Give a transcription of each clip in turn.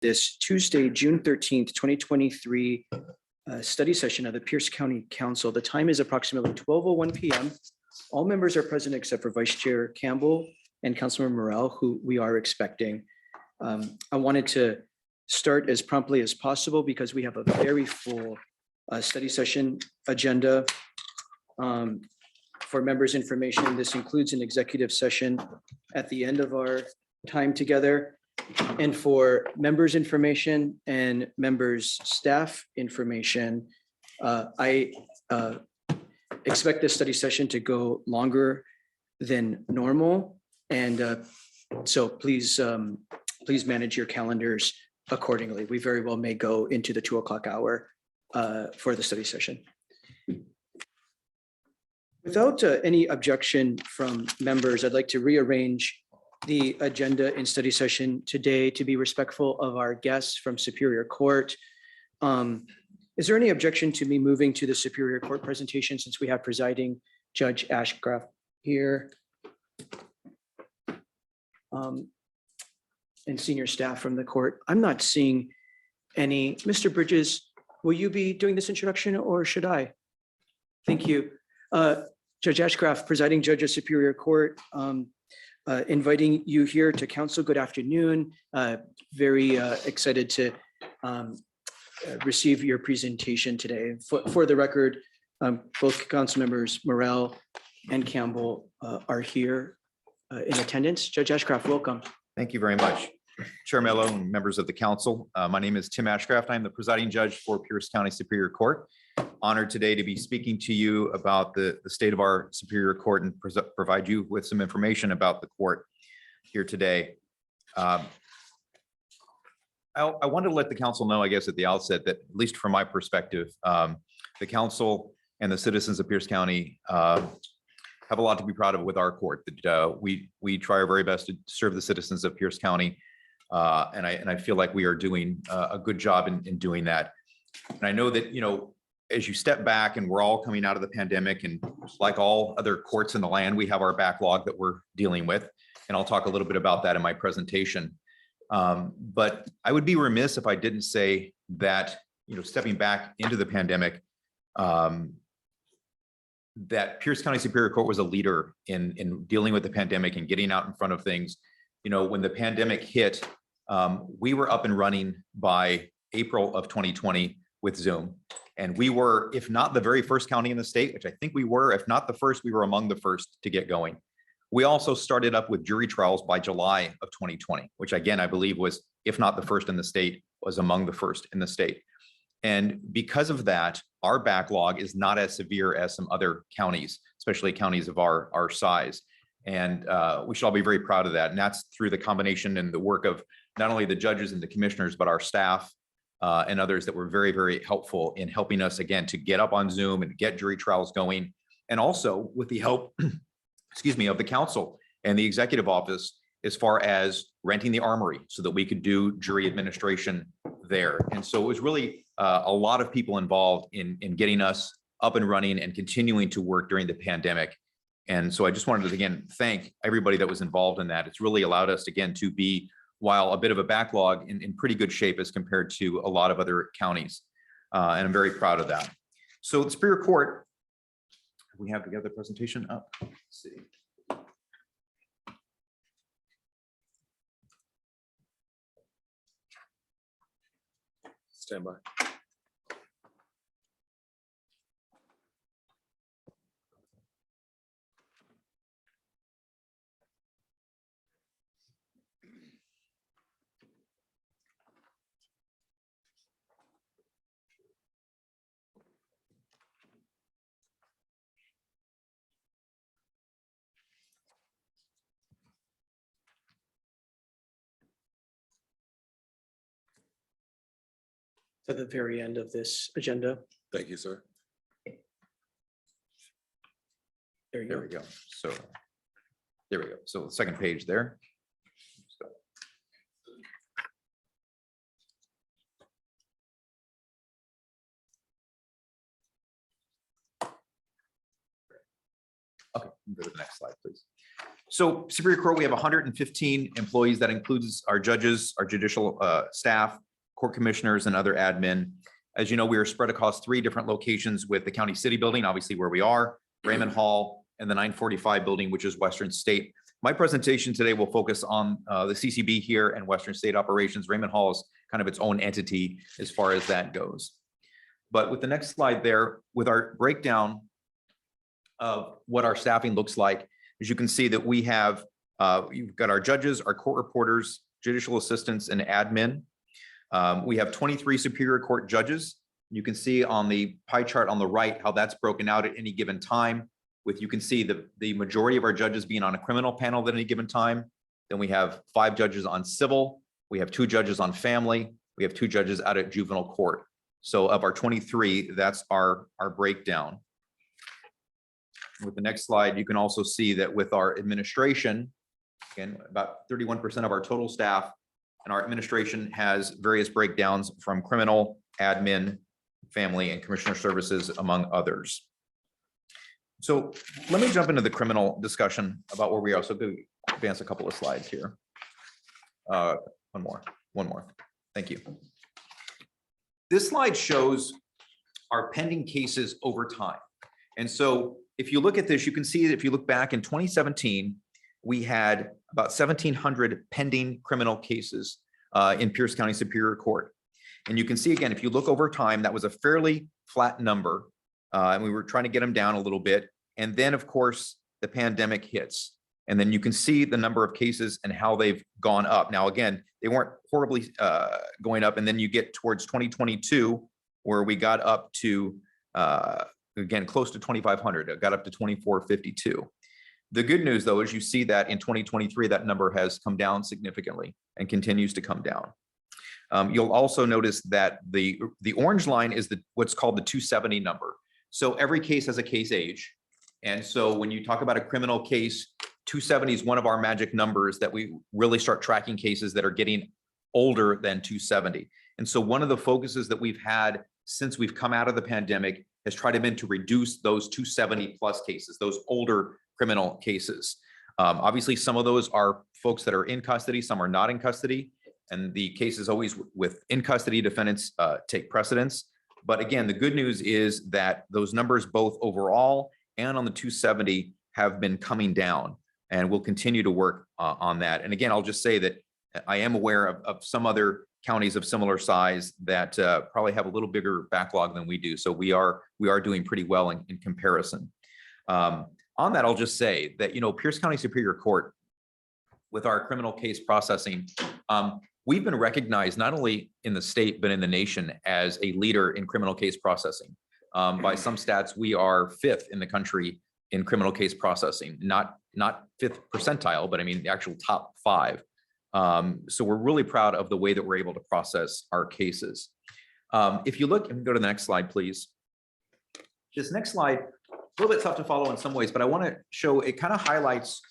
this Tuesday, June 13th, 2023 study session of the Pierce County Council. The time is approximately 12:01 p.m. All members are present except for Vice Chair Campbell and Councilmember Morel, who we are expecting. I wanted to start as promptly as possible because we have a very full study session agenda. For members' information, this includes an executive session at the end of our time together. And for members' information and members' staff information, I expect this study session to go longer than normal. And so please manage your calendars accordingly. We very well may go into the 2 o'clock hour for the study session. Without any objection from members, I'd like to rearrange the agenda in study session today to be respectful of our guests from Superior Court. Is there any objection to me moving to the Superior Court presentation since we have presiding Judge Ashcraft here and senior staff from the court? I'm not seeing any. Mr. Bridges, will you be doing this introduction or should I? Thank you. Judge Ashcraft, presiding judge of Superior Court, inviting you here to council. Good afternoon. Very excited to receive your presentation today. For the record, both council members Morel and Campbell are here in attendance. Judge Ashcraft, welcome. Thank you very much, Chair Mello and members of the council. My name is Tim Ashcraft. I'm the presiding judge for Pierce County Superior Court. Honored today to be speaking to you about the state of our Superior Court and provide you with some information about the court here today. I wanted to let the council know, I guess, at the outset that, at least from my perspective, the council and the citizens of Pierce County have a lot to be proud of with our court. That we try our very best to serve the citizens of Pierce County, and I feel like we are doing a good job in doing that. And I know that, you know, as you step back and we're all coming out of the pandemic, and like all other courts in the land, we have our backlog that we're dealing with. And I'll talk a little bit about that in my presentation. But I would be remiss if I didn't say that, you know, stepping back into the pandemic, that Pierce County Superior Court was a leader in dealing with the pandemic and getting out in front of things. You know, when the pandemic hit, we were up and running by April of 2020 with Zoom. And we were, if not the very first county in the state, which I think we were, if not the first, we were among the first to get going. We also started up with jury trials by July of 2020, which again, I believe was, if not the first in the state, was among the first in the state. And because of that, our backlog is not as severe as some other counties, especially counties of our size. And we should all be very proud of that. And that's through the combination and the work of not only the judges and the commissioners, but our staff and others that were very, very helpful in helping us, again, to get up on Zoom and get jury trials going. And also with the help, excuse me, of the council and the executive office as far as renting the armory so that we could do jury administration there. And so it was really a lot of people involved in getting us up and running and continuing to work during the pandemic. And so I just wanted to, again, thank everybody that was involved in that. It's really allowed us, again, to be, while a bit of a backlog, in pretty good shape as compared to a lot of other counties. And I'm very proud of that. So the Superior Court, we have the other presentation up. Let's see. Stand by. At the very end of this agenda. Thank you, sir. There you There go. we go. So there we go. So the second page there. Okay, go to the next slide, please. So Superior Court, we have 115 employees. That includes our judges, our judicial staff, court commissioners, and other admin. As you know, we are spread across 3 different locations with the County City Building, obviously where we are, Raymond Hall, and the 945 building, which is Western State. My presentation today will focus on the CCB here and Western State operations. Raymond Hall is kind of its own entity as far as that goes. But with the next slide there, with our breakdown of what our staffing looks like, as you can see that we have, you've got our judges, our court reporters, judicial assistants, and admin. We have 23 Superior Court judges. You can see on the pie chart on the right how that's broken out at any given time. With, you can see the majority of our judges being on a criminal panel at any given time. Then we have 5 judges on civil. We have 2 judges on family. We have 2 judges out at juvenile court. So of our 23, that's our breakdown. With the next slide, you can also see that with our administration, again, about 31% of our total staff, and our administration has various breakdowns from criminal, admin, family, and commissioner services, among others. So let me jump into the criminal discussion about where we are. So go advance a couple of slides here. One more. Thank you. This slide shows our pending cases over time. And so if you look at this, you can see that if you look back in 2017, we had about 1,700 pending criminal cases in Pierce County Superior Court. And you can see again, if you look over time, that was a fairly flat number. And we were trying to get them down a little bit. And then of course, the pandemic hits. And then you can see the number of cases and how they've gone up. Now, again, they weren't horribly going up. And then you get towards 2022, where we got up to, again, close to 2,500. It got up to 2,452. The good news, though, is you see that in 2023, that number has come down significantly and continues to come down. You'll also notice that the orange line is what's called the 270 number. So every case has a case age. And so when you talk about a criminal case, 270 is one of our magic numbers that we really start tracking cases that are getting older than 270. And so one of the focuses that we've had since we've come out of the pandemic has tried to reduce those 270 plus cases, those older criminal cases. Obviously, some of those are folks that are in custody, some are not in custody. And the case is always with in custody defendants take precedence. But again, the good news is that those numbers both overall and on the 270 have been coming down, and we'll continue to work on that. And again, I'll just say that I am aware of some other counties of similar size that probably have a little bigger backlog than we do. So we are doing pretty well in comparison. On that, I'll just say that, you know, Pierce County Superior Court, with our criminal case processing, we've been recognized not only in the state, but in the nation as a leader in criminal case processing. By some stats, we are 5th in the country in criminal case processing, not 5th percentile, but I mean the actual top 5. So we're really proud of the way that we're able to process our cases. If you look, and go to the next slide, please. This next slide, a little bit tough to follow in some ways, but I want to show, it kind of highlights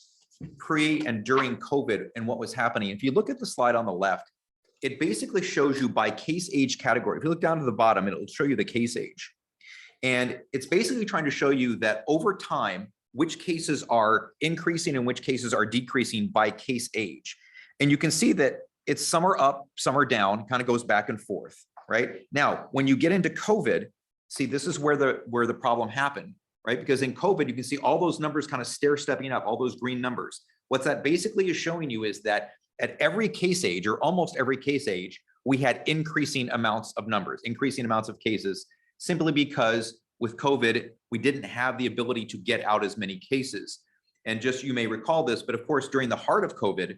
pre and during COVID and what was happening. If you look at the slide on the left, it basically shows you by case age category. If you look down to the bottom, it'll show you the case age. And it's basically trying to show you that over time, which cases are increasing and which cases are decreasing by case age. And you can see that it's some are up, some are down, kind of goes back and forth, right? Now, when you get into COVID, see, this is where the problem happened, right? Because in COVID, you can see all those numbers kind of stair-stepping up, all those green numbers. What that basically is showing you is that at every case age, or almost every case age, we had increasing amounts of numbers, increasing amounts of cases, simply because with COVID, we didn't have the ability to get out as many cases. And just, you may recall this, but of course, during the heart of COVID,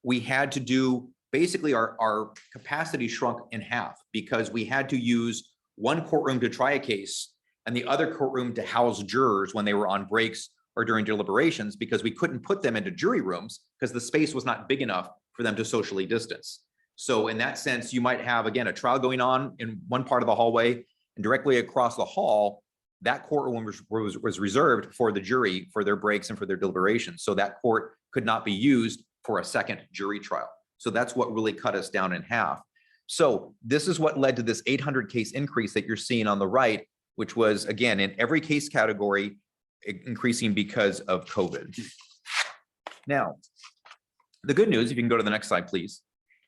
we had to do, basically our capacity shrunk in half because we had to use one courtroom to try a case and the other courtroom to house jurors when they were on breaks or during deliberations, because we couldn't put them into jury rooms because the space was not big enough for them to socially distance. So in that sense, you might have, again, a trial going on in one part of the hallway, and directly across the hall, that courtroom was reserved for the jury for their breaks and for their deliberations. So that court could not be used for a second jury trial. So that's what really cut us down in half. So this is what led to this 800 case increase that you're seeing on the right, which was, again, in every case category, increasing because of COVID. Now, the good news, if you can go to the next slide, please,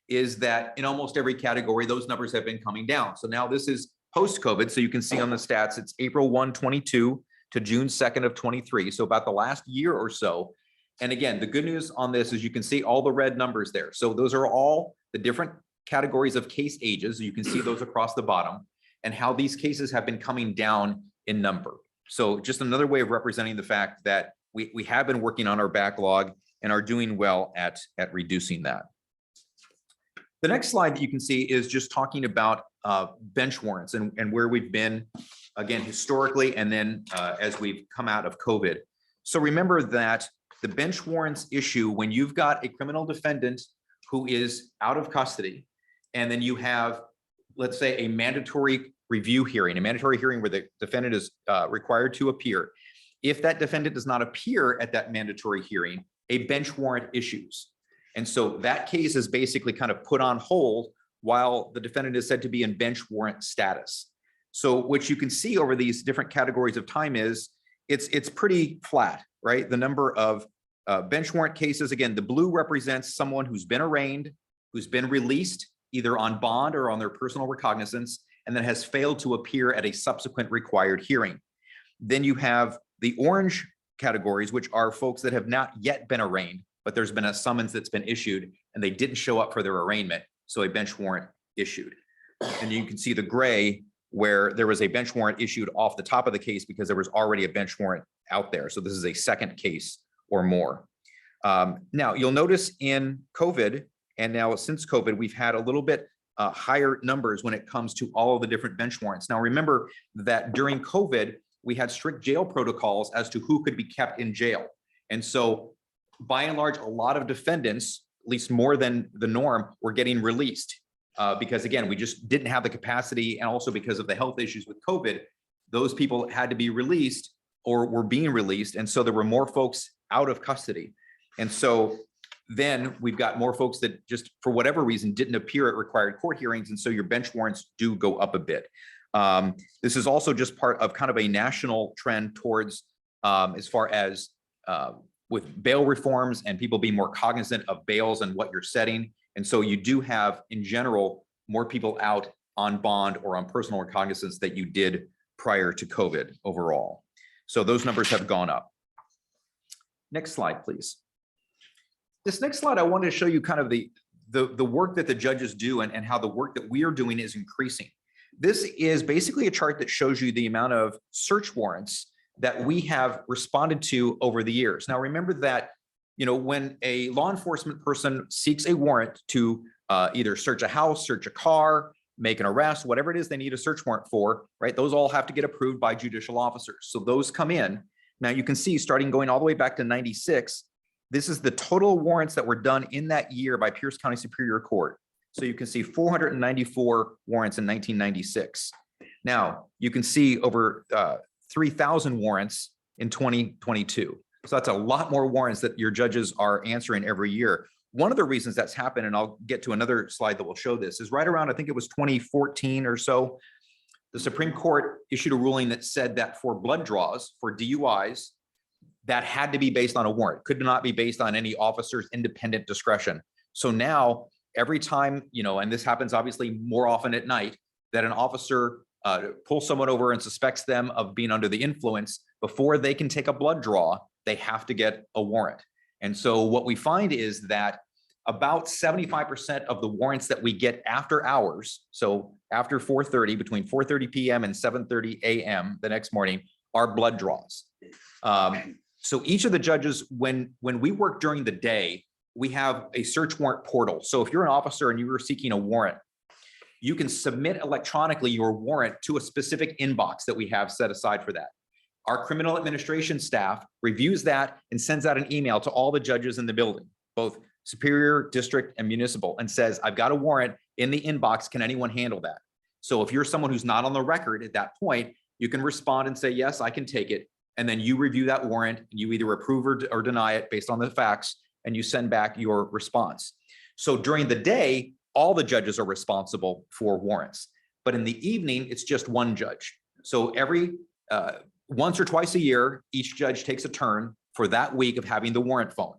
is that in almost every category, those numbers have been coming down. So now this is post-COVID. So you can see on the stats, it's April 1, 22 to June 2nd of 23. So about the last year or so. And again, the good news on this is you can see all the red numbers there. So those are all the different categories of case ages. You can see those across the bottom and how these cases have been coming down in number. So just another way of representing the fact that we have been working on our backlog and are doing well at reducing that. The next slide that you can see is just talking about bench warrants and where we've been, again, historically, and then as we've come out of COVID. So remember that the bench warrants issue when you've got a criminal defendant who is out of custody, and then you have, let's say, a mandatory review hearing, a mandatory hearing where the defendant is required to appear. If that defendant does not appear at that mandatory hearing, a bench warrant issues. And so that case is basically kind of put on hold while the defendant is said to be in bench warrant status. So what you can see over these different categories of time is it's pretty flat, right? The number of bench warrant cases, again, the blue represents someone who's been arraigned, who's been released either on bond or on their personal recognizance, and then has failed to appear at a subsequent required hearing. Then you have the orange categories, which are folks that have not yet been arraigned, but there's been a summons that's been issued and they didn't show up for their arraignment, so a bench warrant issued. And you can see the gray where there was a bench warrant issued off the top of the case because there was already a bench warrant out there. So this is a second case or more. Now you'll notice in COVID, and now since COVID, we've had a little bit higher numbers when it comes to all of the different bench warrants. Now remember that during COVID, we had strict jail protocols as to who could be kept in jail. And so by and large, a lot of defendants, at least more than the norm, were getting released because again, we just didn't have the capacity, and also because of the health issues with COVID, those people had to be released or were being released. And so there were more folks out of custody. And so then we've got more folks that just for whatever reason didn't appear at required court hearings. And so your bench warrants do go up a bit. This is also just part of kind of a national trend towards as far as with bail reforms and people being more cognizant of bails and what you're setting. And so you do have, in general, more people out on bond or on personal recognizance that you did prior to COVID overall. So those numbers have gone up. Next slide, please. This next slide, I wanted to show you kind of the work that the judges do and how the work that we are doing is increasing. This is basically a chart that shows you the amount of search warrants that we have responded to over the years. Now, remember that, you know, when a law enforcement person seeks a warrant to either search a house, search a car, make an arrest, whatever it is they need a search warrant for, right? Those all have to get approved by judicial officers. So those come in. Now you can see starting going all the way back to 96, this is the total warrants that were done in that year by Pierce County Superior Court. So you can see 494 warrants in 1996. Now you can see over 3,000 warrants in 2022. So that's a lot more warrants that your judges are answering every year. One of the reasons that's happened, and I'll get to another slide that will show this, is right around, I think it was 2014 or so, the Supreme Court issued a ruling that said that for blood draws, for DUIs, that had to be based on a warrant, could not be based on any officer's independent discretion. So now every time, you know, and this happens obviously more often at night, that an officer pulls someone over and suspects them of being under the influence, before they can take a blood draw, they have to get a warrant. And so what we find is that about 75% of the warrants that we get after hours, so after 4:30, between 4:30 p.m. and 7:30 a.m. the next morning, are blood draws. So each of the judges, when we work during the day, we have a search warrant portal. So if you're an officer and you were seeking a warrant, you can submit electronically your warrant to a specific inbox that we have set aside for that. Our criminal administration staff reviews that and sends out an email to all the judges in the building, both superior, district, and municipal, and says, I've got a warrant in the inbox. Can anyone handle that? So if you're someone who's not on the record at that point, you can respond and say, yes, I can take it. And then you review that warrant and you either approve or deny it based on the facts, and you send back your response. So during the day, all the judges are responsible for warrants, but in the evening, it's just one judge. So every once or twice a year, each judge takes a turn for that week of having the warrant phone.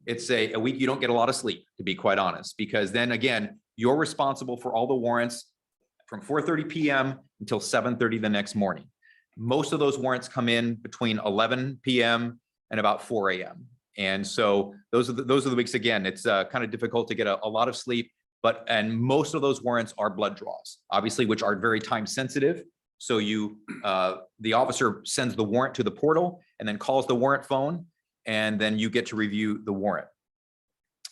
It's a week you don't get a lot of sleep, to be quite honest, because then again, you're responsible for all the warrants from 4:30 p.m. until 7:30 the next morning. Most of those warrants come in between 11 p.m. and about 4 a.m. And so those are the weeks, again, it's kind of difficult to get a lot of sleep, and most of those warrants are blood draws, obviously, which are very time sensitive. So the officer sends the warrant to the portal and then calls the warrant phone, and then you get to review the warrant.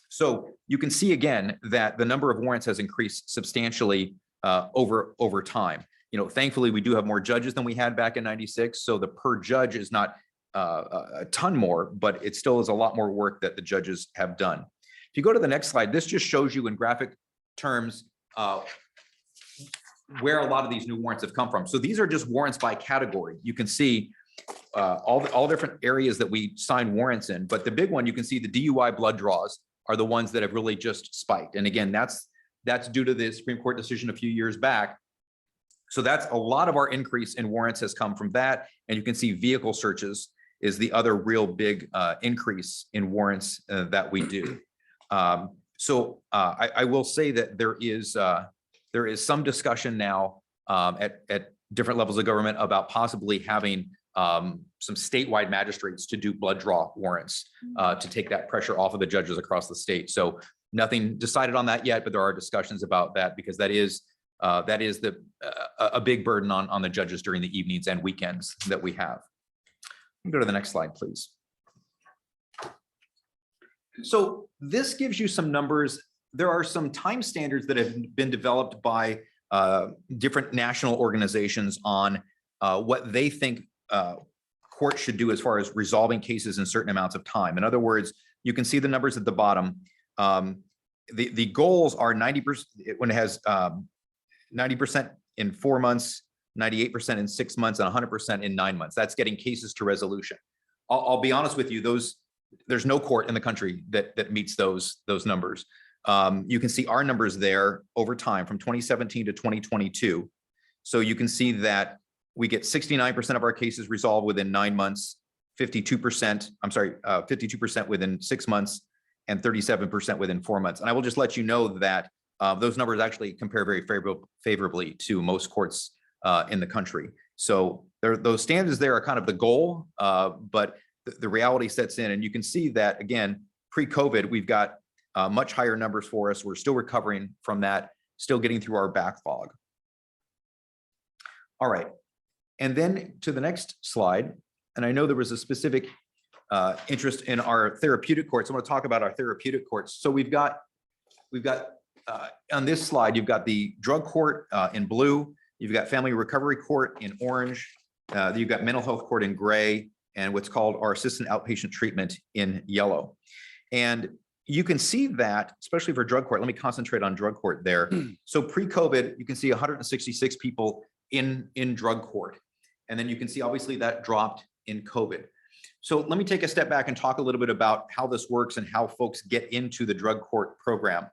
So you can see again that the number of warrants has increased substantially over time. Thankfully, we do have more judges than we had back in '96. So the per judge is not a ton more, but it still is a lot more work that the judges have done. If you go to the next slide, this just shows you in graphic terms where a lot of these new warrants have come from. So these are just warrants by category. You can see all different areas that we sign warrants in, but the big one, you can see the DUI blood draws are the ones that have really just spiked. And again, that's due to the Supreme Court decision a few years back. So that's a lot of our increase in warrants has come from that. And you can see vehicle searches is the other real big increase in warrants that we do. So I will say that there is some discussion now at different levels of government about possibly having some statewide magistrates to do blood draw warrants to take that pressure off of the judges across the state. So nothing decided on that yet, but there are discussions about that because that is a big burden on the judges during the evenings and weekends that we have. Go to the next slide, please. So this gives you some numbers. There are some time standards that have been developed by different national organizations on what they think courts should do as far as resolving cases in certain amounts of time. In other words, you can see the numbers at the bottom. The goals are 90% when it has 90% in 4 months, 98% in 6 months, and 100% in 9 months. That's getting cases to resolution. I'll be honest with you, there's no court in the country that meets those numbers. You can see our numbers there over time from 2017 to 2022. So you can see that we get 69% of our cases resolved within 9 months, 52% within 6 months, and 37% within 4 months. And I will just let you know that those numbers actually compare very favorably to most courts in the country. So those standards there are kind of the goal, but the reality sets in, and you can see that again, pre-COVID, we've got much higher numbers for us. We're still recovering from that, still getting through our backlog. All right, and then to the next slide, and I know there was a specific interest in our therapeutic courts. I want to talk about our therapeutic courts. So we've got on this slide, you've got the drug court in blue, you've got family recovery court in orange, you've got mental health court in gray, and what's called our assistant outpatient treatment in yellow. And you can see that, especially for drug court, let me concentrate on drug court there. So pre-COVID, you can see 166 people in drug court. And then you can see, obviously, that dropped in COVID. So let me take a step back and talk a little bit about how this works and how folks get into the drug court program.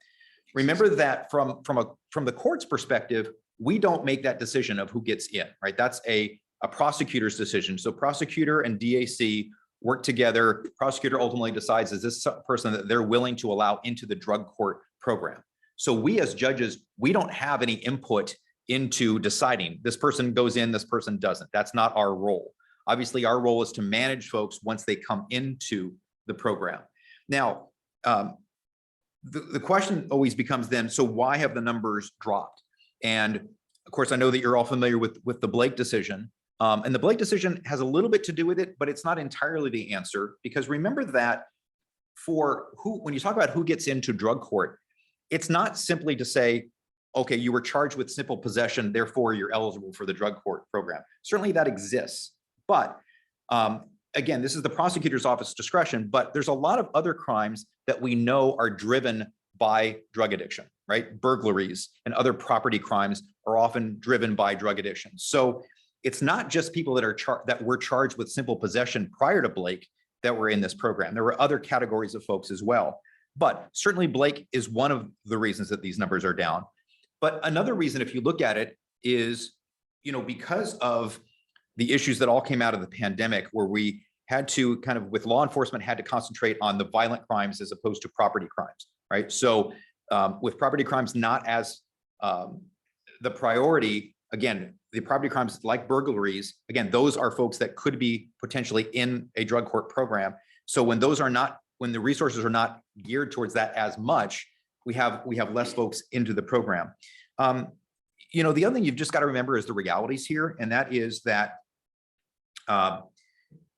Remember that from the court's perspective, we don't make that decision of who gets in, right? That's a prosecutor's decision. So prosecutor and DAC work together. Prosecutor ultimately decides, is this a person that they're willing to allow into the drug court program? So we as judges, we don't have any input into deciding this person goes in, this person doesn't. That's not our role. Obviously, our role is to manage folks once they come into the program. Now, the question always becomes then, so why have the numbers dropped? And of course, I know that you're all familiar with the Blake decision. And the Blake decision has a little bit to do with it, but it's not entirely the answer, because remember that when you talk about who gets into drug court, it's not simply to say, okay, you were charged with simple possession, therefore you're eligible for the drug court program. Certainly that exists, but again, this is the prosecutor's office discretion, but there's a lot of other crimes that we know are driven by drug addiction, right? Burglaries and other property crimes are often driven by drug addiction. So it's not just people that were charged with simple possession prior to Blake that were in this program. There were other categories of folks as well, but certainly Blake is one of the reasons that these numbers are down. But another reason, if you look at it, is, because of the issues that all came out of the pandemic, where we had to kind of, with law enforcement, had to concentrate on the violent crimes as opposed to property crimes, right? So with property crimes not as the priority, again, the property crimes like burglaries, again, those are folks that could be potentially in a drug court program. So when those are not, when the resources are not geared towards that as much, we have less folks into the program. You know, the other thing you've just got to remember is the realities here, and that is that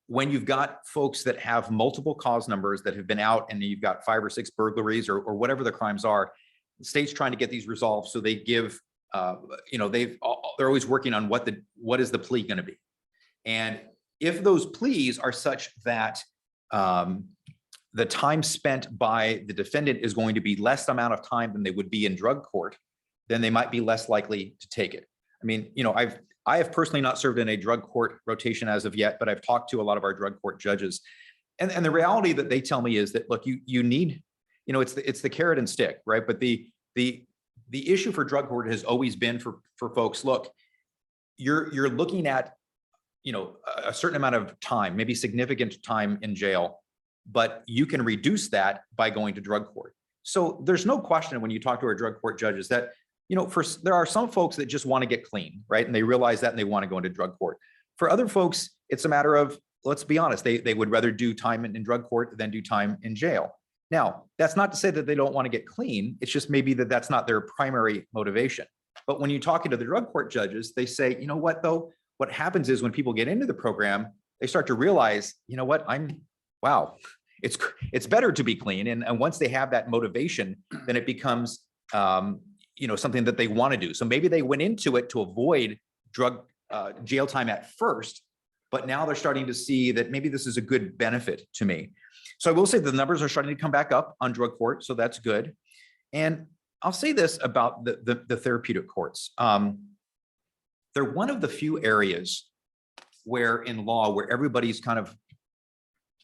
when you've got folks that have multiple cause numbers that have been out, and you've got 5 or 6 burglaries or whatever the crimes are, the state's trying to get these resolved. So they give, you know, they're always working on what is the plea going to be. And if those pleas are such that the time spent by the defendant is going to be less amount of time than they would be in drug court, then they might be less likely to take it. I mean, you know, I have personally not served in a drug court rotation as of yet, but I've talked to a lot of our drug court judges. And the reality that they tell me is that, look, you need, you know, it's the carrot and stick, right? But the issue for drug court has always been for folks, look, you're looking at, you know, a certain amount of time, maybe significant time in jail, but you can reduce that by going to drug court. So there's no question when you talk to our drug court judges that, you know, there are some folks that just want to get clean, right? And they realize that and they want to go into drug court. For other folks, it's a matter of, let's be honest, they would rather do time in drug court than do time in jail. Now, that's not to say that they don't want to get clean. It's just maybe that's not their primary motivation. But when you're talking to the drug court judges, they say, you know what, though, what happens is when people get into the program, they start to realize, you know what, wow, it's better to be clean. And once they have that motivation, then it becomes, you know, something that they want to do. So maybe they went into it to avoid jail time at first, but now they're starting to see that maybe this is a good benefit to me. So I will say the numbers are starting to come back up on drug court, so that's good. And I'll say this about the therapeutic courts. They're one of the few areas where in law, where everybody's kind of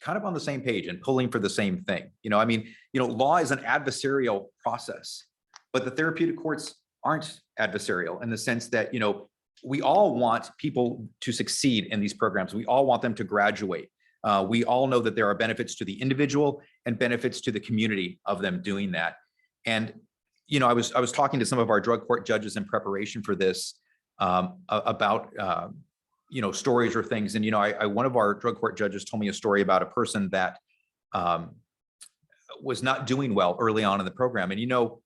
on the same page and pulling for the same thing. You know, I mean, you know, law is an adversarial process, but the therapeutic courts aren't adversarial in the sense that, you know, we all want people to succeed in these programs. We all want them to graduate. We all know that there are benefits to the individual and benefits to the community of them doing that. And, you know, I was talking to some of our drug court judges in preparation for this about, you know, stories or things. And, you know, one of our drug court judges told me a story about a person that was not doing well early on in the program. And, you know,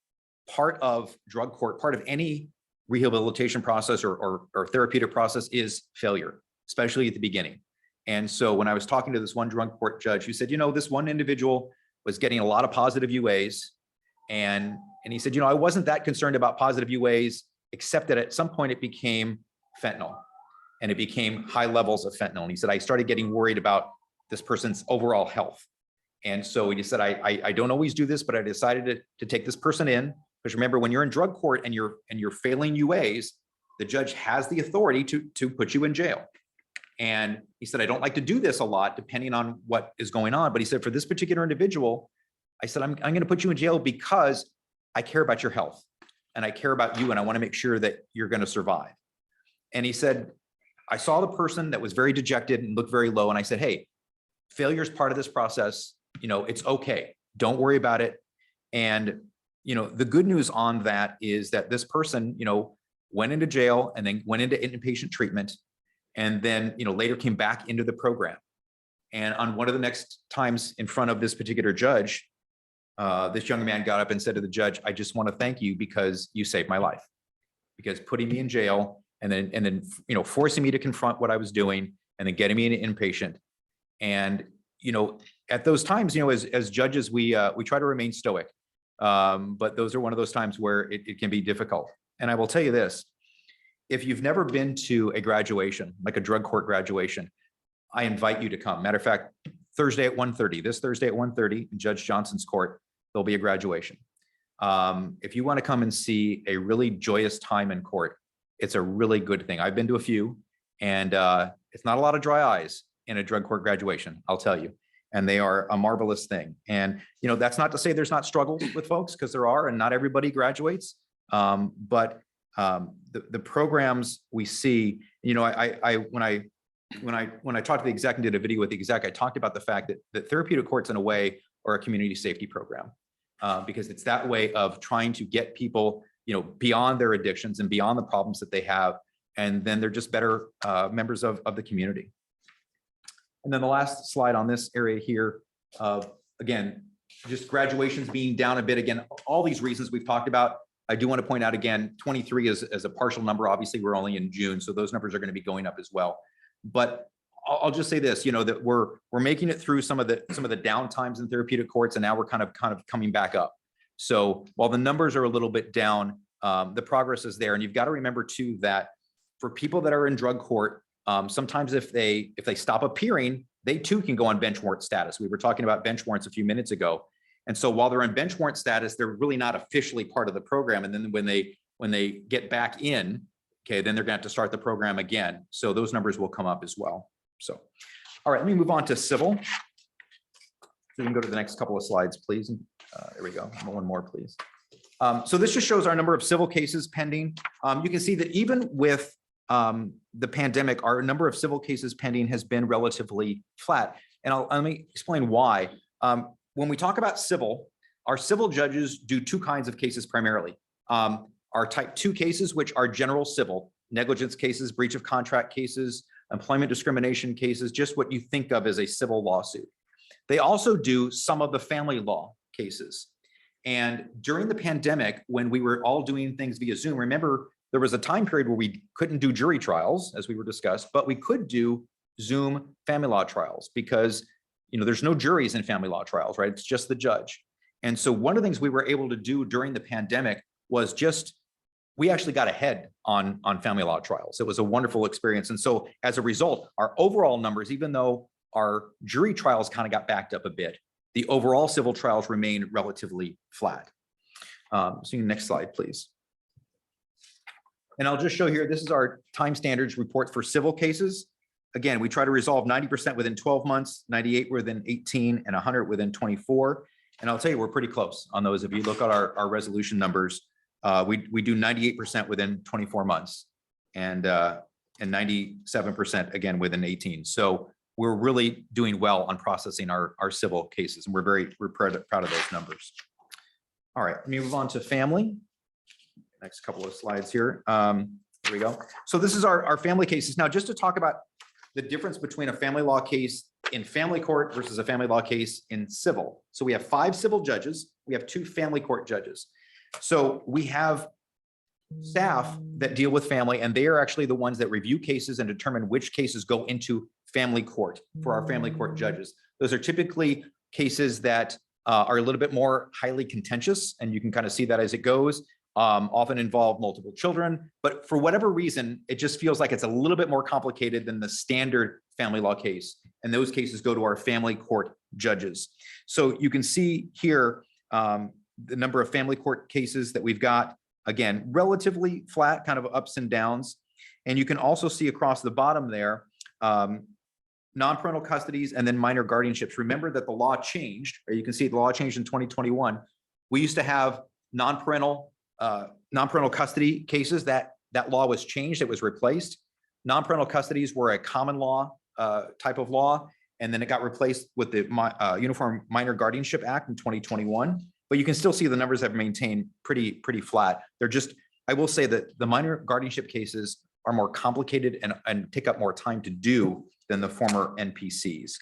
part of drug court, part of any rehabilitation process or therapeutic process is failure, especially at the beginning. And so when I was talking to this one drug court judge, who said, you know, this one individual was getting a lot of positive UAs. And he said, you know, I wasn't that concerned about positive UAs, except that at some point it became fentanyl and it became high levels of fentanyl. And he said, I started getting worried about this person's overall health. And so he said, I don't always do this, but I decided to take this person in. Because remember, when you're in drug court and you're failing UAs, the judge has the authority to put you in jail. And he said, I don't like to do this a lot, depending on what is going on. But he said, for this particular individual, I said, I'm going to put you in jail because I care about your health and I care about you. And I want to make sure that you're going to survive. And he said, I saw the person that was very dejected and looked very low. And I said, hey, failure is part of this process. You know, it's okay. Don't worry about it. And, you know, the good news on that is that this person, you know, went into jail and then went into inpatient treatment. And then, you know, later came back into the program. And on one of the next times in front of this particular judge, this young man got up and said to the judge, I just want to thank you because you saved my life. Because putting me in jail and then, you know, forcing me to confront what I was doing and then getting me into inpatient. And, you know, at those times, you know, as judges, we try to remain stoic. But those are one of those times where it can be difficult. And I will tell you this, if you've never been to a graduation, like a drug court graduation, I invite you to come. Matter of fact, Thursday at 1:30, this Thursday at 1:30 in Judge Johnson's court, there'll be a graduation. If you want to come and see a really joyous time in court, it's a really good thing. I've been to a few, and it's not a lot of dry eyes in a drug court graduation, I'll tell you. And they are a marvelous thing. And, you know, that's not to say there's not struggles with folks, because there are, and not everybody graduates. But the programs we see, you know, when I when I talked to the exec and did a video with the exec, I talked about the fact that therapeutic courts in a way are a community safety program, because it's that way of trying to get people, beyond their addictions and beyond the problems that they have. And then they're just better members of the community. And then the last slide on this area here, again, just graduations being down a bit. Again, all these reasons we've talked about. I do want to point out again, 23 is a partial number. Obviously, we're only in June, so those numbers are going to be going up as well. But I'll just say this, that we're making it through some of the down times in therapeutic courts, and now we're kind of coming back up. So while the numbers are a little bit down, the progress is there. And you've got to remember too that for people that are in drug court, sometimes if they stop appearing, they too can go on bench warrant status. We were talking about bench warrants a few minutes ago. And so while they're on bench warrant status, they're really not officially part of the program. And then when they get back in, okay, then they're going to have to start the program again. So those numbers will come up as well. So, all right, let me move on to civil. So we can go to the next couple of slides, please. There we go. One more, please. So this just shows our number of civil cases pending. You can see that even with the pandemic, our number of civil cases pending has been relatively flat. And let me explain why. When we talk about civil, our civil judges do two kinds of cases primarily. Our type 2 cases, which are general civil, negligence cases, breach of contract cases, employment discrimination cases, just what you think of as a civil lawsuit. They also do some of the family law cases. And during the pandemic, when we were all doing things via Zoom, remember, there was a time period where we couldn't do jury trials, as we were discussed, but we could do Zoom family law trials because there's no juries in family law trials, right? It's just the judge. And so one of the things we were able to do during the pandemic was we actually got ahead on family law trials. It was a wonderful experience. And so as a result, our overall numbers, even though our jury trials kind of got backed up a bit, the overall civil trials remain relatively flat. So next slide, please. And I'll just show here, this is our time standards report for civil cases. Again, we try to resolve 90% within 12 months, 98 within 18, and 100 within 24. And I'll tell you, we're pretty close on those. If you look at our resolution numbers, we do 98% within 24 months and 97% again within 18. So we're really doing well on processing our civil cases, and we're proud of those numbers. All right, let me move on to family. Next couple of slides here. Here we go. So this is our family cases. Now, just to talk about the difference between a family law case in family court versus a family law case in civil. So we have 5 civil judges. We have 2 family court judges. So we have staff that deal with family, and they are actually the ones that review cases and determine which cases go into family court for our family court judges. Those are typically cases that are a little bit more highly contentious, and you can kind of see that as it goes. Often involve multiple children, but for whatever reason, it just feels like it's a little bit more complicated than the standard family law case. And those cases go to our family court judges. So you can see here the number of family court cases that we've got, again, relatively flat, kind of ups and downs. And you can also see across the bottom there, non-parental custodies and then minor guardianships. Remember that the law changed, or you can see the law changed in 2021. We used to have non-parental custody cases. That law was changed. It was replaced. Non-parental custodies were a common law type of law, and then it got replaced with the Uniform Minor Guardianship Act in 2021. But you can still see the numbers have maintained pretty flat. They're just, I will say that the minor guardianship cases are more complicated and take up more time to do than the former NPCs.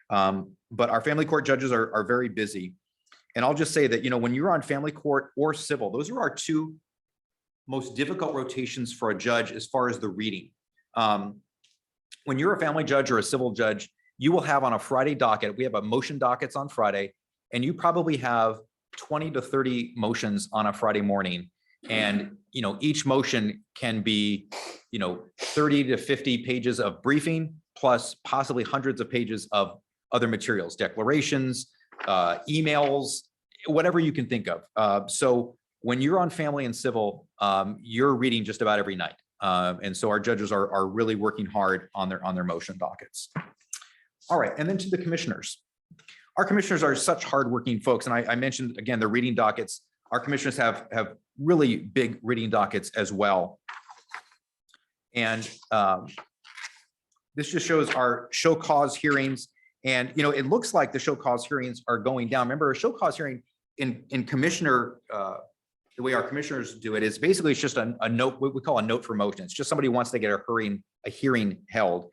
But our family court judges are very busy. And I'll just say that, when you're on family court or civil, those are our 2 most difficult rotations for a judge as far as the reading. When you're a family judge or a civil judge, you will have on a Friday docket, we have a motion dockets on Friday, and you probably have 20 to 30 motions on a Friday morning. And, each motion can be, 30 to 50 pages of briefing, plus possibly hundreds of pages of other materials, declarations, emails, whatever you can think of. So when you're on family and civil, you're reading just about every night. And so our judges are really working hard on their motion dockets. All right, and then to the commissioners. Our commissioners are such hardworking folks. And I mentioned, again, the reading dockets. Our commissioners have really big reading dockets as well. And this just shows our show cause hearings. And, it looks like the show cause hearings are going down. Remember, a show cause hearing in commissioner, the way our commissioners do it is basically it's just a note, what we call a note for motion. It's just somebody wants to get a hearing held.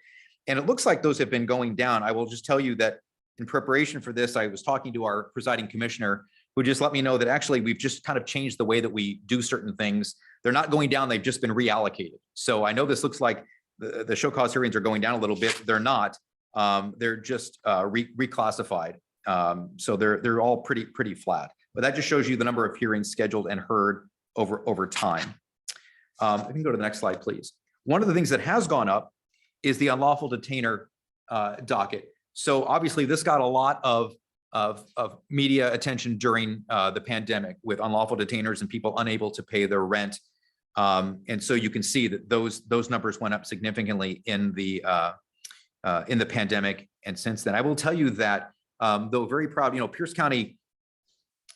And it looks like those have been going down. I will just tell you that in preparation for this, I was talking to our presiding commissioner who just let me know that actually we've just kind of changed the way that we do certain things. They're not going down, they've just been reallocated. So I know this looks like the show cause hearings are going down a little bit. They're not. They're just reclassified. So they're all pretty flat. But that just shows you the number of hearings scheduled and heard over time. I can go to the next slide, please. One of the things that has gone up is the unlawful detainer docket. So obviously this got a lot of media attention during the pandemic with unlawful detainers and people unable to pay their rent. And so you can see that those numbers went up significantly in the pandemic and since then. I will tell you that though very proud, Pierce County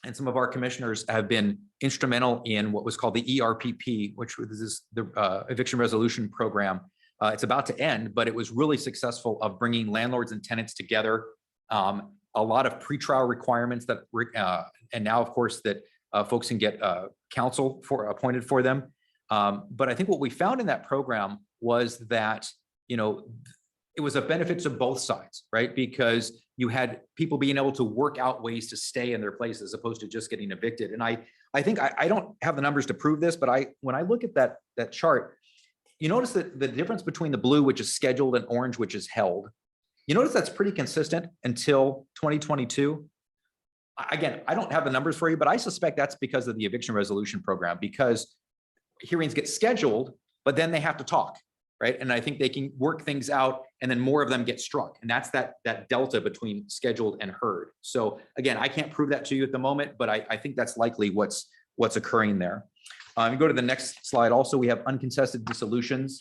and some of our commissioners have been instrumental in what was called the ERPP, which was the eviction resolution program. It's about to end, but it was really successful of bringing landlords and tenants together. A lot of pretrial requirements that, and now of course that folks can get counsel appointed for them. But I think what we found in that program was that, it was a benefit to both sides, right? Because you had people being able to work out ways to stay in their place as opposed to just getting evicted. And I think I don't have the numbers to prove this, but when I look at that chart, you notice that the difference between the blue, which is scheduled, and orange, which is held, you notice that's pretty consistent until 2022. Again, I don't have the numbers for you, but I suspect that's because of the eviction resolution program, because hearings get scheduled, but then they have to talk, right? And I think they can work things out and then more of them get struck. And that's that delta between scheduled and heard. So again, I can't prove that to you at the moment, but I think that's likely what's occurring there. You go to the next slide. Also, we have uncontested dissolutions.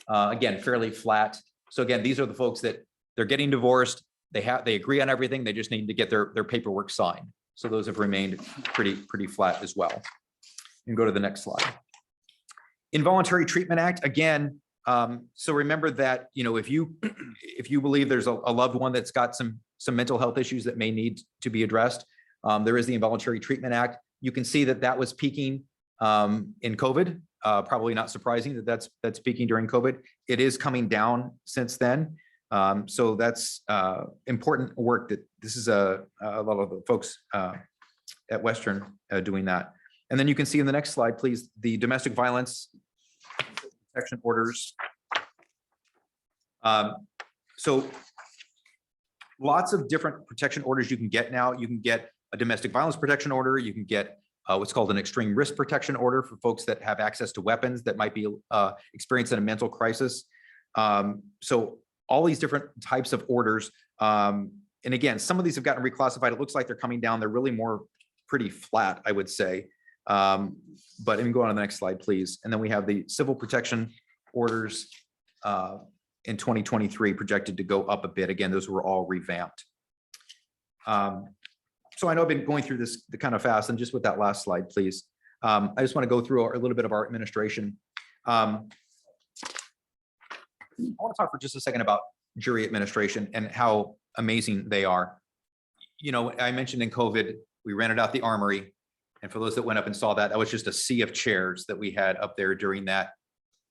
Again, fairly flat. So again, these are the folks that they're getting divorced. They agree on everything. They just need to get their paperwork signed. So those have remained pretty flat as well. And go to the next slide. Involuntary Treatment Act, again. So remember that, if you believe there's a loved one that's got some mental health issues that may need to be addressed, there is the Involuntary Treatment Act. You can see that was peaking in COVID. Probably not surprising that that's peaking during COVID. It is coming down since then. So that's important work that this is a lot of the folks at Western doing that. And then you can see in the next slide, please, the domestic violence protection orders. So lots of different protection orders you can get now. You can get a domestic violence protection order. You can get what's called an extreme risk protection order for folks that have access to weapons that might be experiencing a mental crisis. So all these different types of orders. And again, some of these have gotten reclassified. It looks like they're coming down. They're really pretty flat, I would say. But let me go on to the next slide, please. And then we have the civil protection orders in 2023 projected to go up a bit. Again, those were all revamped. So I know I've been going through this kind of fast, and just with that last slide, please. I just want to go through a little bit of our administration. I want to talk for just a second about jury administration and how amazing they are. I mentioned in COVID, we rented out the Armory. And for those that went up and saw that, that was just a sea of chairs that we had up there during that.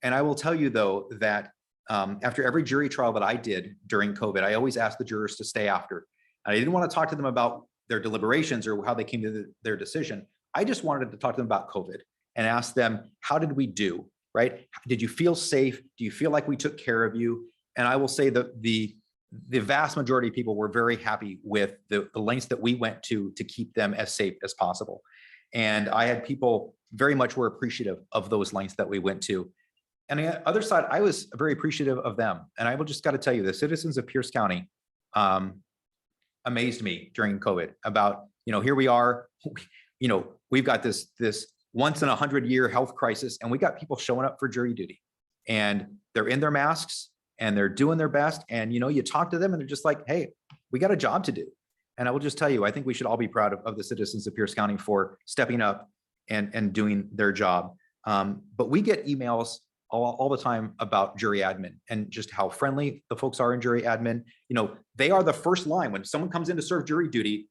And I will tell you, though, that after every jury trial that I did during COVID, I always asked the jurors to stay after. And I didn't want to talk to them about their deliberations or how they came to their decision. I just wanted to talk to them about COVID and ask them, how did we do, right? Did you feel safe? Do you feel like we took care of you? And I will say that the vast majority of people were very happy with the lengths that we went to keep them as safe as possible. And I had people very much were appreciative of those lengths that we went to. And on the other side, I was very appreciative of them. And I will just got to tell you, the citizens of Pierce County amazed me during COVID about, here we are, we've got this once in 100-year health crisis, and we got people showing up for jury duty, and they're in their masks and they're doing their best. And, you talk to them and they're just like, hey, we got a job to do. And I will just tell you, I think we should all be proud of the citizens of Pierce County for stepping up and doing their job. But we get emails all the time about jury admin and just how friendly the folks are in jury admin. You know, they are the first line when someone comes in to serve jury duty.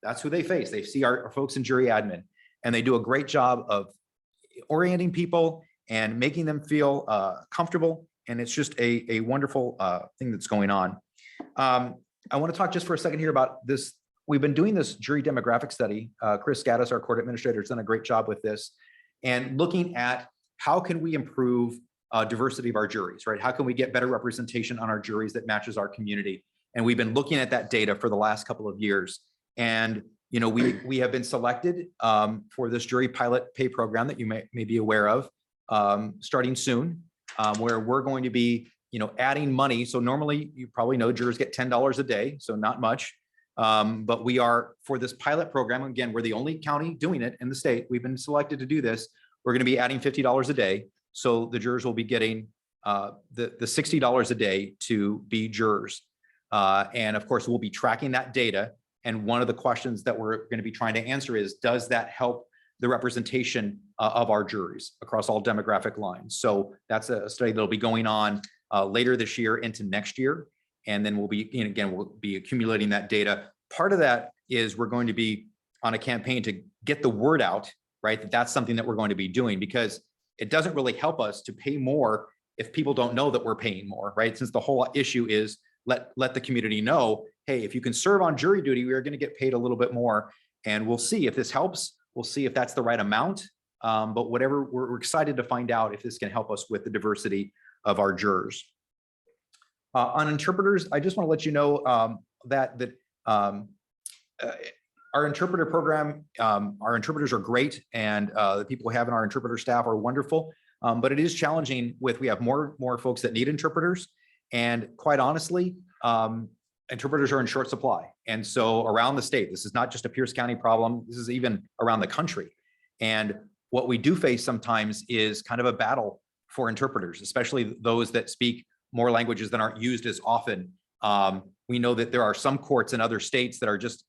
That's who they face. They see our folks in jury admin, and they do a great job of orienting people and making them feel comfortable. And it's just a wonderful thing that's going on. I want to talk just for a second here about this. We've been doing this jury demographic study. Chris Gaddis, our court administrator, has done a great job with this and looking at how can we improve diversity of our juries, right? How can we get better representation on our juries that matches our community? And we've been looking at that data for the last couple of years. And you know, we have been selected for this jury pilot pay program that you may be aware of, starting soon, where we're going to be, you know, adding money. So normally, you probably know jurors get $10 a day, so not much. But we are, for this pilot program, again, we're the only county doing it in the state. We've been selected to do this. We're going to be adding $50 a day. So the jurors will be getting the $60 a day to be jurors. And of course, we'll be tracking that data. And one of the questions that we're going to be trying to answer is, does that help the representation of our juries across all demographic lines? So that's a study that'll be going on later this year into next year. And then we'll be, and again, we'll be accumulating that data. Part of that is we're going to be on a campaign to get the word out, right? That that's something that we're going to be doing, because it doesn't really help us to pay more if people don't know that we're paying more, right? Since the whole issue is let the community know, hey, if you can serve on jury duty, we are going to get paid a little bit more. And we'll see if this helps. We'll see if that's the right amount. But whatever, we're excited to find out if this can help us with the diversity of our jurors. On interpreters, I just want to let you know that our interpreter program, our interpreters are great, and the people we have in our interpreter staff are wonderful. But it is challenging we have more folks that need interpreters. And quite honestly, interpreters are in short supply. And so around the state, this is not just a Pierce County problem, this is even around the country. And what we do face sometimes is kind of a battle for interpreters, especially those that speak more languages that aren't used as often. We know that there are some courts in other states that are just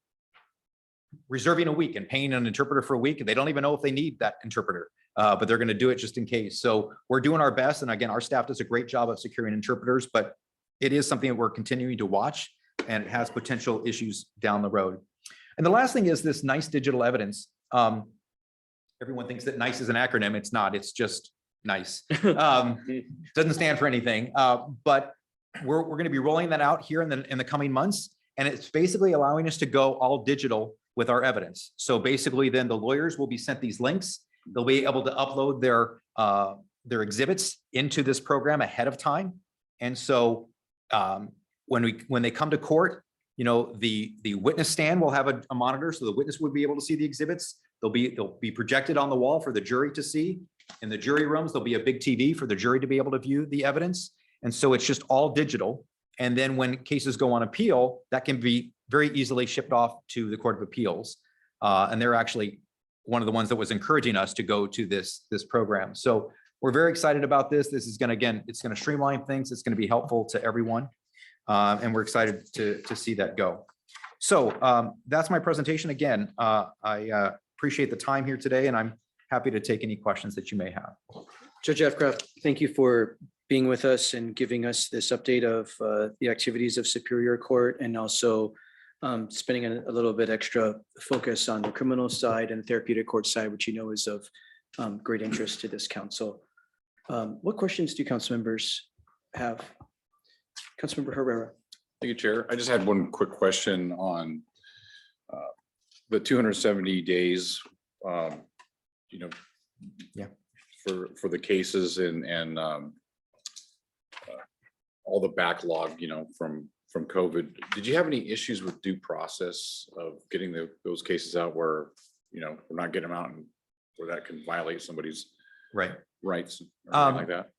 reserving a week and paying an interpreter for a week, and they don't even know if they need that interpreter, but they're going to do it just in case. So we're doing our best. And again, our staff does a great job of securing interpreters, but it is something that we're continuing to watch, and it has potential issues down the road. And the last thing is this NICE digital evidence. Everyone thinks that NICE is an acronym. It's not, it's just NICE. Doesn't stand for anything, but we're going to be rolling that out here in the coming months. And it's basically allowing us to go all digital with our evidence. So basically then the lawyers will be sent these links. They'll be able to upload their exhibits into this program ahead of time. And so when they come to court, you know, the witness stand will have a monitor, so the witness would be able to see the exhibits. They'll be projected on the wall for the jury to see. In the jury rooms, there'll be a big TV for the jury to be able to view the evidence. And so it's just all digital. And then when cases go on appeal, that can be very easily shipped off to the Court of Appeals. And they're actually one of the ones that was encouraging us to go to this program. So we're very excited about this. This is going to, again, it's going to streamline things. It's going to be helpful to everyone. And we're excited to see that go. So that's my presentation. Again, I appreciate the time here today, and I'm happy to take any questions that you may have. Judge Afcraft, thank you for being with us and giving us this update of the activities of Superior Court, and also spending a little bit extra focus on the criminal side and therapeutic court side, which you know is of great interest to this council. What questions do council members have? Councilmember Herrera. Thank you, Chair. I just had one quick question on the 270 days, you know, yeah, for the cases and all the backlog, you know, from COVID. Did you have any issues with due process of getting those cases out where, you know, we're not getting them out and where that can violate somebody's rights or anything like that?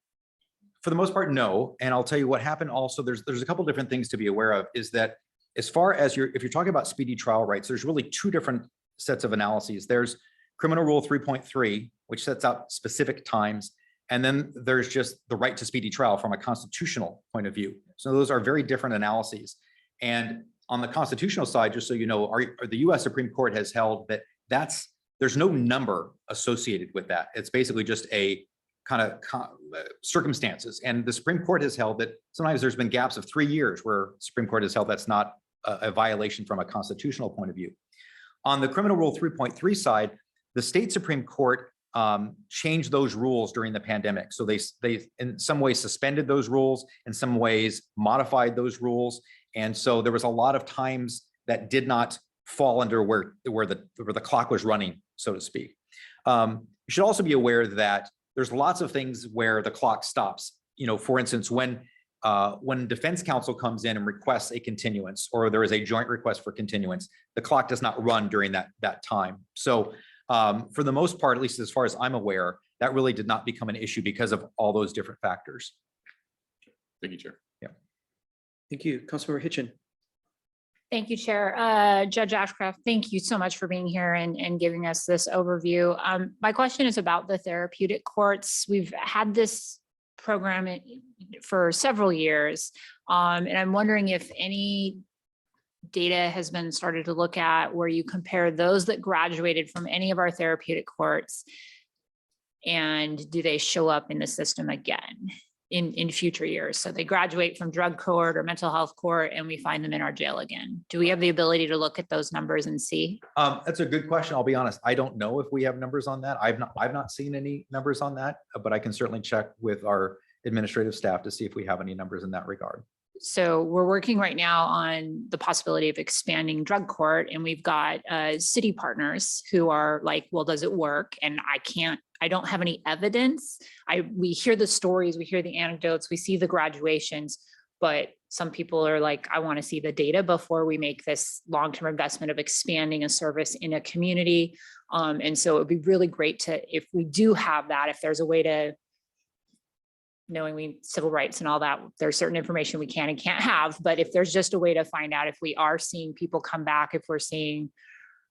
For the most part, no. And I'll tell you what happened also. There's a couple different things to be aware of, is that as far as if you're talking about speedy trial rights, there's really two different sets of analyses. There's Criminal Rule 3.3, which sets out specific times. And then there's just the right to speedy trial from a constitutional point of view. So those are very different analyses. And on the constitutional side, just so you know, the US Supreme Court has held that there's no number associated with that. It's basically just a kind of circumstances. And the Supreme Court has held that sometimes there's been gaps of 3 years where Supreme Court has held that's not a violation from a constitutional point of view. On the criminal rule 3.3 side, the state Supreme Court changed those rules during the pandemic. So they in some ways suspended those rules, in some ways modified those rules. And so there was a lot of times that did not fall under where the clock was running, so to speak. You should also be aware that there's lots of things where the clock stops. You know, for instance, when defense counsel comes in and requests a continuance, or there is a joint request for continuance, the clock does not run during that time. So for the most part, at least as far as I'm aware, that really did not become an issue because of all those different factors. Thank you, Chair. Yeah. Thank you. Councilmember Hitchin. Thank you, Chair. Judge Ashcraft, thank you so much for being here and giving us this overview. My question is about the therapeutic courts. We've had this program for several years, and I'm wondering if any data has been started to look at where you compare those that graduated from any of our therapeutic courts, and do they show up in the system again in future years? So they graduate from drug court or mental health court and we find them in our jail again. Do we have the ability to look at those numbers and see? That's a good question. I'll be honest. I don't know if we have numbers on that. I've not seen any numbers on that, but I can certainly check with our administrative staff to see if we have any numbers in that regard. So we're working right now on the possibility of expanding drug court, and we've got city partners who are like, well, does it work? And I don't have any evidence. We hear the stories, we hear the anecdotes, we see the graduations, but some people are like, I want to see the data before we make this long-term investment of expanding a service in a community. And so it'd be really great to, if we do have that, if there's a way to, knowing we civil rights and all that, there's certain information we can and can't have, but if there's just a way to find out if we are seeing people come back, if we're seeing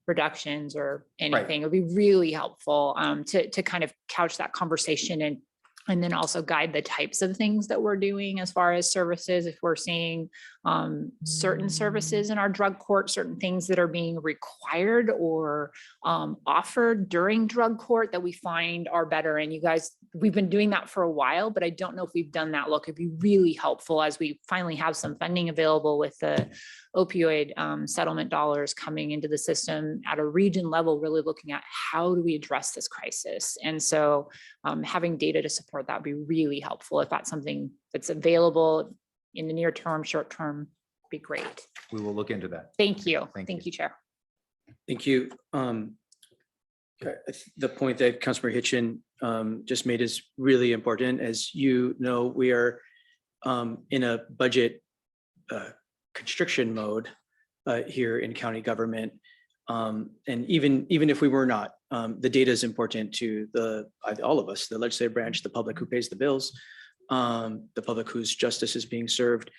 reductions or anything, it'd be really helpful to kind of couch that conversation and then also guide the types of things that we're doing as far as services. If we're seeing certain services in our drug court, certain things that are being required or offered during drug court that we find are better. And you guys, we've been doing that for a while, but I don't know if we've done that look. It'd be really helpful as we finally have some funding available with the opioid settlement dollars coming into the system at a region level, really looking at how do we address this crisis. And so having data to support that would be really helpful. If that's something that's available in the near term, short term, be great. We will look into that. Thank you. Thank Thank you, Chair. Thank you. The point that Councilmember Hitchin just made is really important. As you know, we are in a budget constriction mode here in county government. And even if we were not, the data is important to all of us, the legislative branch, the public who pays the bills, the public whose justice is being served.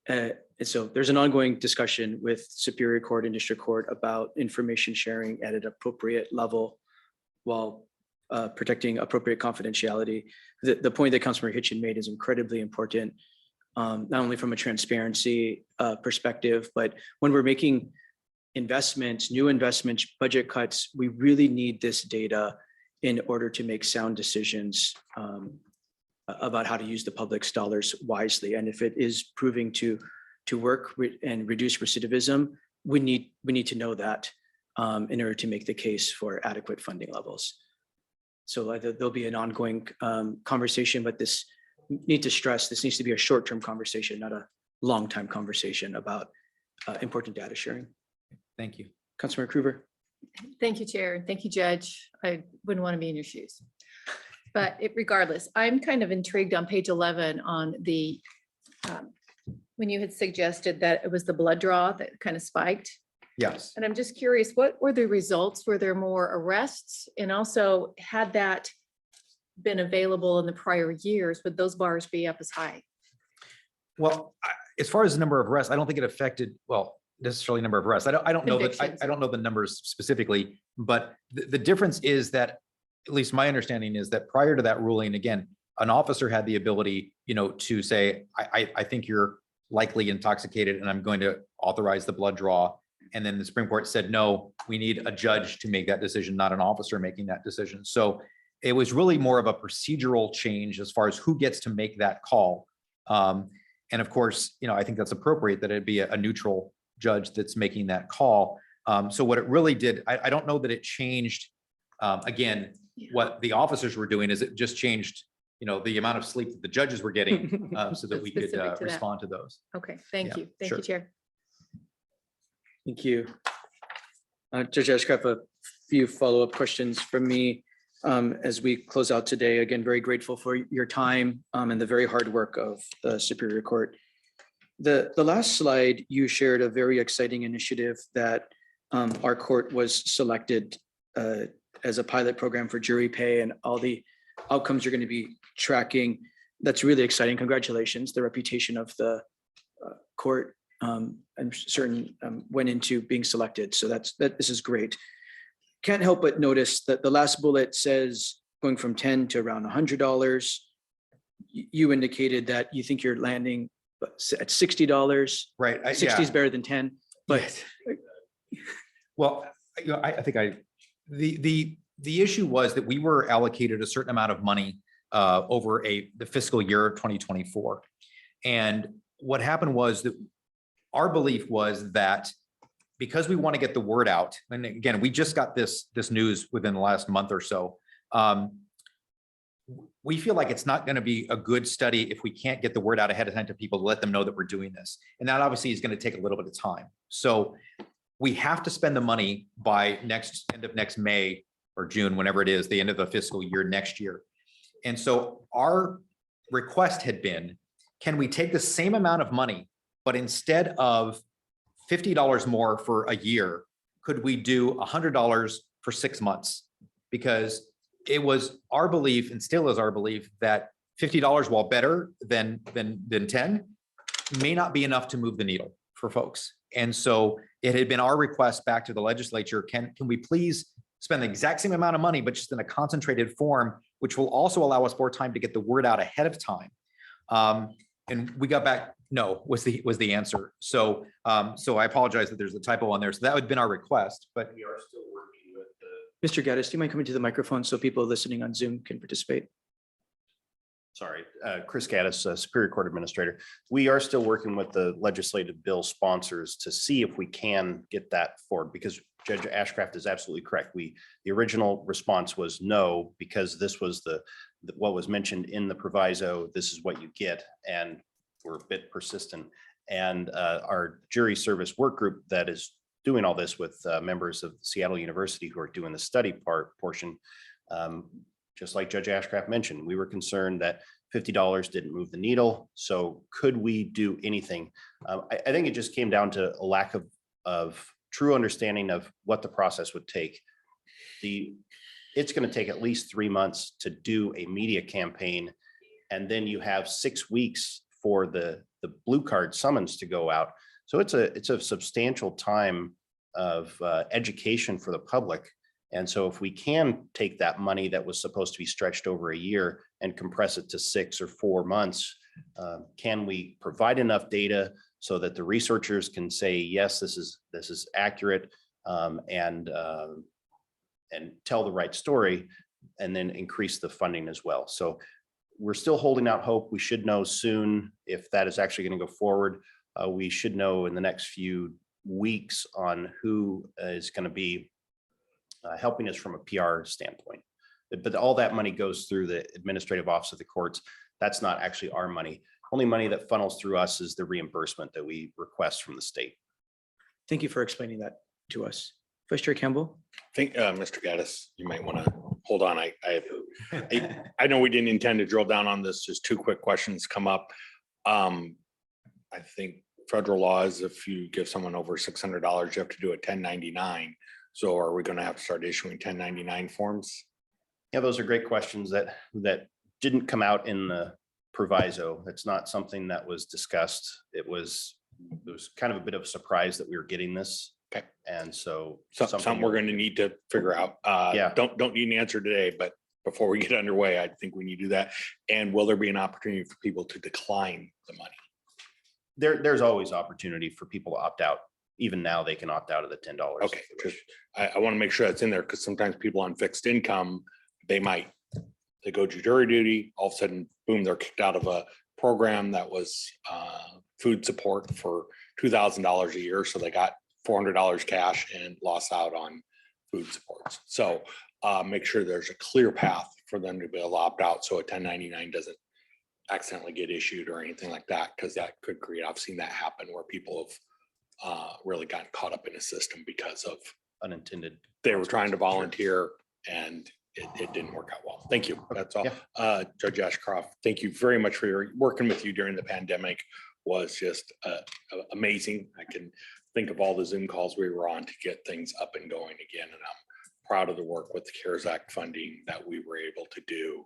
And so there's an ongoing discussion with Superior Court and District Court about information sharing at an appropriate level while protecting appropriate confidentiality. The point that Councilmember Hitchin made is incredibly important, not only from a transparency perspective, but when we're making investments, new investments, budget cuts, we really need this data in order to make sound decisions about how to use the public's dollars wisely. And if it is proving to work and reduce recidivism, we need to know that in order to make the case for adequate funding levels. So there'll be an ongoing conversation, but this need to stress, this needs to be a short-term conversation, not a long-time conversation about important data sharing. Thank you. Councilmember Krueger. Thank you, Chair. Thank you, Judge. I wouldn't want to be in your shoes. But regardless, I'm kind of intrigued on page 11 on the, when you had suggested that it was the blood draw that kind of spiked. Yes. And I'm just curious, what were the results? Were there more arrests? And also, had that been available in the prior years, would those bars be up as high? Well, as far as the number of arrests, I don't think it affected, necessarily number of arrests. I don't know that, Convictions. I don't know the numbers specifically, but the difference is that, at least my understanding is that prior to that ruling, again, an officer had the ability, to say, I think you're likely intoxicated and I'm going to authorize the blood draw. And then the Supreme Court said, no, we need a judge to make that decision, not an officer making that decision. So it was really more of a procedural change as far as who gets to make that call. And of course, I think that's appropriate that it be a neutral judge that's making that call. So what it really did, I don't know that it changed, again, what the officers were doing is it just changed, the amount of sleep that the judges were getting so that we could Specific to that. respond to those. Okay, thank Yeah, you. Thank sure. you, Chair. Thank you. Judge Ashcraft, a few follow-up questions from me as we close out today. Again, very grateful for your time and the very hard work of the Superior Court. The last slide, you shared a very exciting initiative that our court was selected as a pilot program for jury pay, and all the outcomes you're going to be tracking. That's really exciting. Congratulations. The reputation of the court, I'm certain, went into being selected. So this is great. Can't help but notice that the last bullet says going from $10 to around $100. You indicated that you think you're landing at $60. Right. 60 is better than 10, but Well, I think the issue was that we were allocated a certain amount of money over the fiscal year of 2024. And what happened was that our belief was that because we want to get the word out, and again, we just got this news within the last month or so. We feel like it's not going to be a good study if we can't get the word out ahead of time to people to let them know that we're doing this. And that obviously is going to take a little bit of time. So we have to spend the money by end of next May or June, whenever it is, the end of the fiscal year next year. And so our request had been, can we take the same amount of money, but instead of $50 more for a year, could we do $100 for 6 months? Because it was our belief, and still is our belief, that $50, while better than 10, may not be enough to move the needle for folks. And so it had been our request back to the legislature, can we please spend the exact same amount of money, but just in a concentrated form, which will also allow us more time to get the word out ahead of time. And we got back, no, was the answer. So I apologize that there's a typo on there. So that would have been our request, but we are still working with Mr. Gaddis, do you mind coming to the microphone so people listening on Zoom can participate? Sorry, Chris Gaddis, Superior Court Administrator. We are still working with the legislative bill sponsors to see if we can get that forward, because Judge Ashcraft is absolutely correct. The original response was no, because this was what was mentioned in the proviso. This is what you get, and we're a bit persistent. And our jury service work group that is doing all this with members of Seattle University who are doing the study portion. Just like Judge Ashcraft mentioned, we were concerned that $50 didn't move the needle. So could we do anything? I think it just came down to a lack of true understanding of what the process would take. It's going to take at least 3 months to do a media campaign. And then you have 6 weeks for the blue card summons to go out. So it's a substantial time of education for the public. And so if we can take that money that was supposed to be stretched over a year and compress it to 6 or 4 months, can we provide enough data so that the researchers can say, yes, this is accurate, and tell the right story, and then increase the funding as well. So we're still holding out hope. We should know soon if that is actually going to go forward. We should know in the next few weeks on who is going to be helping us from a PR standpoint. But all that money goes through the administrative office of the courts. That's not actually our money. Only money that funnels through us is the reimbursement that we request from the state. Thank you for explaining that to us. Vice Chair Campbell? I think, Mr. Gaddis, you might want to hold on. I know we didn't intend to drill down on this. Just 2 quick questions come up. I think federal law is if you give someone over $600, you have to do a 1099. So are we going to have to start issuing 1099 forms? Yeah, those are great questions that didn't come out in the proviso. It's not something that was discussed. It was kind of a bit of a surprise that we were getting this. Okay. And so Something we're going to need to figure out. Yeah. Don't need an answer today, but before we get underway, I think we need to do that. And will there be an opportunity for people to decline the money? There's always opportunity for people to opt out. Even now, they can opt out of the $10. Okay, I want to make sure that's in there because sometimes people on fixed income, they might they go to jury duty, all of a sudden, boom, they're kicked out of a program that was food support for $2,000 a year. So they got $400 cash and lost out on food supports. So make sure there's a clear path for them to be able to opt out. So a 1099 doesn't accidentally get issued or anything like that, because that could create, I've seen that happen where people have really gotten caught up in a system because of Unintended. they were trying to volunteer and it didn't work out well. Thank you. That's all. Judge Ashcroft, thank you very much for your working with you during the pandemic was just amazing. I can think of all the Zoom calls we were on to get things up and going again. And I'm proud of the work with the CARES Act funding that we were able to do.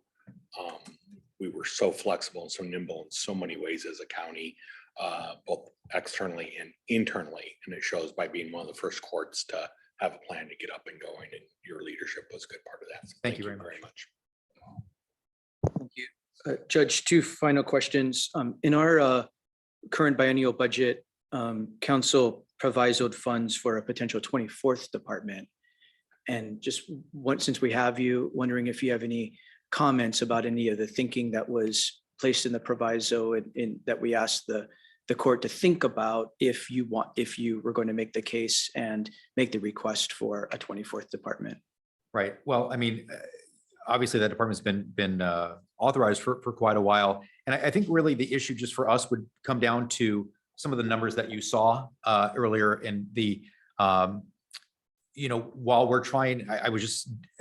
We were so flexible and so nimble in so many ways as a county, both externally and internally. And it shows by being one of the first courts to have a plan to get up and going, and your leadership was a good part of that. So Thank you very much. Thank you. Judge, two final questions. In our current biennial budget, council provisoed funds for a potential 24th department. And just since we have you, wondering if you have any comments about any of the thinking that was placed in the proviso in that we asked the court to think about if you were going to make the case and make the request for a 24th department. Right. Well, I mean, obviously that department's been authorized for quite a while. And I think really the issue just for us would come down to some of the numbers that you saw earlier in the, while we're trying, I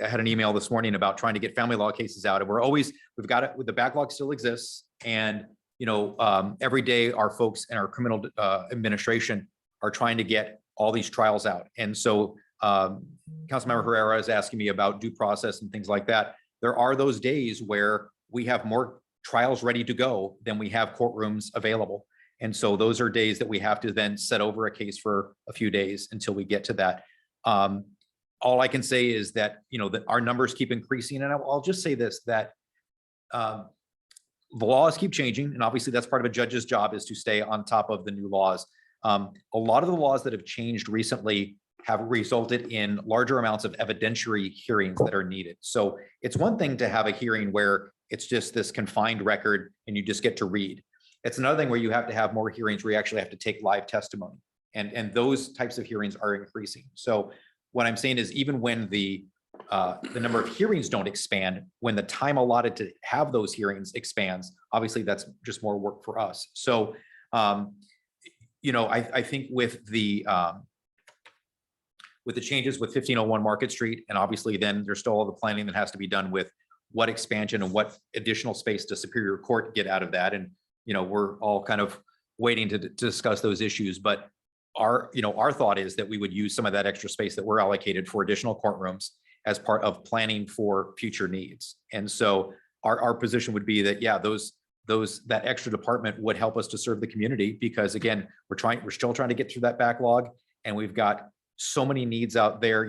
had an email this morning about trying to get family law cases out, and we've got it, the backlog still exists. And, every day our folks in our criminal administration are trying to get all these trials out. And so Councilmember Herrera is asking me about due process and things like that. There are those days where we have more trials ready to go than we have courtrooms available. And so those are days that we have to then set over a case for a few days until we get to that. All I can say is that, that our numbers keep increasing. And I'll just say this, that the laws keep changing. And obviously that's part of a judge's job, is to stay on top of the new laws. A lot of the laws that have changed recently have resulted in larger amounts of evidentiary hearings that are needed. So it's one thing to have a hearing where it's just this confined record and you just get to read. It's another thing where you have to have more hearings where you actually have to take live testimony. And those types of hearings are increasing. So what I'm saying is, even when the number of hearings don't expand, when the time allotted to have those hearings expands, obviously that's just more work for us. So, I think with the changes with 1501 Market Street, and obviously then there's still all the planning that has to be done with what expansion and what additional space does Superior Court get out of that. And, we're all kind of waiting to discuss those issues, but our thought is that we would use some of that extra space that we're allocated for additional courtrooms as part of planning for future needs. And so our position would be that, yeah, that extra department would help us to serve the community, because again, we're still trying to get through that backlog, and we've got so many needs out there.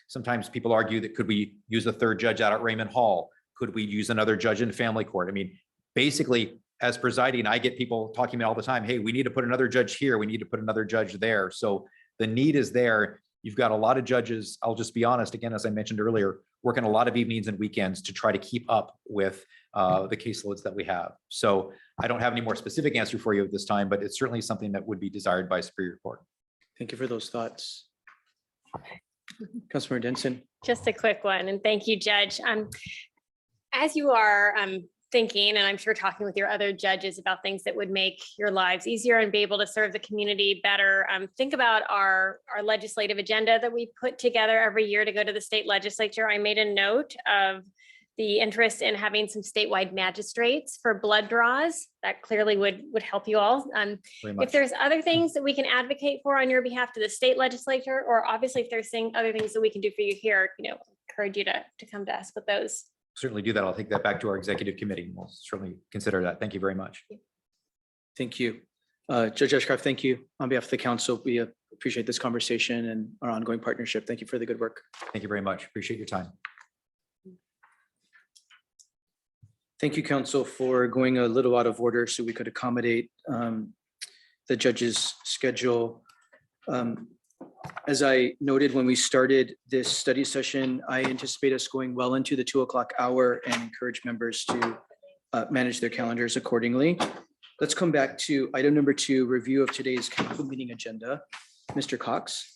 Sometimes people argue that, could we use a third judge out at Raymond Hall? Could we use another judge in family court? I mean, basically, as presiding, I get people talking to me all the time, hey, we need to put another judge here. We need to put another judge there. So the need is there. You've got a lot of judges, I'll just be honest, again, as I mentioned earlier, working a lot of evenings and weekends to try to keep up with the caseloads that we have. So I don't have any more specific answer for you at this time, but it's certainly something that would be desired by Superior Court. Thank you for those thoughts. Councilmember Denson. Just a quick one, and thank you, Judge. As you are thinking, and I'm sure talking with your other judges about things that would make your lives easier and be able to serve the community better, think about our legislative agenda that we put together every year to go to the state legislature. I made a note of the interest in having some statewide magistrates for blood draws. That clearly would help you all. If there's other things that we can advocate for on your behalf to the state legislature, or obviously if there's other things that we can do for you here, encourage you to come to us with those. Certainly do that. I'll take that back to our executive committee. We'll certainly consider that. Thank you very much. Thank you. Judge Ashcroft, thank you. On behalf of the council, we appreciate this conversation and our ongoing partnership. Thank you for the good work. Thank you very much. Appreciate your time. Thank you, council, for going a little out of order so we could accommodate the judge's schedule. As I noted when we started this study session, I anticipate us going well into the 2 o'clock hour and encourage members to manage their calendars accordingly. Let's come back to item number 2, review of today's council meeting agenda. Mr. Cox.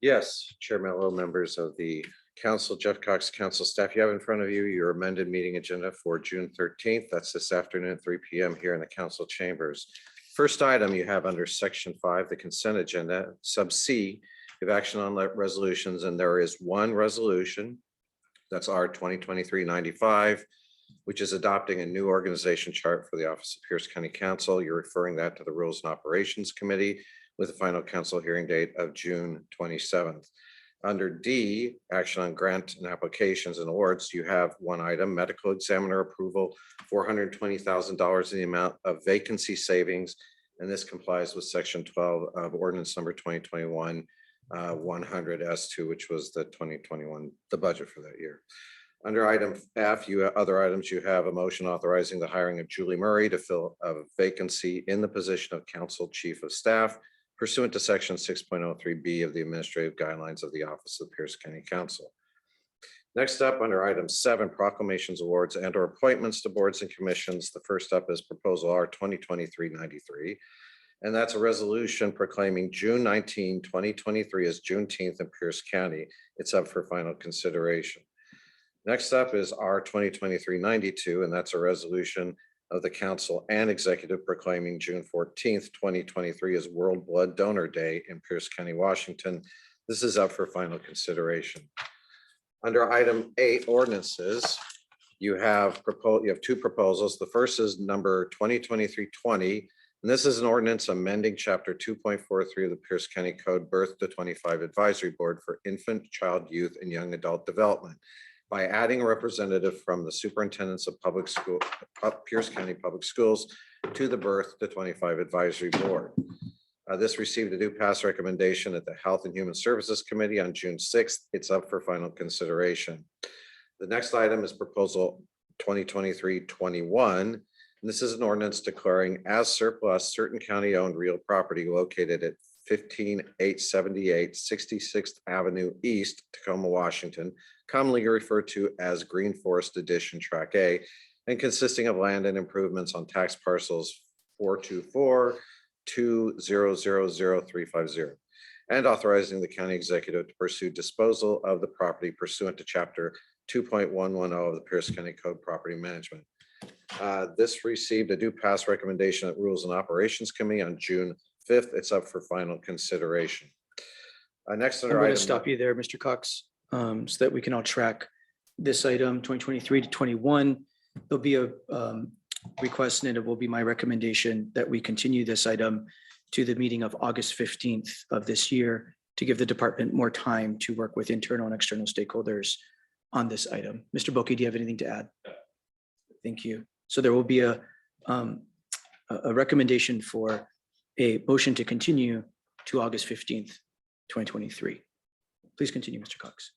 Yes, Chair Mello, members of the council, Jeff Cox, council staff, you have in front of you your amended meeting agenda for June 13th. That's this afternoon at 3 p.m. here in the council chambers. First item you have under section 5, the consent agenda, sub C, you have action on resolutions, and there is one resolution. That's R 2023-95, which is adopting a new organization chart for the Office of Pierce County Council. You're referring that to the Rules and Operations Committee with a final council hearing date of June 27th. Under D, action on grant and applications and awards, you have one item, medical examiner approval, $420,000 in the amount of vacancy savings. And this complies with section 12 of ordinance number 2021 100 S2, which was the 2021, the budget for that year. Under item F, you have other items, you have a motion authorizing the hiring of Julie Murray to fill a vacancy in the position of council chief of staff pursuant to section 6.03B of the administrative guidelines of the Office of Pierce County Council. Next up, under item 7, proclamations, awards, and or appointments to boards and commissions. The first up is proposal R 2023-93. And that's a resolution proclaiming June 19, 2023 as Juneteenth in Pierce County. It's up for final consideration. Next up is R 2023-92, and that's a resolution of the council and executive proclaiming June 14th, 2023 as World Blood Donor Day in Pierce County, Washington. This is up for final consideration. Under item 8, ordinances, you have 2 proposals. The first is number 2023-20, and this is an ordinance amending chapter 2.43 of the Pierce County Code, Birth to 25 Advisory Board for Infant, Child, Youth, and Young Adult Development by adding a representative from the superintendents of public school, Pierce County Public Schools to the Birth to 25 Advisory Board. This received a due pass recommendation at the Health and Human Services Committee on June 6th. It's up for final consideration. The next item is proposal 2023-21. And this is an ordinance declaring as surplus certain county-owned real property located at 15878 66th Avenue East, Tacoma, Washington, commonly referred to as Green Forest Edition Track A, and consisting of land and improvements on tax parcels 424-2000350, and authorizing the county executive to pursue disposal of the property pursuant to chapter 2.110 of the Pierce County Code Property Management. This received a due pass recommendation at Rules and Operations Committee on June 5th. It's up for final consideration. Next I'm under going to item. stop you there, Mr. Cox, so that we can all track this item 2023-21. There'll be a request, and it will be my recommendation that we continue this item to the meeting of August 15th of this year to give the department more time to work with internal and external stakeholders on this item. Mr. Boki, do you have anything to add? Thank you. So there will be a recommendation for a motion to continue to August 15th, 2023. Please continue, Mr. Cox.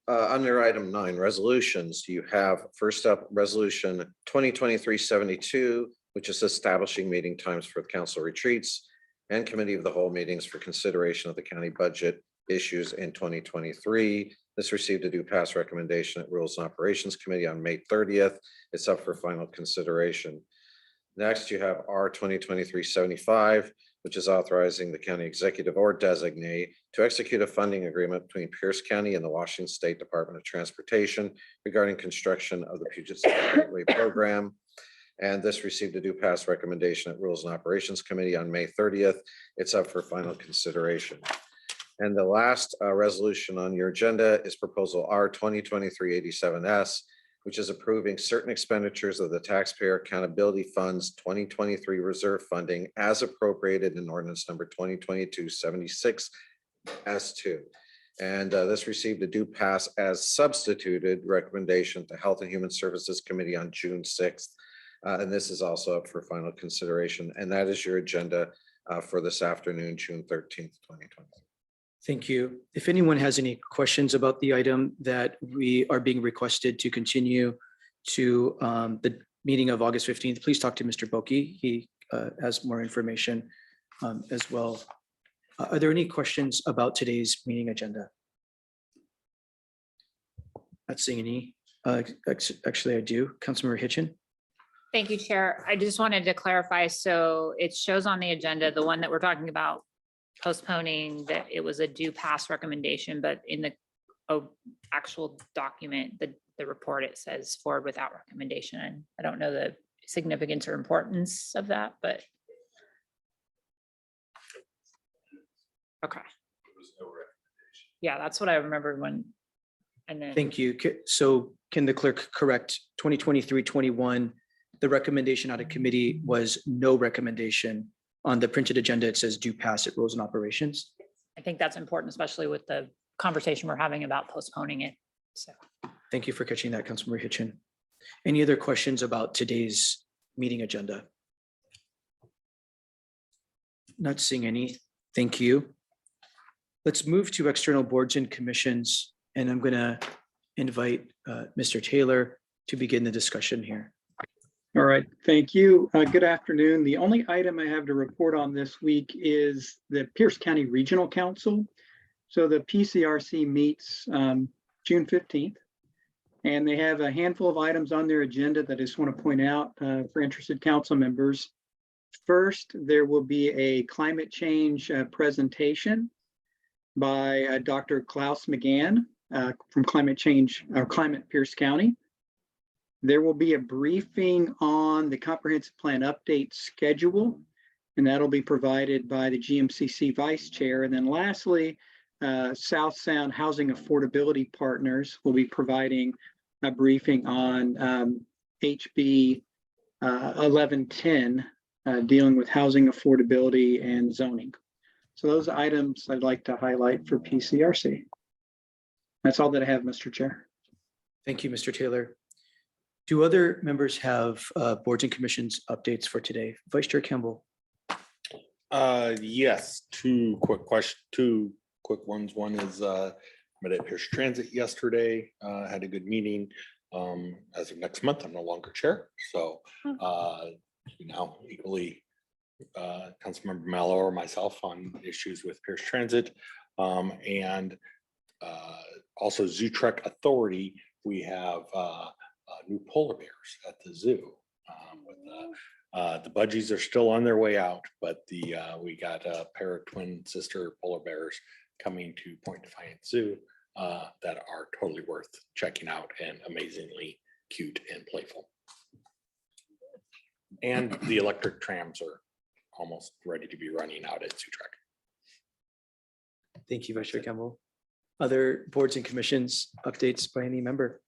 Under item 9, resolutions, you have first up resolution 2023-72, which is establishing meeting times for council retreats and committee of the whole meetings for consideration of the county budget issues in 2023. This received a due pass recommendation at Rules and Operations Committee on May 30th. It's up for final consideration. Next, you have R 2023-75, which is authorizing the county executive or designee to execute a funding agreement between Pierce County and the Washington State Department of Transportation regarding construction of the Puget Sound Gateway Program. And this received a due pass recommendation at Rules and Operations Committee on May 30th. It's up for final consideration. And the last resolution on your agenda is proposal R 2023-87S, which is approving certain expenditures of the Taxpayer Accountability Fund's 2023 reserve funding as appropriated in ordinance number 2022-76 S2. And this received a due pass as substituted recommendation to Health and Human Services Committee on June 6th. And this is also up for final consideration. And that is your agenda for this afternoon, June 13th, 2020. Thank you. If anyone has any questions about the item that we are being requested to continue to the meeting of August 15th, please talk to Mr. Boki. He has more information as well. Are there any questions about today's meeting agenda? Not seeing any. Actually, I do. Councilmember Hitchin. Thank you, Chair. I just wanted to clarify. So it shows on the agenda, the one that we're talking about postponing, that it was a due pass recommendation, but in the actual document, the report, it says forward without recommendation. And I don't know the significance or importance of that, but. Okay. Yeah, that's what I remembered when, and then. Thank you. So can the clerk correct 2023-21? The recommendation out of committee was no recommendation. On the printed agenda, it says due pass at rules and operations. I think that's important, especially with the conversation we're having about postponing it. So. Thank you for catching that, Councilmember Hitchin. Any other questions about today's meeting agenda? Not seeing any. Thank you. Let's move to external boards and commissions, and I'm going to invite Mr. Taylor to begin the discussion here. All right, thank you. Good afternoon. The only item I have to report on this week is the Pierce County Regional Council. So the PCRC meets June 15th, and they have a handful of items on their agenda that I just want to point out for interested council members. First, there will be a climate change presentation by Dr. Klaus McGann from Climate Change or Climate Pierce County. There will be a briefing on the comprehensive plan update schedule, and that'll be provided by the GMCC vice chair. And then lastly, South Sound Housing Affordability Partners will be providing a briefing on HB 1110, dealing with housing affordability and zoning. So those items I'd like to highlight for PCRC. That's all that I have, Mr. Chair. Thank you, Mr. Taylor. Do other members have boards and commissions updates for today? Vice Chair Campbell. Yes, two quick ones. One is met at Pierce Transit yesterday, had a good meeting. As of next month, I'm no longer chair. So now equally Councilmember Mello or myself on issues with Pierce Transit. And also Zoo Trek Authority, we have new polar bears at the zoo. The budgies are still on their way out, but we got a pair of twin sister polar bears coming to Point Defiance Zoo that are totally worth checking out and amazingly cute and playful. And the electric trams are almost ready to be running out at Zoo Trek. Thank you, Vice Chair Campbell. Other boards and commissions updates by any member?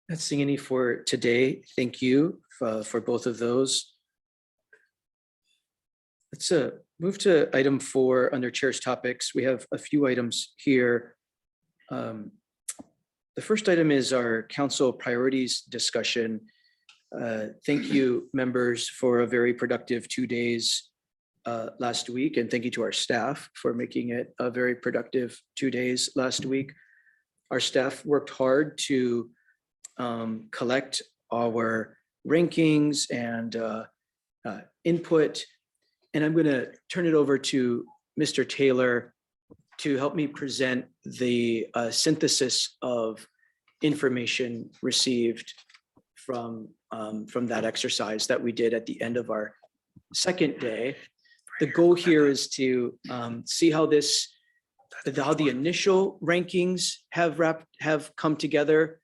Not seeing any for today. Thank you for both of those. Let's move to item 4 under Chair's topics. We have a few items here. The first item is our council priorities discussion. Thank you, members, for a very productive 2 days last week, and thank you to our staff for making it a very productive 2 days last week. Our staff worked hard to collect our rankings and input. And I'm going to turn it over to Mr. Taylor to help me present the synthesis of information received from that exercise that we did at the end of our second day. The goal here is to see how the initial rankings have come together.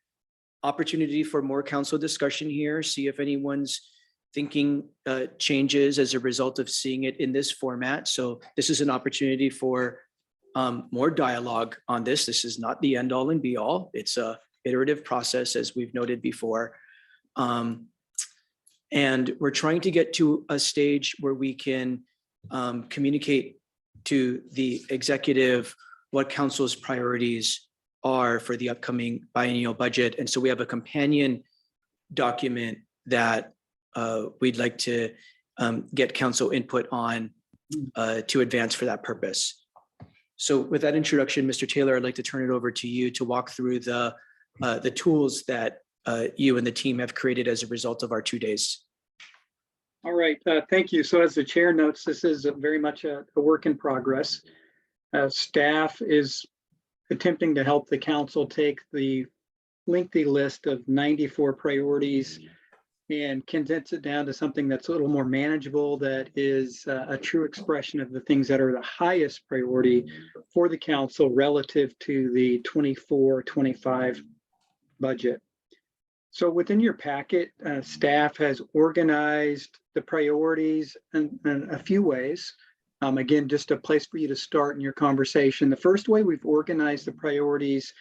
Opportunity for more council discussion here, see if anyone's thinking changes as a result of seeing it in this format. So this is an opportunity for more dialogue on this. This is not the end all and be all. It's a iterative process, as we've noted before. And we're trying to get to a stage where we can communicate to the executive what council's priorities are for the upcoming biennial budget. And so we have a companion document that we'd like to get council input on to advance for that purpose. So with that introduction, Mr. Taylor, I'd like to turn it over to you to walk through the tools that you and the team have created as a result of our 2 days. All right, thank you. So as the chair notes, this is very much a work in progress. Staff is attempting to help the council take the lengthy list of 94 priorities and condense it down to something that's a little more manageable, that is a true expression of the things that are the highest priority for the council relative to the 24-25 budget. So within your packet, staff has organized the priorities in a few ways. Again, just a place for you to start in your conversation. The first way we've organized the priorities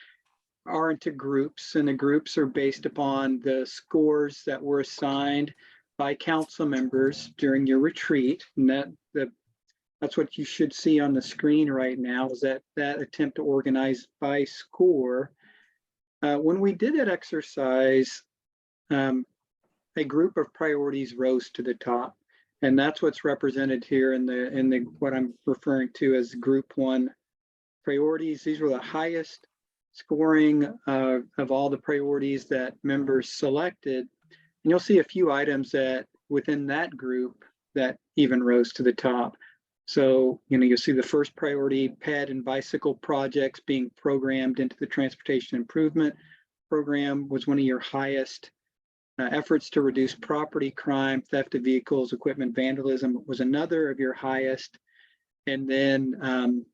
are into groups, and the groups are based upon the scores that were assigned by council members during your retreat. And that's what you should see on the screen right now, is that attempt to organize by score. When we did that exercise, a group of priorities rose to the top, and that's what's represented here in the what I'm referring to as Group 1 priorities. These were the highest scoring of all the priorities that members selected, and you'll see a few items that within that group that even rose to the top. So, you'll see the first priority, ped and bicycle projects being programmed into the transportation improvement program, was one of your highest. Efforts to reduce property crime, theft of vehicles, equipment vandalism was another of your highest. And then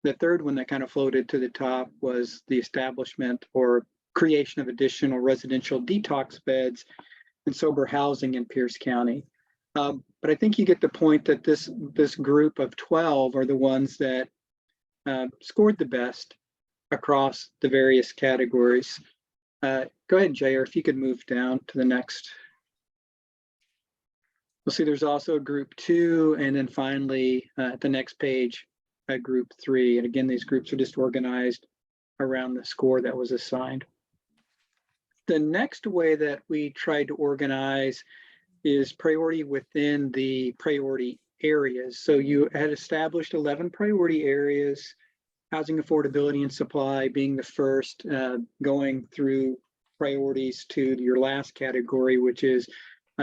the third one that kind of floated to the top was the establishment or creation of additional residential detox beds and sober housing in Pierce County. But I think you get the point that this group of 12 are the ones that scored the best across the various categories. Go ahead, Jair, if you could move down to the next. You'll see there's also Group 2, and then finally at the next page, Group 3. And again, these groups are just organized around the score that was assigned. The next way that we tried to organize is priority within the priority areas. So you had established 11 priority areas, housing affordability and supply being the first, going through priorities to your last category, which is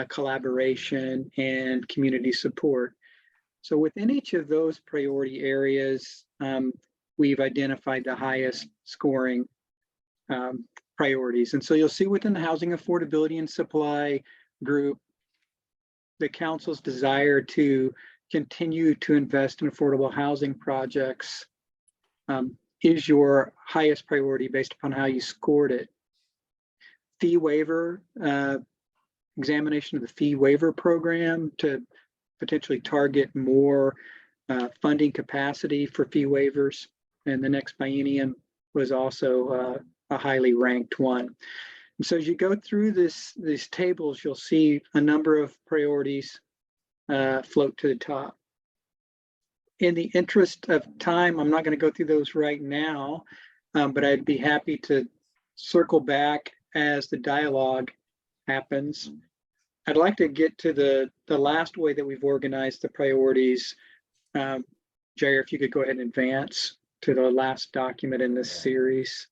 collaboration and community support. So within each of those priority areas, we've identified the highest scoring priorities. And so you'll see within the housing affordability and supply group, the council's desire to continue to invest in affordable housing projects is your highest priority based upon how you scored it. Fee waiver, examination of the fee waiver program to potentially target more funding capacity for fee waivers. And the next biennium was also a highly ranked one. And so as you go through these tables, you'll see a number of priorities float to the top. In the interest of time, I'm not going to go through those right now, but I'd be happy to circle back as the dialogue happens. I'd like to get to the last way that we've organized the priorities. Jair, if you could go ahead and advance to the last document in this series.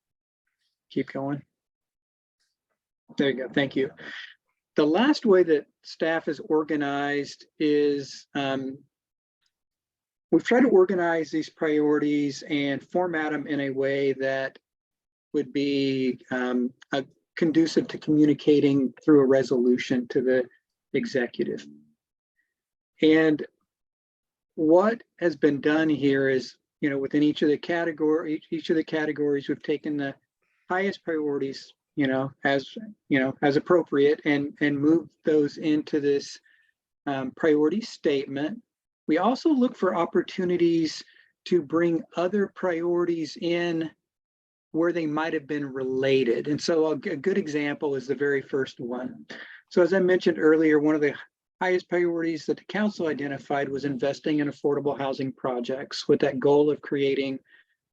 Keep going. There you go. Thank you. The last way that staff is organized is we've tried to organize these priorities and format them in a way that would be conducive to communicating through a resolution to the executive. And what has been done here is, within each of the categories, we've taken the highest priorities, as appropriate, and moved those into this priority statement. We also look for opportunities to bring other priorities in where they might have been related. And so a good example is the very first one. So as I mentioned earlier, one of the highest priorities that the council identified was investing in affordable housing projects with that goal of creating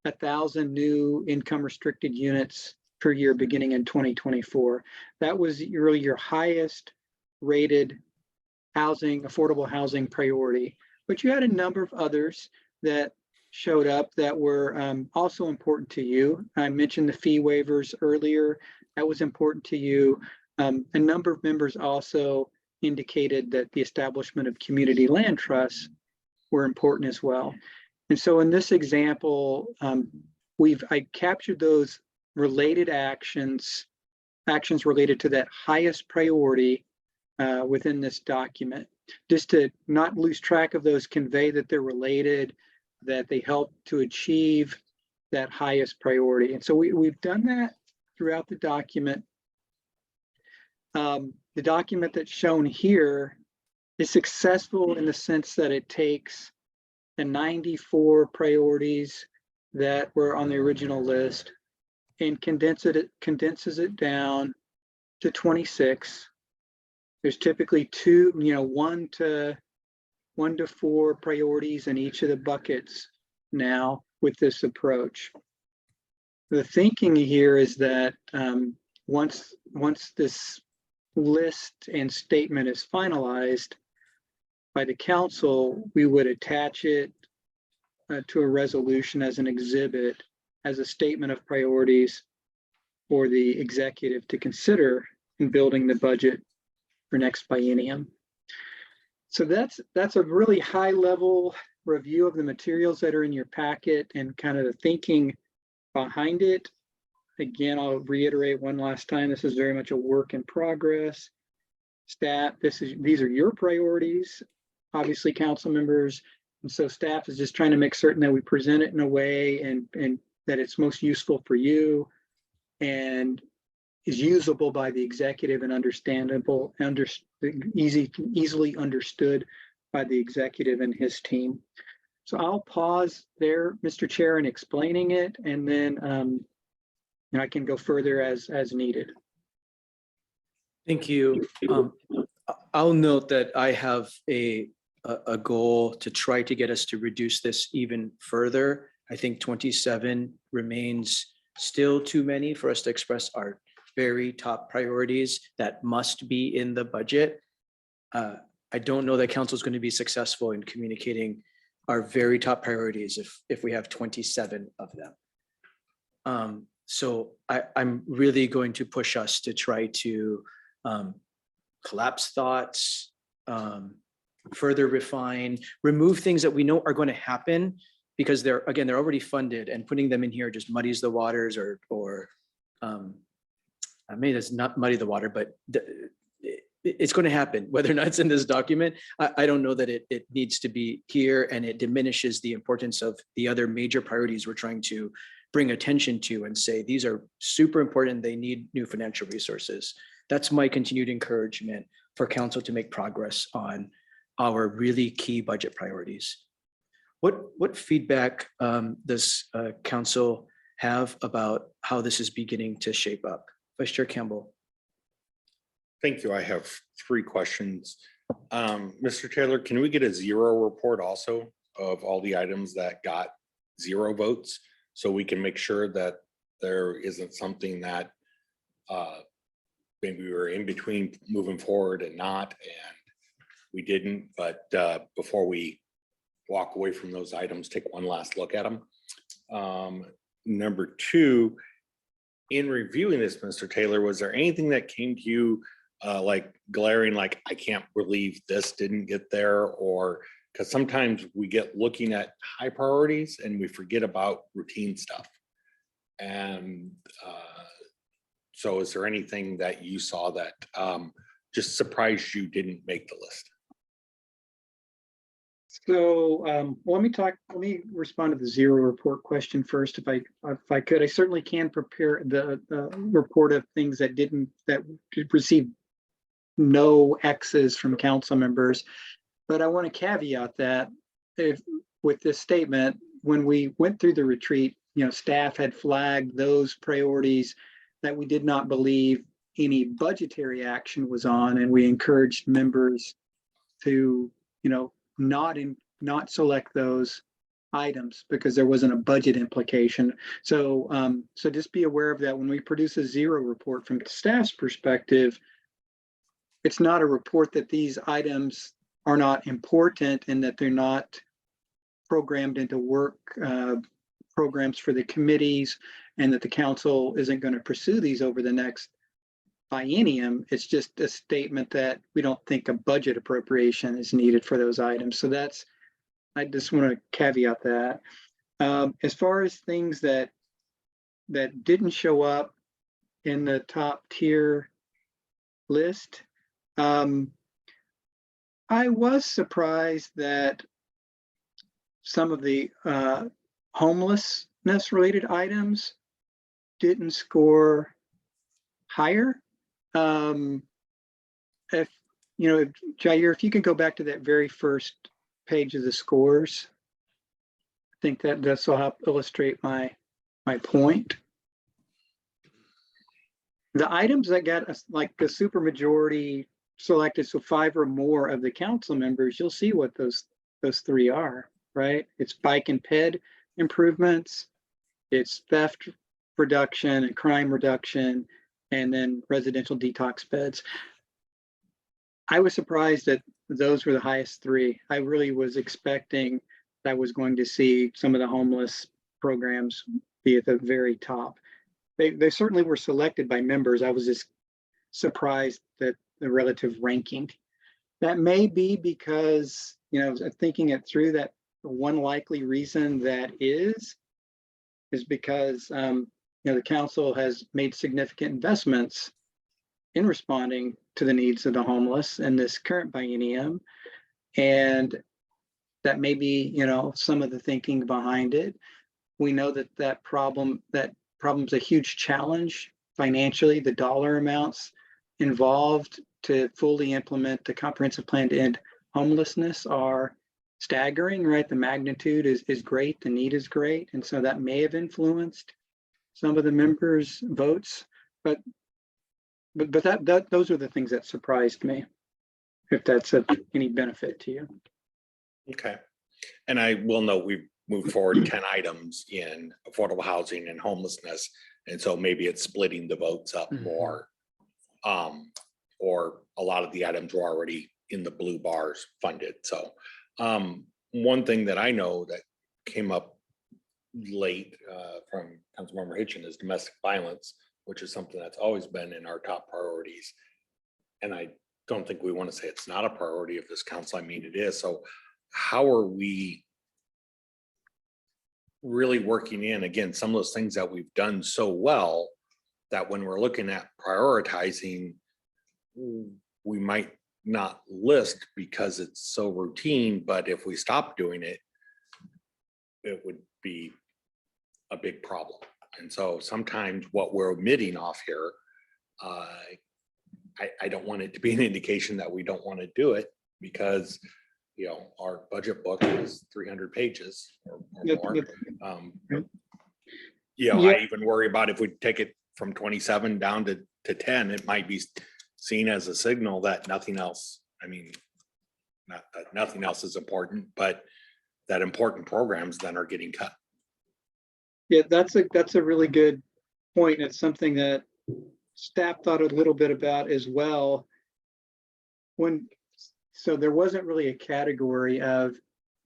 1,000 new income restricted units per year beginning in 2024. That was really your highest rated affordable housing priority. But you had a number of others that showed up that were also important to you. I mentioned the fee waivers earlier. That was important to you. A number of members also indicated that the establishment of community land trusts were important as well. And so in this example, I captured those related actions related to that highest priority within this document, just to not lose track of those, convey that they're related, that they help to achieve that highest priority. And so we've done that throughout the document. The document that's shown here is successful in the sense that it takes the 94 priorities that were on the original list and condenses it down to 26. There's typically one to 4 priorities in each of the buckets now with this approach. The thinking here is that once this list and statement is finalized by the council, we would attach it to a resolution as an exhibit, as a statement of priorities for the executive to consider in building the budget for next biennium. So that's a really high level review of the materials that are in your packet and kind of the thinking behind it. Again, I'll reiterate one last time, this is very much a work in progress. Staff, these are your priorities, obviously council members. And so staff is just trying to make certain that we present it in a way and that it's most useful for you and is usable by the executive and understandable, easily understood by the executive and his team. So I'll pause there, Mr. Chair, in explaining it, and then I can go further as needed. Thank you. I'll note that I have a goal to try to get us to reduce this even further. I think 27 remains still too many for us to express our very top priorities that must be in the budget. I don't know that council is going to be successful in communicating our very top priorities if we have 27 of them. So I'm really going to push us to try to collapse thoughts, further refine, remove things that we know are going to happen because they're already funded, and putting them in here just muddies the waters or I mean, it's not muddy the water, but it's going to happen, whether or not it's in this document. I don't know that it needs to be here, and it diminishes the importance of the other major priorities we're trying to bring attention to and say, these are super important. They need new financial resources. That's my continued encouragement for council to make progress on our really key budget priorities. What feedback does council have about how this is beginning to shape up? Vice Chair Campbell. Thank you. I have 3 questions. Mr. Taylor, can we get a 0 report also of all the items that got 0 votes? So we can make sure that there isn't something that maybe we were in between moving forward and not, and we didn't, but before we walk away from those items, take one last look at them. Number 2, in reviewing this, Mr. Taylor, was there anything that came to you like glaring, like, I can't believe this didn't get there? Or because sometimes we get looking at high priorities and we forget about routine stuff. And so is there anything that you saw that just surprised you didn't make the list? So let me respond to the 0 report question first, if I could. I certainly can prepare the report of things that received no X's from council members. But I want to caveat that with this statement, when we went through the retreat, staff had flagged those priorities that we did not believe any budgetary action was on, and we encouraged members to, not select those items because there wasn't a budget implication. So, so just be aware of that. When we produce a 0 report from staff's perspective, it's not a report that these items are not important and that they're not programmed into work programs for the committees, and that the council isn't going to pursue these over the next biennium. It's just a statement that we don't think a budget appropriation is needed for those items. So that's, I just want to caveat that. As far as things that didn't show up in the top tier list, I was surprised that some of the homelessness related items didn't score higher. If you know, Jair, if you can go back to that very first page of the scores, I think that this will help illustrate my point. The items that got us like the supermajority selected, so 5 or more of the council members, you'll see what those 3 are, right? It's bike and ped improvements, it's theft reduction and crime reduction, and then residential detox beds. I was surprised that those were the highest 3. I really was expecting that I was going to see some of the homeless programs be at the very top. They certainly were selected by members. I was just surprised that the relative ranking. That may be because, you know, thinking it through, that one likely reason that is because, you know, the council has made significant investments in responding to the needs of the homeless in this current biennium. And that may be, you know, some of the thinking behind it. We know that problem's a huge challenge financially. The dollar amounts involved to fully implement the comprehensive plan to end homelessness are staggering, right? The magnitude is great, the need is great. And so that may have influenced some of the members' votes, but those are the things that surprised me, if that's of any benefit to you. Okay. And I will note we've moved forward 10 items in affordable housing and homelessness. And so maybe it's splitting the votes up more. Or a lot of the items were already in the blue bars funded. So one thing that I know that came up late from Councilmember Hitchin is domestic violence, which is something that's always been in our top priorities. And I don't think we want to say it's not a priority of this council. I mean, it is. So how are we really working in, again, some of those things that we've done so well that when we're looking at prioritizing, we might not list because it's so routine, but if we stop doing it, it would be a big problem. And so sometimes what we're omitting off here, I don't want it to be an indication that we don't want to do it, because you know, our budget book is 300 pages or more. You know, I even worry about if we take it from 27 down to 10, it might be seen as a signal that nothing else, I mean, not that nothing else is important, but that important programs then are getting cut. Yeah, that's a really good point. It's something that staff thought a little bit about as well. So there wasn't really a category of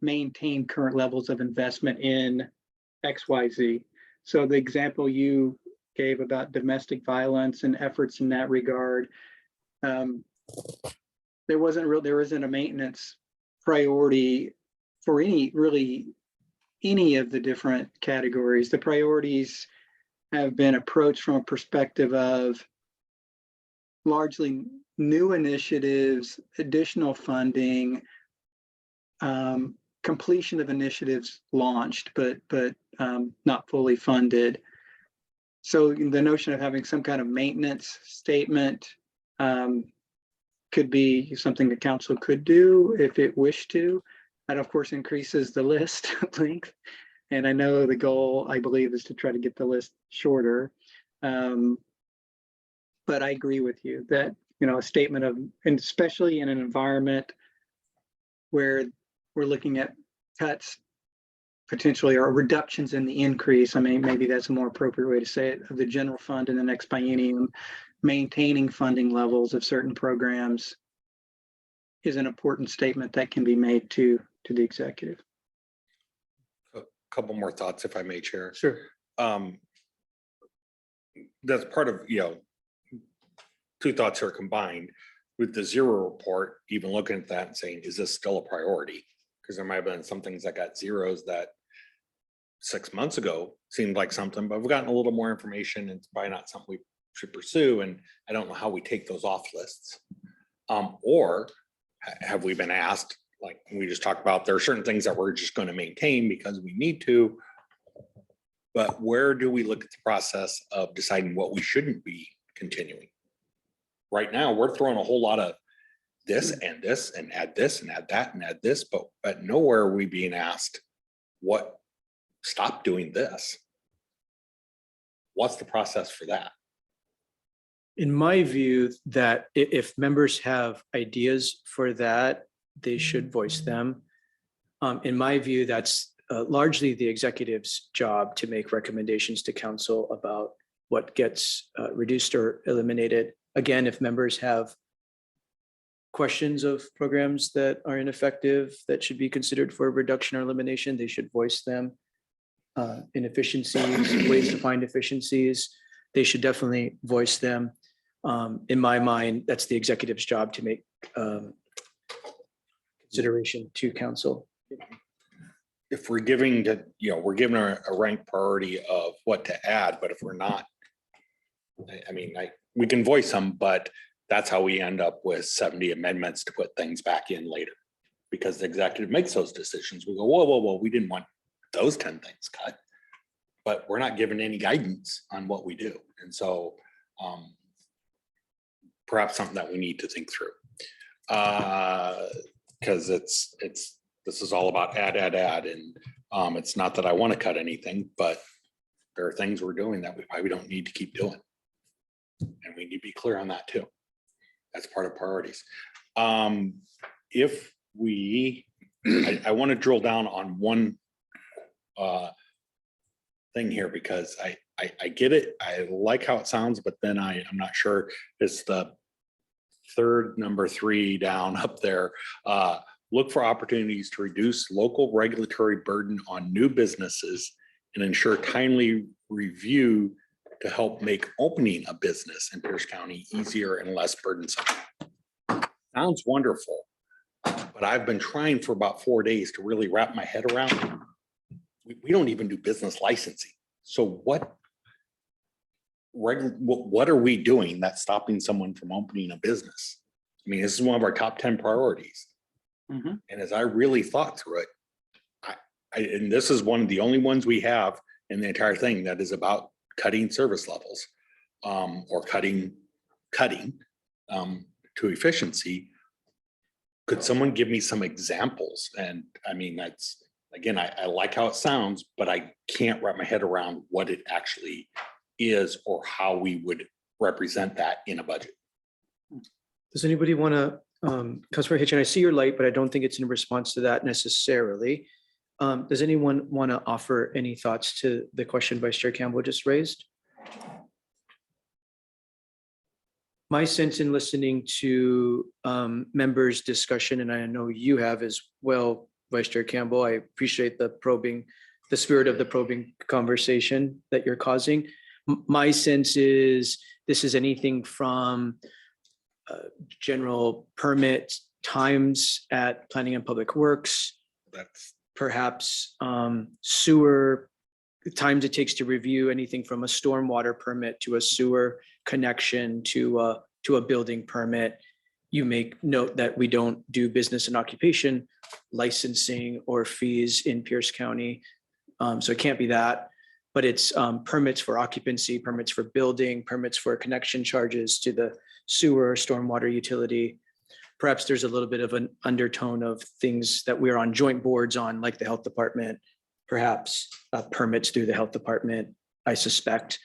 maintain current levels of investment in XYZ. So the example you gave about domestic violence and efforts in that regard, there isn't a maintenance priority for any of the different categories. The priorities have been approached from a perspective of largely new initiatives, additional funding, completion of initiatives launched, but not fully funded. So the notion of having some kind of maintenance statement could be something the council could do if it wished to. That of course increases the list length. And I know the goal, I believe, is to try to get the list shorter. But I agree with you that, you know, a statement of, and especially in an environment where we're looking at cuts potentially, or reductions in the increase. I mean, maybe that's a more appropriate way to say it, of the general fund in the next biennium, maintaining funding levels of certain programs is an important statement that can be made to the executive. A couple more thoughts, if I may, Chair. Sure. That's part of, you know, two thoughts are combined with the zero report, even looking at that and saying, is this still a priority? Because there might have been some things that got zeros that 6 months ago seemed like something, but we've gotten a little more information and it's probably not something we should pursue. And I don't know how we take those off lists. Or have we been asked, like we just talked about, there are certain things that we're just going to maintain because we need to. But where do we look at the process of deciding what we shouldn't be continuing? Right now, we're throwing a whole lot of this and this and add this and add that and add this, but nowhere are we being asked what, stop doing this. What's the process for that? In my view, that if members have ideas for that, they should voice them. In my view, that's largely the executive's job to make recommendations to council about what gets reduced or eliminated. Again, if members have questions of programs that are ineffective, that should be considered for reduction or elimination, they should voice them. Inefficiencies, ways to find efficiencies, they should definitely voice them. In my mind, that's the executive's job to make consideration to council. If we're giving to, we're giving a ranked priority of what to add, but if we're not, we can voice them, but that's how we end up with 70 amendments to put things back in later. Because the executive makes those decisions. We go, whoa, we didn't want those 10 things cut, but we're not given any guidance on what we do. And so perhaps something that we need to think through. Because this is all about add. And it's not that I want to cut anything, but there are things we're doing that we probably don't need to keep doing. And we need to be clear on that too. That's part of priorities. If we, I want to drill down on one thing here, because I get it. I like how it sounds, but then I'm not sure. It's the third number 3 down up there. Look for opportunities to reduce local regulatory burden on new businesses and ensure timely review to help make opening a business in Pierce County easier and less burdensome. Sounds wonderful, but I've been trying for about 4 days to really wrap my head around. We don't even do business licensing. So what are we doing that's stopping someone from opening a business? I mean, this is one of our top 10 priorities. And as I really thought through it, and this is one of the only ones we have in the entire thing that is about cutting service levels or cutting to efficiency. Could someone give me some examples? And I mean, that's, again, I like how it sounds, but I can't wrap my head around what it actually is or how we would represent that in a budget. Does anybody want to, Councilor Hitchen, I see your light, but I don't think it's in response to that necessarily. Does anyone want to offer any thoughts to the question Vice Chair Campbell just raised? My sense in listening to members' discussion, and I know you have as well, Vice Chair Campbell, I appreciate the spirit of the probing conversation that you're causing. My sense is this is anything from general permit times at Planning and Public Works, That's perhaps sewer times it takes to review anything from a stormwater permit to a sewer connection to a building permit. You make note that we don't do business and occupation licensing or fees in Pierce County. So it can't be that, but it's permits for occupancy, permits for building, permits for connection charges to the sewer, stormwater utility. Perhaps there's a little bit of an undertone of things that we're on joint boards on, like the health department, perhaps permits through the health department, I suspect.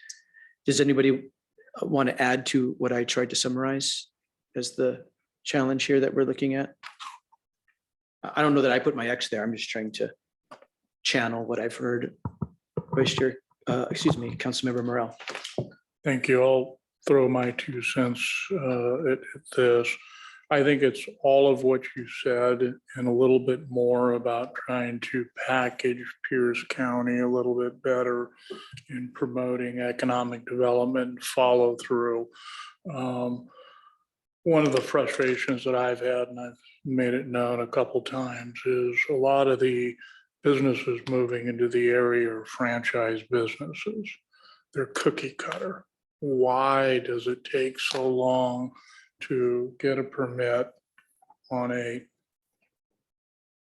Does anybody want to add to what I tried to summarize as the challenge here that we're looking at? I don't know that I put my X there. I'm just trying to channel what I've heard. Vice Chair, Councilmember Morrell. Thank you. I'll throw my 2 cents at this. I think it's all of what you said and a little bit more about trying to package Pierce County a little bit better in promoting economic development, follow through. one of the frustrations that I've had, and I've made it known a couple times, is a lot of the businesses moving into the area are franchise businesses. They're cookie cutter. Why does it take so long to get a permit on a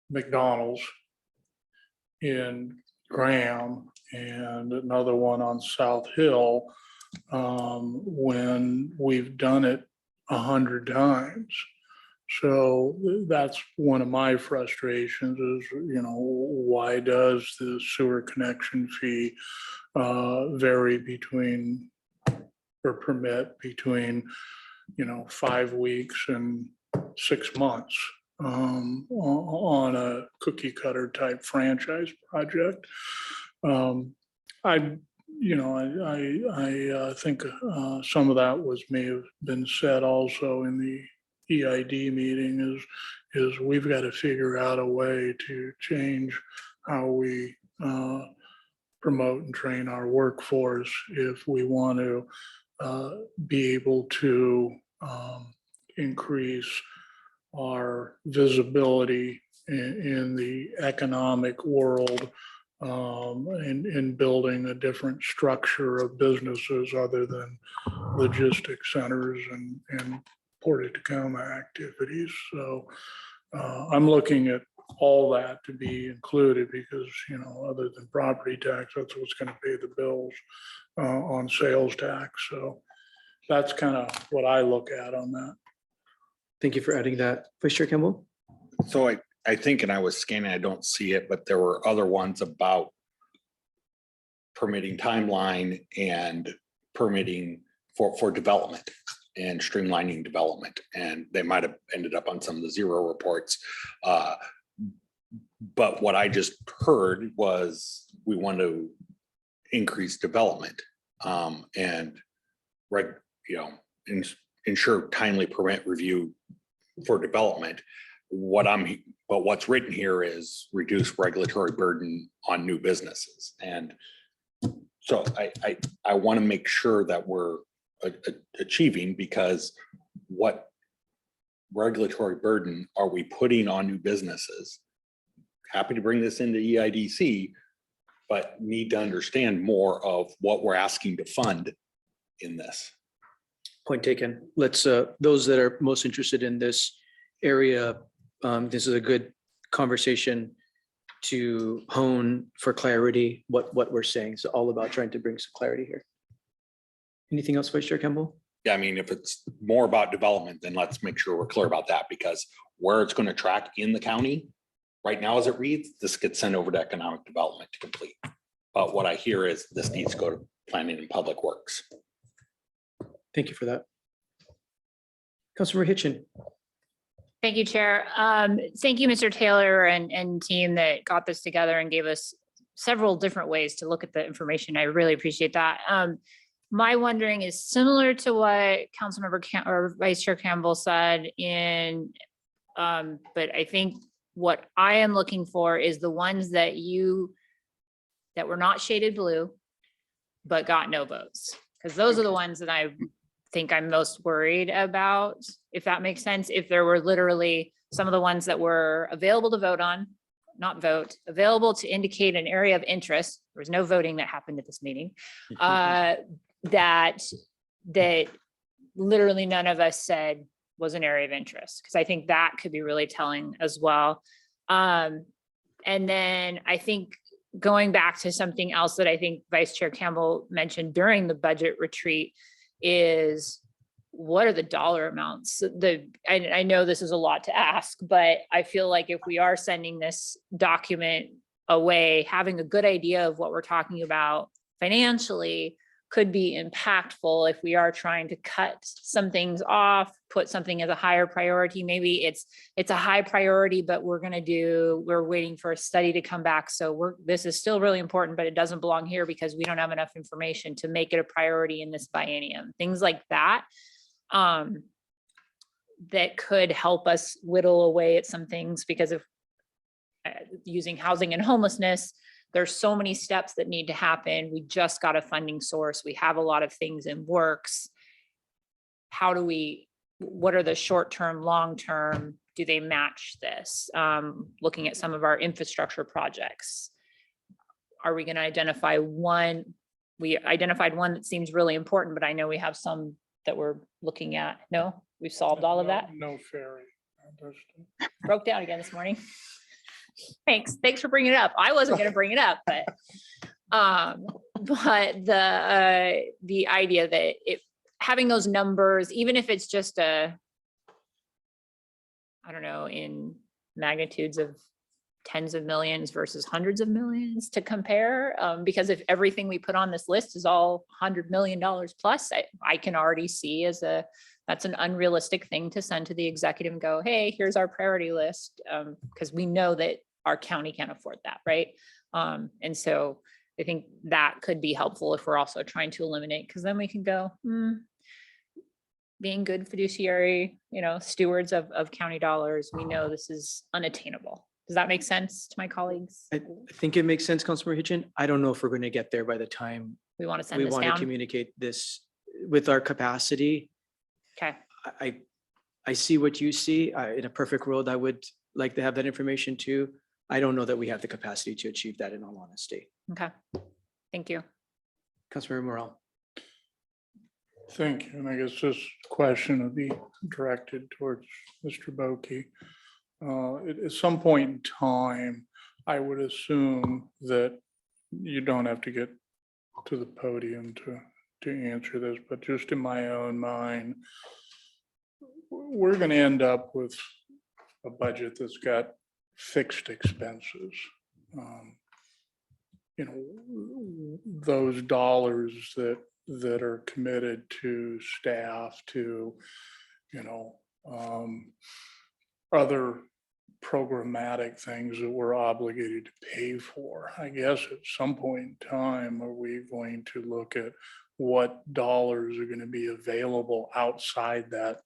McDonald's in Graham and another one on South Hill, when we've done it 100 times? So that's one of my frustrations is, why does the sewer connection fee vary between, or permit between, 5 weeks and 6 months on a cookie cutter type franchise project? I think some of that may have been said also in the EID meeting is we've got to figure out a way to change how we promote and train our workforce if we want to be able to increase our visibility in the economic world, in building a different structure of businesses other than logistics centers and Port of Tacoma activities. So I'm looking at all that to be included because, other than property tax, that's what's going to pay the bills on sales tax. So that's kind of what I look at on that. Thank you for adding that. Vice Chair Campbell? So I think, and I was scanning, I don't see it, but there were other ones about permitting timeline and permitting for development and streamlining development. And they might have ended up on some of the zero reports. But what I just heard was we want to increase development and ensure timely permit review for development. But what's written here is reduce regulatory burden on new businesses. And so I want to make sure that we're achieving, because what regulatory burden are we putting on new businesses? Happy to bring this into EIDC, but need to understand more of what we're asking to fund in this. Point taken. Let's, those that are most interested in this area, this is a good conversation to hone for clarity what we're saying. So all about trying to bring some clarity here. Anything else, Vice Chair Campbell? Yeah, I mean, if it's more about development, then let's make sure we're clear about that, because where it's going to track in the county right now, as it reads, this gets sent over to economic development to complete. But what I hear is this needs to go to planning and public works. Thank you for that. Councilmember Hitchin. Thank you, Chair. Thank you, Mr. Taylor and team that got this together and gave us several different ways to look at the information. I really appreciate that. My wondering is similar to what Councilmember or Vice Chair Campbell said but I think what I am looking for is the ones that were not shaded blue, but got no votes. Because those are the ones that I think I'm most worried about, if that makes sense. If there were literally some of the ones that were available to vote on, not vote, available to indicate an area of interest. There was no voting that happened at this meeting. That literally none of us said was an area of interest, because I think that could be really telling as well. And then I think going back to something else that I think Vice Chair Campbell mentioned during the budget retreat is, what are the dollar amounts? I know this is a lot to ask, but I feel like if we are sending this document away, having a good idea of what we're talking about financially could be impactful if we are trying to cut some things off, put something as a higher priority. Maybe it's a high priority, but we're waiting for a study to come back. So this is still really important, but it doesn't belong here because we don't have enough information to make it a priority in this biennium. Things like that, that could help us whittle away at some things, because of using housing and homelessness, there's so many steps that need to happen. We just got a funding source. We have a lot of things in works. How do we what are the short-term, long-term, do they match this? Looking at some of our infrastructure projects. Are we gonna identify one? We identified one that seems really important, but I know we have some that we're looking at. No, we've solved all of that. No ferry. Broke down again this morning. Thanks for bringing it up. I wasn't gonna bring it up, but the idea that having those numbers, even if it's just I don't know, in magnitudes of tens of millions versus hundreds of millions to compare, because if everything we put on this list is all $100 million plus, I can already see that's an unrealistic thing to send to the executive and go, hey, here's our priority list, because we know that our county can't afford that, right? And so I think that could be helpful if we're also trying to eliminate, because then we can go, being good fiduciary, stewards of county dollars, we know this is unattainable. Does that make sense to my colleagues? I think it makes sense, Councilmember Hitchin. I don't know if we're going to get there by the time We want to send we this want to down? communicate this with our capacity. Okay, I see what you see. In a perfect world, I would like to have that information too. I don't know that we have the capacity to achieve that, in all honesty. okay. Thank you. Councilmember Morel. Thank you. And I guess this question would be directed towards Mr. Boki. At some point in time, I would assume that you don't have to get to the podium to answer this, but just in my own mind, we're going to end up with a budget that's got fixed expenses. Those dollars that are committed to staff, to, other programmatic things that we're obligated to pay for. I guess at some point in time, are we going to look at what dollars are going to be available outside that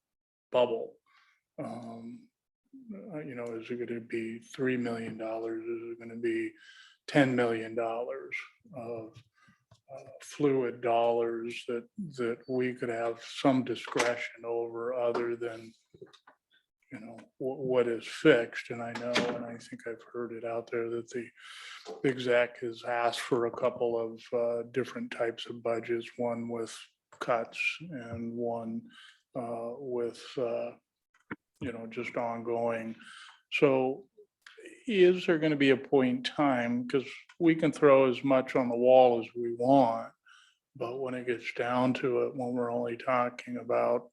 bubble? Is it going to be $3 million? Is it going to be $10 million of fluid dollars that we could have some discretion over, other than what is fixed? And I know, and I think I've heard it out there, that the exec has asked for a couple of different types of budgets, one with cuts and one with just ongoing. So is there going to be a point in time, because we can throw as much on the wall as we want, but when it gets down to it, when we're only talking about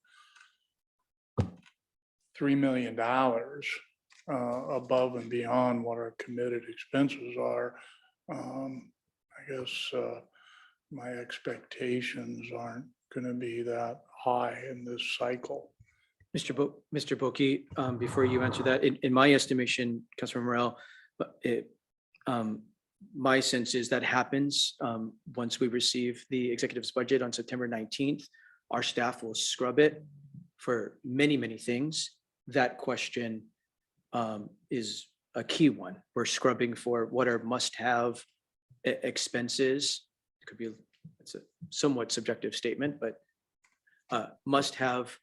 $3 million above and beyond what our committed expenses are, I guess my expectations aren't going to be that high in this cycle. Mr. Boki, before you answer that, in my estimation, Councilmember Morel, my sense is that happens once we receive the executive's budget on September 19th. Our staff will scrub it for many, many things. That question is a key one. We're scrubbing for what are must-have expenses. It could be, it's a somewhat subjective statement, but must-have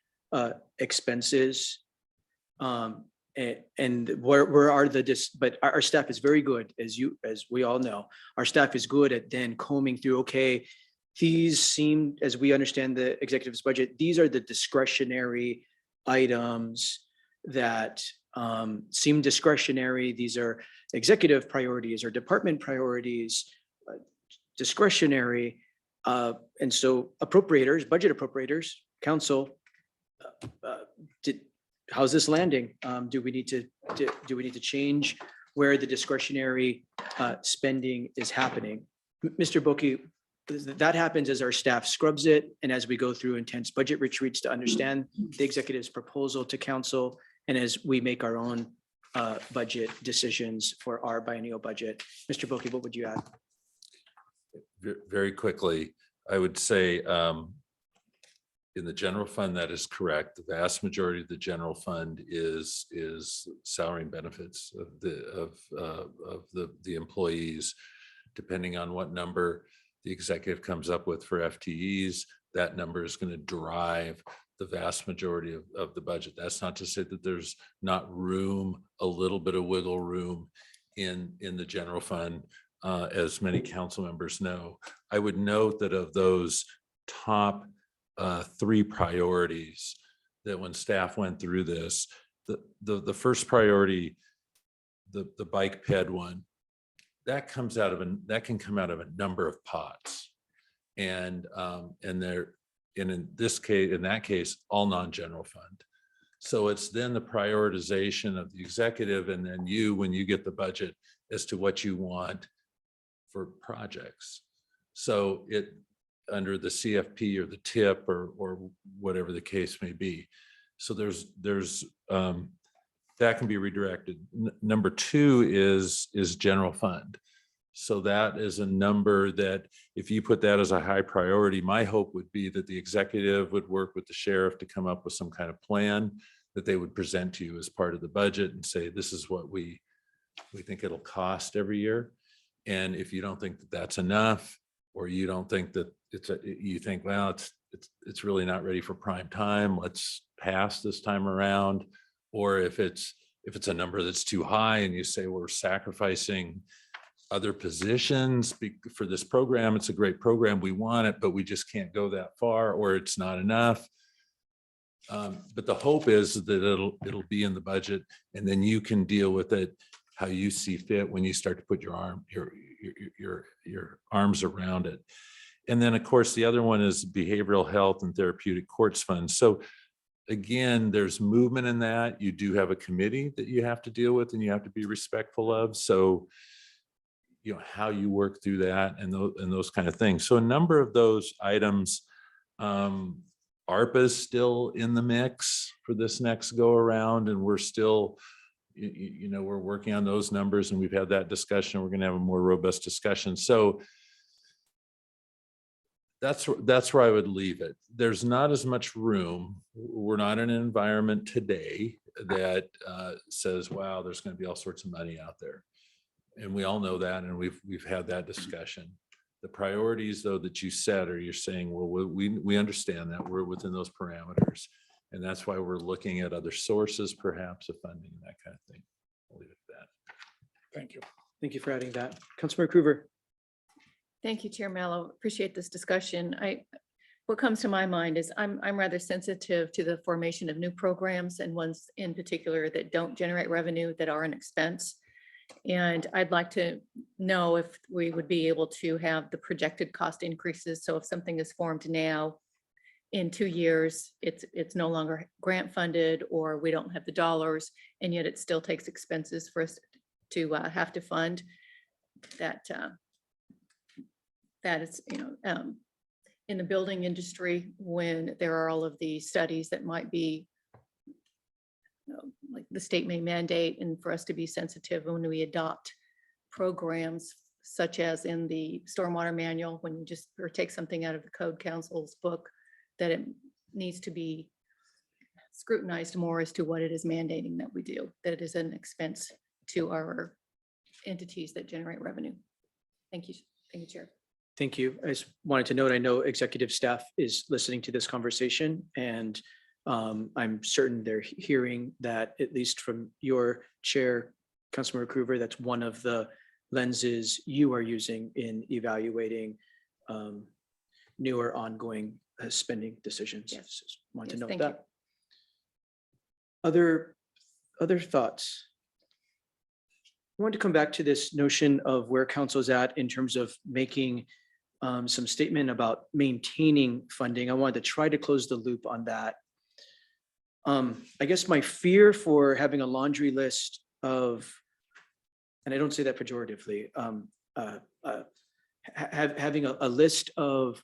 expenses. And where are but our staff is very good, as we all know. Our staff is good at then combing through, okay, these seem, as we understand the executive's budget, these are the discretionary items that seem discretionary. These are executive priorities or department priorities, discretionary. And so appropriators, budget appropriators, council, how's this landing? Do we need to change where the discretionary spending is happening? Mr. Boki, that happens as our staff scrubs it and as we go through intense budget retreats to understand the executive's proposal to council, and as we make our own budget decisions for our biennial budget. Mr. Boki, what would you add? Very quickly, I would say in the general fund, that is correct. The vast majority of the general fund is salary and benefits of the employees. Depending on what number the executive comes up with for FTEs, that number is going to drive the vast majority of the budget. That's not to say that there's not room, a little bit of wiggle room in the general fund, as many council members know. I would note that of those top 3 priorities, that when staff went through this, the first priority, the bike ped one, that can come out of a number of pots. And in that case, all non-general fund. So it's then the prioritization of the executive and then you, when you get the budget, as to what you want for projects. So it, under the CFP or the TIP or whatever the case may be. So there's that can be redirected. Number 2 is general fund. So that is a number that if you put that as a high priority, my hope would be that the executive would work with the sheriff to come up with some kind of plan that they would present to you as part of the budget and say, this is what we think it'll cost every year. And if you don't think that that's enough, or you don't think that you think, well, it's really not ready for prime time, let's pass this time around. Or if it's a number that's too high and you say we're sacrificing other positions for this program, it's a great program, we want it, but we just can't go that far, or it's not enough. But the hope is that it'll be in the budget, and then you can deal with it how you see fit when you start to put your arms around it. And then, of course, the other one is behavioral health and therapeutic courts fund. So again, there's movement in that. You do have a committee that you have to deal with and you have to be respectful of. So, you know, how you work through that and those kind of things. So a number of those items, ARPA is still in the mix for this next go around, and we're still, we're working on those numbers, and we've had that discussion. We're going to have a more robust discussion. So that's where I would leave it. There's not as much room. We're not in an environment today that says, wow, there's going to be all sorts of money out there. And we all know that, and we've had that discussion. The priorities, though, that you set, or you're saying, well, we understand that we're within those parameters, and that's why we're looking at other sources, perhaps, of funding and that kind of thing. I'll leave it at that. Thank you. Thank you for adding that. Councilmember Cruver. Thank you, Chair Mello. Appreciate this discussion. What comes to my mind is I'm rather sensitive to the formation of new programs, and ones in particular that don't generate revenue, that are an expense. And I'd like to know if we would be able to have the projected cost increases. So if something is formed now, in 2 years, it's no longer grant funded, or we don't have the dollars, and yet it still takes expenses for us to have to fund that. That is, in the building industry, when there are all of these studies that might be, like the state may mandate, and for us to be sensitive when we adopt programs, such as in the stormwater manual, when you just or take something out of the code council's book, that it needs to be scrutinized more as to what it is mandating that we do, that it is an expense to our entities that generate revenue. Thank you. Thank you, Chair. Thank you. I just wanted to note, I know executive staff is listening to this conversation, and I'm certain they're hearing that, at least from your chair, Councilmember Cruver, that's one of the lenses you are using in evaluating newer ongoing spending decisions. Yes. Just want to Yes, note thank you. that. Other thoughts? I want to come back to this notion of where council's at in terms of making some statement about maintaining funding. I wanted to try to close the loop on that. I guess my fear for having a laundry list of, and I don't say that pejoratively, having a list of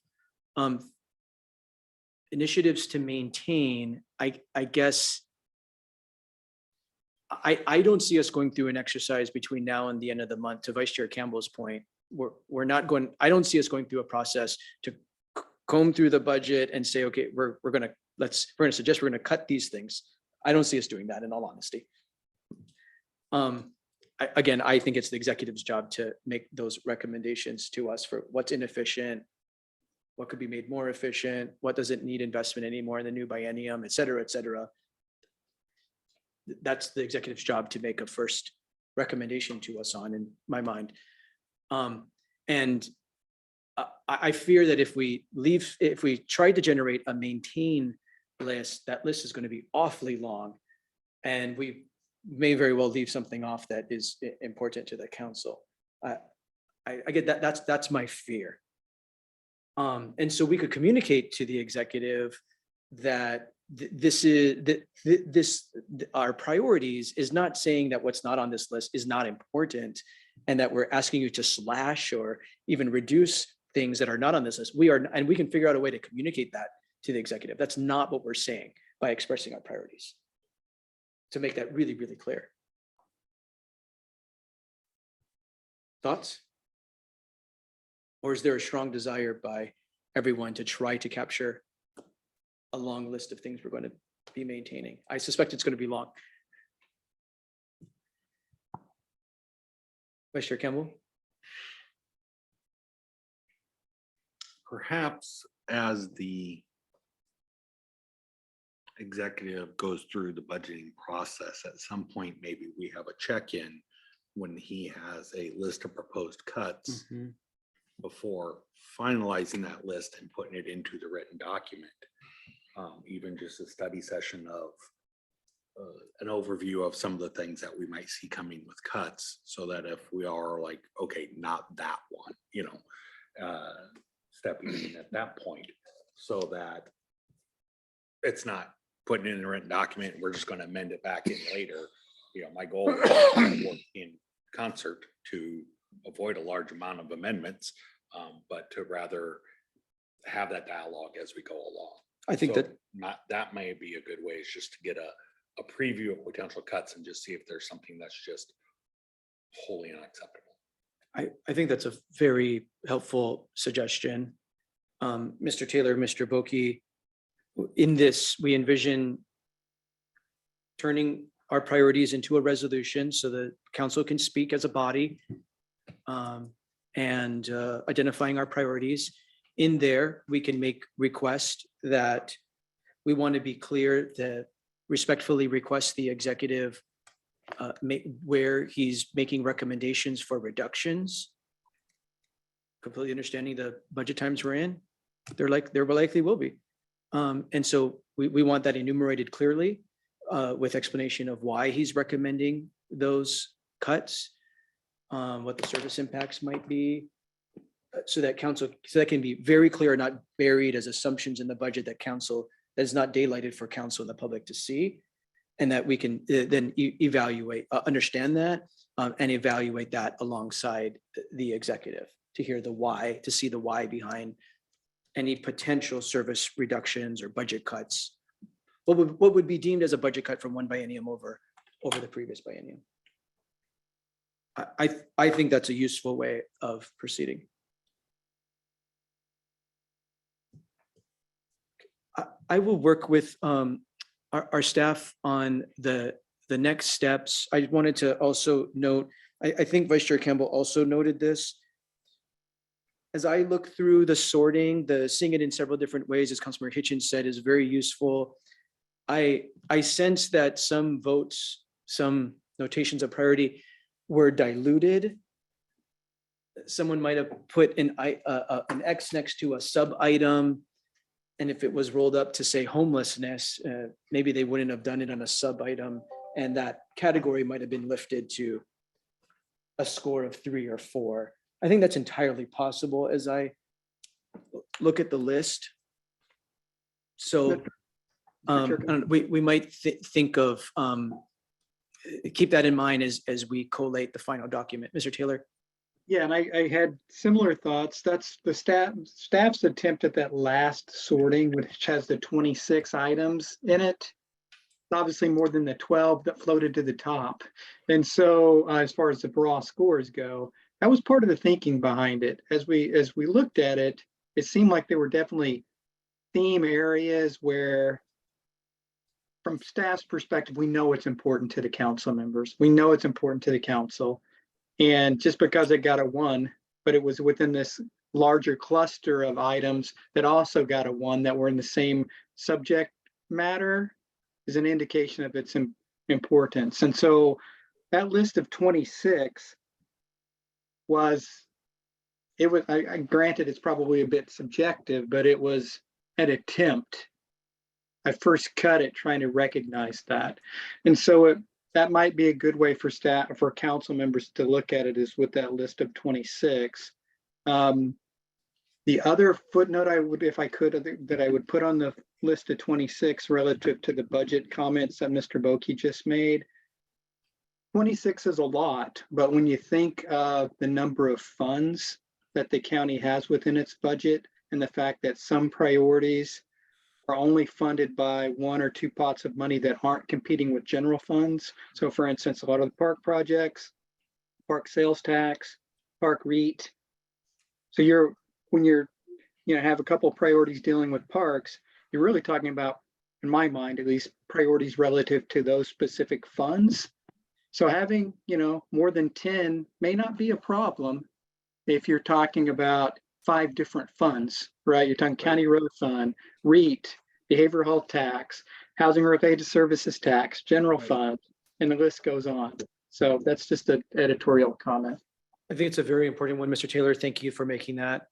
initiatives to maintain, I guess, I don't see us going through an exercise between now and the end of the month. To Vice Chair Campbell's point, we're not going, I don't see us going through a process to comb through the budget and say, okay, we're going to suggest we're going to cut these things. I don't see us doing that, in all honesty. Again, I think it's the executive's job to make those recommendations to us for what's inefficient, what could be made more efficient, what doesn't need investment anymore in the new biennium, et cetera, et cetera. That's the executive's job to make a first recommendation to us on, in my mind. And I fear that if we tried to generate a maintain list, that list is going to be awfully long. And we may very well leave something off that is important to the council. I get that. That's my fear. And so we could communicate to the executive that our priorities is not saying that what's not on this list is not important, and that we're asking you to slash or even reduce things that are not on this list. We are, and we can figure out a way to communicate that to the executive. That's not what we're saying by expressing our priorities. To make that really, really clear. Thoughts? Or is there a strong desire by everyone to try to capture a long list of things we're going to be maintaining? I suspect it's going to be long. Vice Chair Campbell? Perhaps as the executive goes through the budgeting process, at some point, maybe we have a check-in when he has a list of proposed cuts before finalizing that list and putting it into the written document. Even just a study session of an overview of some of the things that we might see coming with cuts, so that if we are like, okay, not that one, stepping in at that point, so that it's not putting in a written document, we're just going to amend it back in later. My goal is to work in concert to avoid a large amount of amendments, but to rather have that dialogue as we go along. I think that that may be a good way, is just to get a preview of potential cuts and just see if there's something that's just wholly unacceptable. I think that's a very helpful suggestion. Mr. Taylor, Mr. Boki, in this, we envision turning our priorities into a resolution so the council can speak as a body, and identifying our priorities. In there, we can make request that we want to be clear that respectfully request the executive where he's making recommendations for reductions. Completely understanding the budget times we're in, there likely will be. And so we want that enumerated clearly with explanation of why he's recommending those cuts, what the service impacts might be, so that can be very clear, not buried as assumptions in the budget that is not daylighted for council and the public to see, and that we can then evaluate, understand that, and evaluate that alongside the executive to hear the why, to see the why behind any potential service reductions or budget cuts. What would be deemed as a budget cut from one biennium over the previous biennium? I think that's a useful way of proceeding. I will work with our staff on the next steps. I wanted to also note, I think Vice Chair Campbell also noted this. As I look through the sorting, seeing it in several different ways, as Councilmember Hitchens said, is very useful. I sense that some votes, some notations of priority were diluted. Someone might have put an X next to a sub item. And if it was rolled up to say homelessness, maybe they wouldn't have done it on a sub item, and that category might have been lifted to a score of 3 or 4. I think that's entirely possible as I look at the list. So we might think of, keep that in mind as we collate the final document. Mr. Taylor? Yeah, and I had similar thoughts. That's the staff's attempt at that last sorting, which has the 26 items in it. It's obviously more than the 12 that floated to the top. And so as far as the raw scores go, that was part of the thinking behind it. As we looked at it, it seemed like there were definitely theme areas where, from staff's perspective, we know it's important to the council members. We know it's important to the council. And just because it got a 1, but it was within this larger cluster of items that also got a 1 that were in the same subject matter is an indication of its importance. And so that list of 26 was, I granted it's probably a bit subjective, but it was an attempt. I first cut it trying to recognize that. And so that might be a good way for staff, for council members to look at it, is with that list of 26. The other footnote I would, if I could, that I would put on the list of 26 relative to the budget comments that Mr. Boki just made. 26 is a lot, but when you think of the number of funds that the county has within its budget and the fact that some priorities are only funded by 1 or 2 pots of money that aren't competing with general funds. So for instance, a lot of the park projects, park sales tax, park REIT. So when you're have a couple of priorities dealing with parks, you're really talking about, in my mind, at least, priorities relative to those specific funds. So having, more than 10 may not be a problem if you're talking about 5 different funds, right? You're talking county road fund, REIT, behavioral health tax, housing related services tax, general fund, and the list goes on. So that's just an editorial comment. I think it's a very important one, Mr. Taylor. Thank you for making that.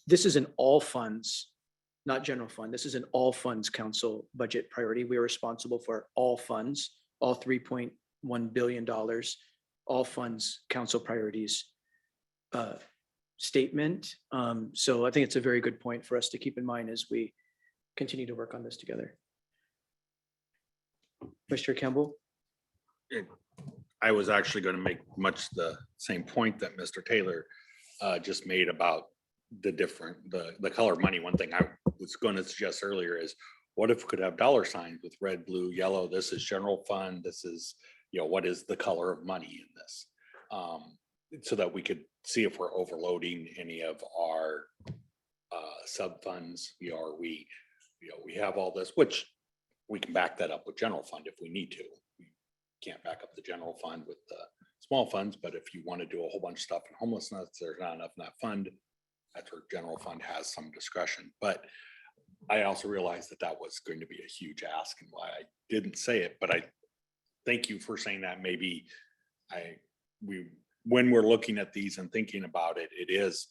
This is an all funds, not general fund. This is an all funds council budget priority. We are responsible for all funds, all $3.1 billion, all funds council priorities statement. So I think it's a very good point for us to keep in mind as we continue to work on this together. Mr. Campbell? I was actually going to make much the same point that Mr. Taylor just made about the color money. One thing I was going to suggest earlier is, what if we could have dollar signs with red, blue, yellow? This is general fund. This is, what is the color of money in this? So that we could see if we're overloading any of our sub funds. We have all this, which we can back that up with general fund if we need to. We can't back up the general fund with the small funds, but if you want to do a whole bunch of stuff in homelessness, there's not enough in that fund. That's where general fund has some discretion. But I also realized that was going to be a huge ask, and why I didn't say it. But I thank you for saying that. Maybe when we're looking at these and thinking about it, it is,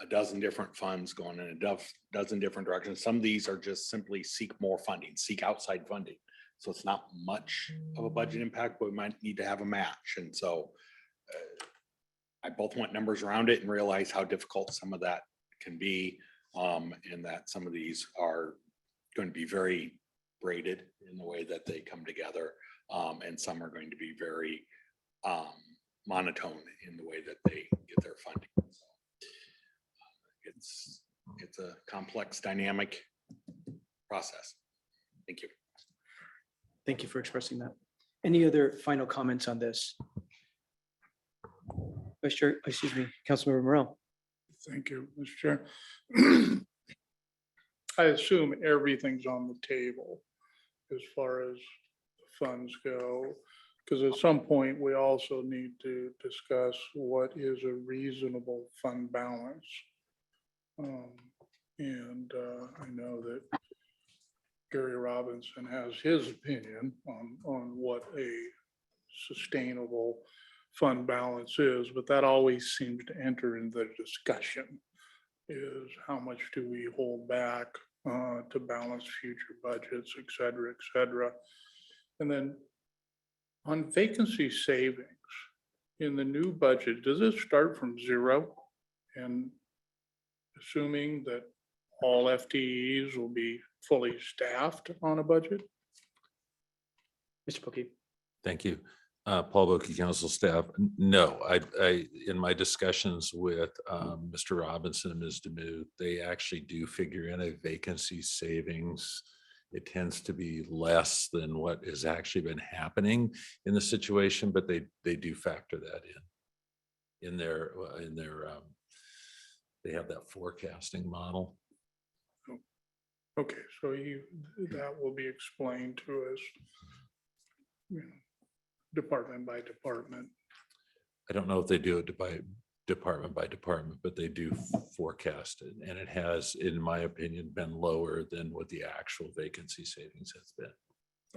a dozen different funds going in a dozen different directions. Some of these are just simply seek more funding, seek outside funding. So it's not much of a budget impact, but we might need to have a match. And so I both want numbers around it and realize how difficult some of that can be, and that some of these are going to be very braided in the way that they come together, and some are going to be very monotone in the way that they get their funding. So, it's a complex, dynamic process. Thank you. Thank you for expressing that. Any other final comments on this? Councilmember Morel. Thank you, Mr. Chair. I assume everything's on the table as far as the funds go, because at some point we also need to discuss what is a reasonable fund balance. I know that Gary Robinson has his opinion on what a sustainable fund balance is, but that always seems to enter in the discussion, is how much do we hold back to balance future budgets, et cetera. And then on vacancy savings in the new budget, does it start from 0? And assuming that all FTEs will be fully staffed on a budget? Mr. Pokey. Thank you. Paul Boki, council staff. No, I in my discussions with Mr. Robinson and Ms. Demuth, they actually do figure in a vacancy savings. It tends to be less than what has actually been happening in the situation, but they do factor that in their they have that forecasting model. Okay, so that will be explained to us, department by department. I don't know if they do it department by department, but they do forecast it. And it has, in my opinion, been lower than what the actual vacancy savings has been.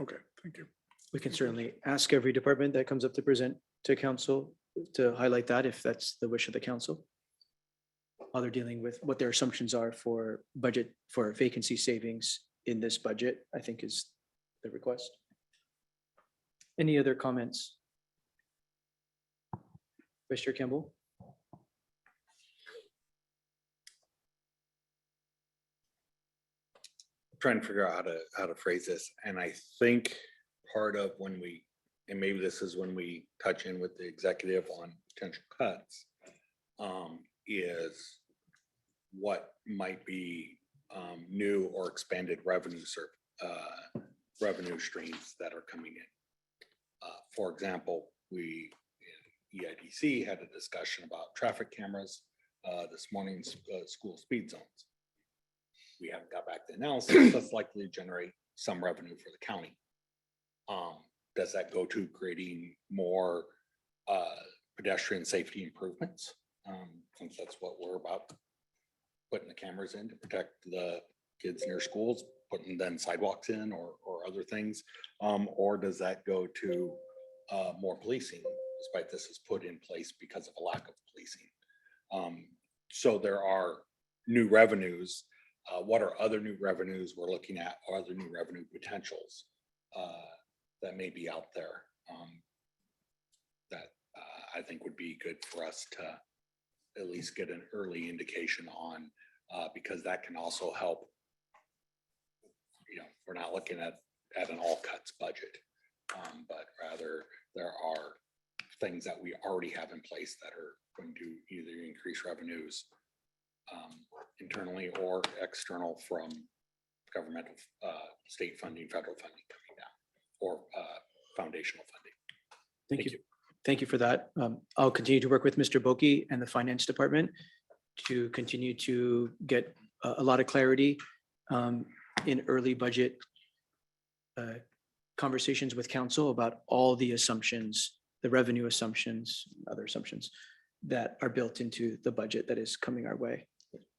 Okay, thank you. We can certainly ask every department that comes up to present to council to highlight that if that's the wish of the council. While they're dealing with what their assumptions are for budget for vacancy savings in this budget, I think is the request. Any other comments? Vice Chair Campbell? Trying to figure out how to phrase this. And I think part of when we, and maybe this is when we touch in with the executive on potential cuts, is what might be new or expanded revenue streams that are coming in. For example, we in EIDC had a discussion about traffic cameras, this morning's school speed zones. We haven't got back to analysis. That's likely to generate some revenue for the county. Does that go to creating more pedestrian safety improvements? Since that's what we're about, putting the cameras in to protect the kids near schools, putting then sidewalks in or other things? Or does that go to more policing, despite this is put in place because of a lack of policing? So there are new revenues. What are other new revenues we're looking at, or other new revenue potentials that may be out there that I think would be good for us to at least get an early indication on, because that can also help. You know, we're not looking at an all cuts budget, but rather there are things that we already have in place that are going to either increase revenues internally or external from governmental, state funding, federal funding coming down, or foundational funding. Thank you. Thank you for that. I'll continue to work with Mr. Boki and the finance department to continue to get a lot of clarity in early budget conversations with council about all the assumptions, the revenue assumptions, other assumptions that are built into the budget that is coming our way.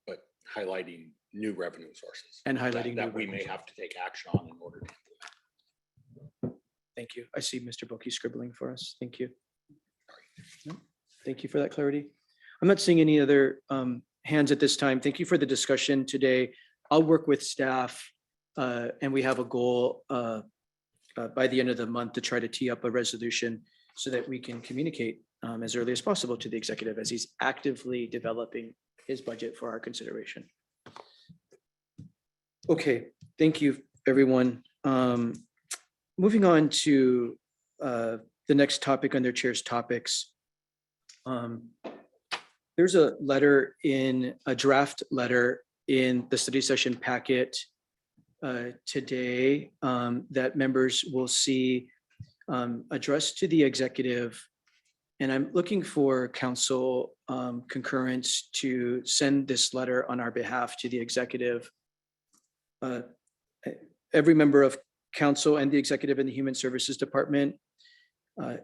But highlighting new revenue sources. And highlighting that new we may revenue have to take action on in order to implement. Thank you. I see Mr. Boki scribbling for us. Thank you. No, thank you for that clarity. I'm not seeing any other hands at this time. Thank you for the discussion today. I'll work with staff and we have a goal by the end of the month to try to tee up a resolution so that we can communicate as early as possible to the executive as he's actively developing his budget for our consideration. Okay, thank you, everyone. Moving on to the next topic on their chairs topics. There's a letter a draft letter in the study session packet today that members will see addressed to the executive. And I'm looking for council concurrence to send this letter on our behalf to the executive. Every member of council and the executive in the Human Services Department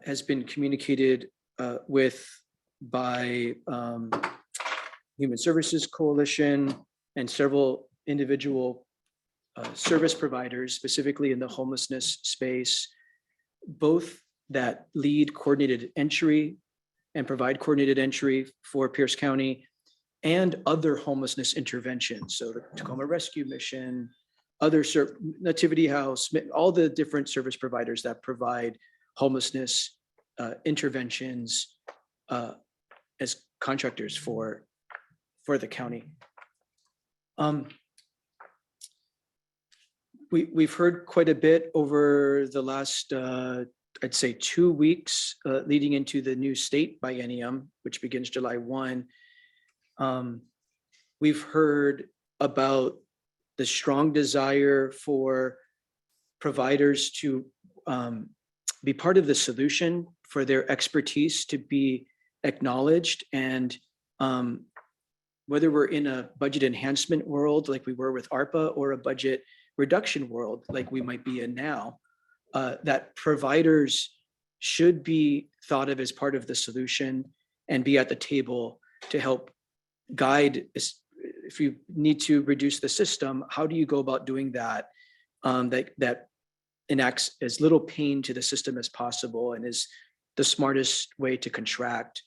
has been communicated with by Human Services Coalition and several individual service providers, specifically in the homelessness space, both that lead coordinated entry and provide coordinated entry for Pierce County and other homelessness interventions. So the Tacoma Rescue Mission, other Nativity House, all the different service providers that provide homelessness interventions as contractors for the county. We've heard quite a bit over the last, I'd say 2 weeks leading into the new state biennium, which begins July 1. We've heard about the strong desire for providers to be part of the solution, for their expertise to be acknowledged. And whether we're in a budget enhancement world like we were with ARPA or a budget reduction world like we might be in now, that providers should be thought of as part of the solution and be at the table to help guide. If you need to reduce the system, how do you go about doing that? That enacts as little pain to the system as possible and is the smartest way to contract.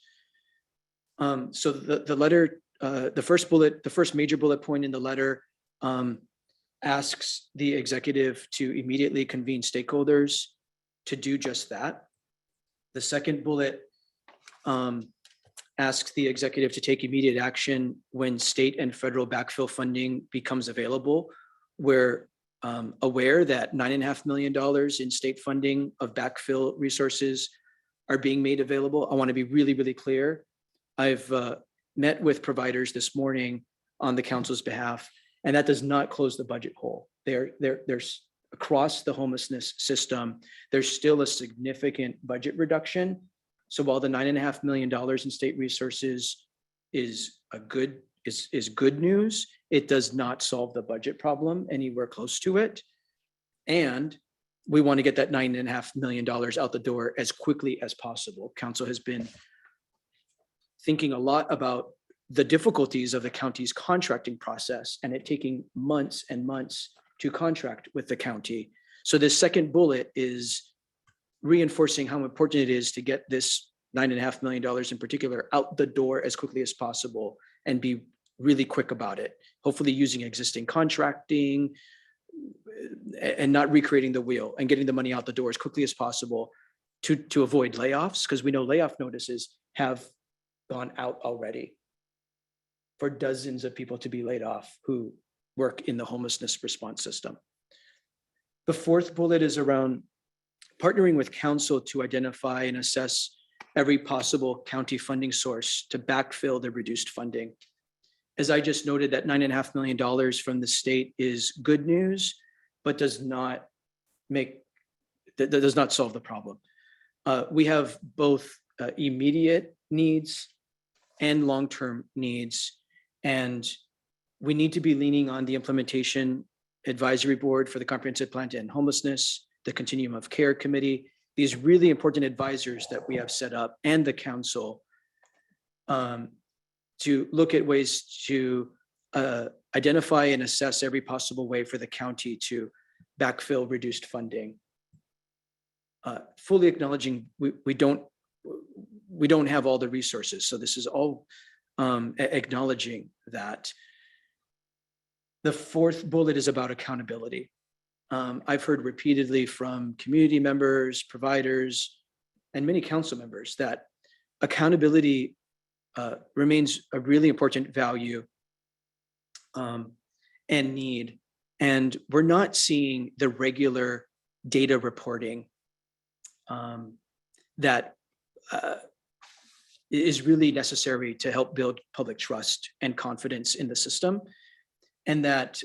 So the letter, the first major bullet point in the letter asks the executive to immediately convene stakeholders to do just that. The second bullet asks the executive to take immediate action when state and federal backfill funding becomes available. We're aware that $9.5 million in state funding of backfill resources are being made available. I want to be really, really clear. I've met with providers this morning on the council's behalf, and that does not close the budget hole. There's across the homelessness system, there's still a significant budget reduction. So while the $9.5 million in state resources is good news, it does not solve the budget problem anywhere close to it. And we want to get that $9.5 million out the door as quickly as possible. Council has been thinking a lot about the difficulties of the county's contracting process and it taking months and months to contract with the county. So this second bullet is reinforcing how important it is to get this $9.5 million in particular out the door as quickly as possible and be really quick about it. Hopefully using existing contracting and not recreating the wheel and getting the money out the door as quickly as possible to avoid layoffs, because we know layoff notices have gone out already for dozens of people to be laid off who work in the homelessness response system. The fourth bullet is around partnering with council to identify and assess every possible county funding source to backfill the reduced funding. As I just noted, that $9.5 million from the state is good news, but does not solve the problem. We have both immediate needs and long-term needs, and we need to be leaning on the implementation advisory board for the comprehensive plan to end homelessness, the continuum of care committee, these really important advisors that we have set up, and the council to look at ways to identify and assess every possible way for the county to backfill reduced funding. Fully acknowledging we don't have all the resources. So this is all acknowledging that. The fourth bullet is about accountability. I've heard repeatedly from community members, providers, and many council members that accountability remains a really important value and need. And we're not seeing the regular data reporting that is really necessary to help build public trust and confidence in the system. And that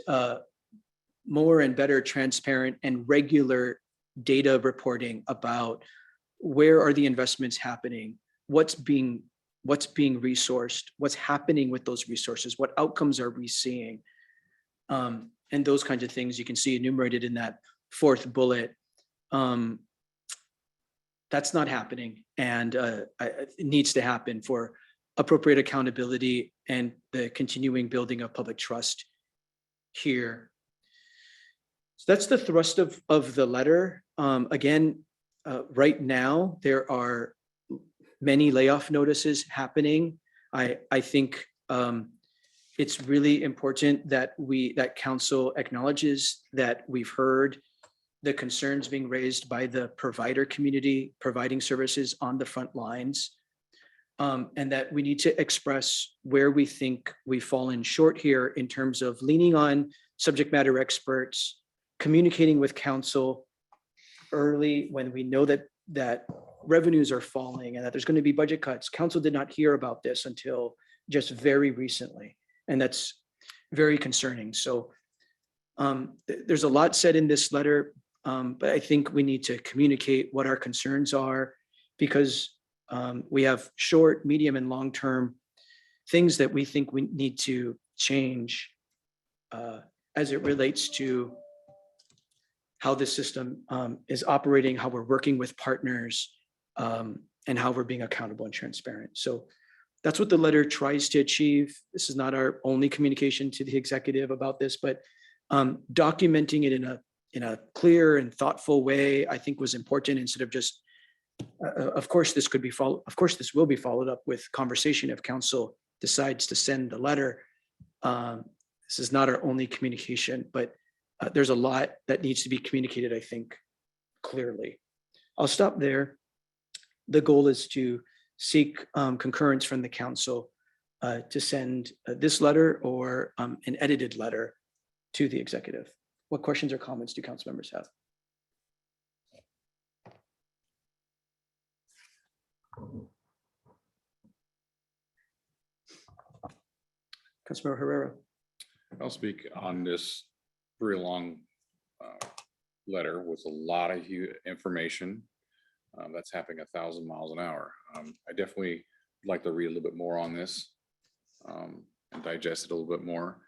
more and better transparent and regular data reporting about where are the investments happening, what's being resourced, what's happening with those resources, what outcomes are we seeing, and those kinds of things you can see enumerated in that fourth bullet. That's not happening, and it needs to happen for appropriate accountability and the continuing building of public trust here. So that's the thrust of the letter. Again, right now, there are many layoff notices happening. I think it's really important that council acknowledges that we've heard the concerns being raised by the provider community providing services on the front lines, and that we need to express where we think we've fallen short here in terms of leaning on subject matter experts, communicating with council early when we know that revenues are falling and that there's going to be budget cuts. Council did not hear about this until just very recently, and that's very concerning. So there's a lot said in this letter, but I think we need to communicate what our concerns are, because we have short, medium, and long-term things that we think we need to change as it relates to how the system is operating, how we're working with partners, and how we're being accountable and transparent. So That's what the letter tries to achieve. This is not our only communication to the executive about this, but documenting it in a clear and thoughtful way, I think was important instead of just, of course, this could be followed, of course, this will be followed up with conversation if council decides to send the letter. This is not our only communication, but there's a lot that needs to be communicated, I think, clearly. I'll stop there. The goal is to seek concurrence from the council to send this letter or an edited letter to the executive. What questions or comments do council members have? Councilmember Herrera. I'll speak on this very long letter with a lot of information that's happening 1,000 miles an hour. I definitely would like to read a little bit more on this and digest it a little bit more.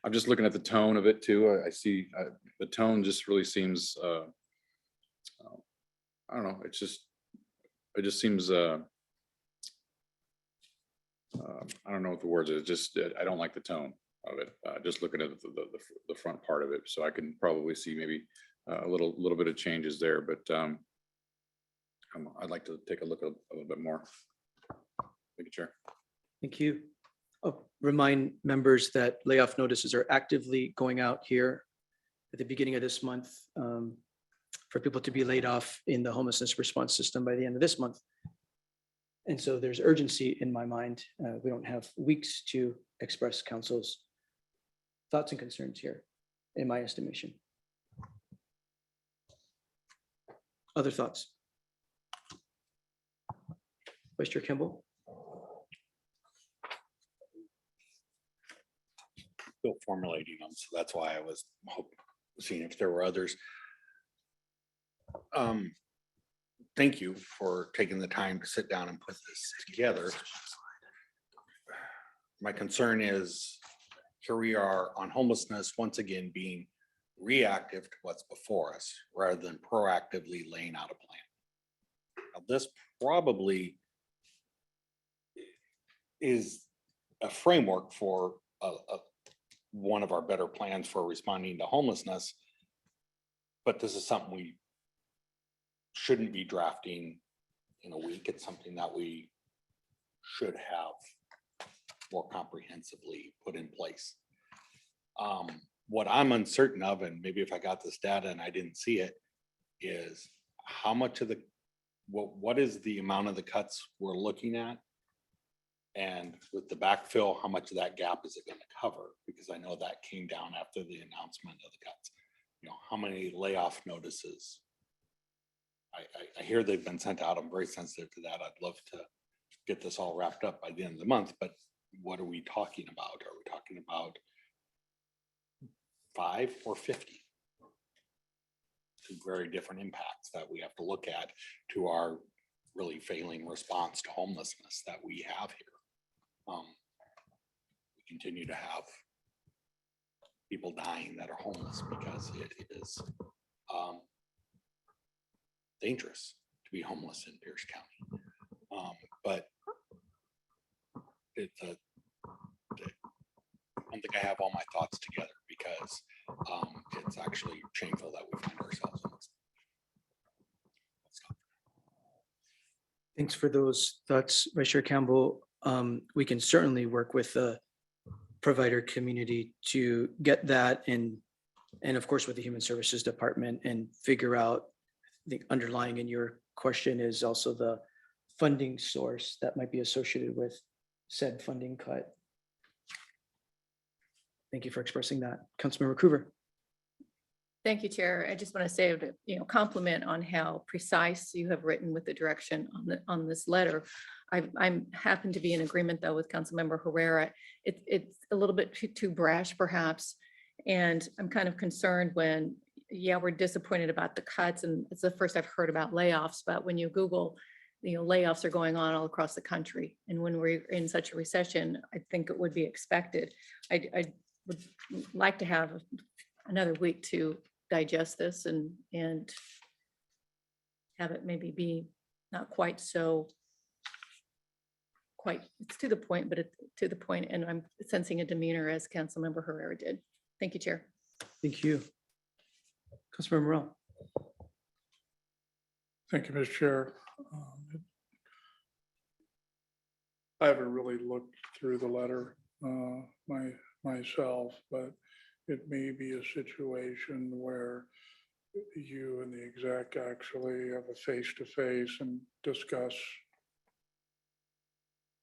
I'm just looking at the tone of it too. I see the tone just really seems, I don't know, it just seems, I don't know what the words are, just, I don't like the tone of it. Just looking at the front part of it. So I can probably see maybe a little bit of changes there, but I'd like to take a look a little bit more. Thank you, Chair. Thank you. I'll remind members that layoff notices are actively going out here at the beginning of this month for people to be laid off in the homelessness response system by the end of this month. And so there's urgency in my mind. We don't have weeks to express council's thoughts and concerns here, in my estimation. Other thoughts? Vice Chair Kimball? Still formulating them, so that's why I was seeing if there were others. Thank you for taking the time to sit down and put this together. My concern is, here we are on homelessness, once again, being reactive to what's before us, rather than proactively laying out a plan. Now, this probably is a framework for one of our better plans for responding to homelessness. But this is something we shouldn't be drafting in a week. It's something that we should have more comprehensively put in place. What I'm uncertain of, and maybe if I got this data and I didn't see it, is how much of the, what is the amount of the cuts we're looking at? And with the backfill, how much of that gap is it going to cover? Because I know that came down after the announcement of the cuts. You know, how many layoff notices? I hear they've been sent out. I'm very sensitive to that. I'd love to get this all wrapped up by the end of the month, but what are we talking about? Are we talking about 5 or 50? Two very different impacts that we have to look at to our really failing response to homelessness that we have here. We continue to have people dying that are homeless because it is dangerous to be homeless in Pierce County. But it's I don't think I have all my thoughts together because it's actually shameful that we find ourselves in this. Thanks for those thoughts, Vice Chair Campbell. We can certainly work with the provider community to get that and of course with the Human Services Department and figure out, I think underlying in your question is also the funding source that might be associated with said funding cut. Thank you for expressing that. Councilmember Coover. Thank you, Chair. I just want to say, compliment on how precise you have written with the direction on this letter. I'm happen to be in agreement though with Councilmember Herrera. It's a little bit too brash perhaps. And I'm kind of concerned when, yeah, we're disappointed about the cuts and it's the first I've heard about layoffs, but when you Google, layoffs are going on all across the country. And when we're in such a recession, I think it would be expected. I would like to have another week to digest this and have it maybe be not quite so quite, it's to the point, but it's to the point, and I'm sensing a demeanor as Councilmember Herrera did. Thank you, Chair. Thank you. Councilmember Morel. Thank you, Mr. Chair. I haven't really looked through the letter myself, but it may be a situation where you and the exec actually have a face-to-face and discuss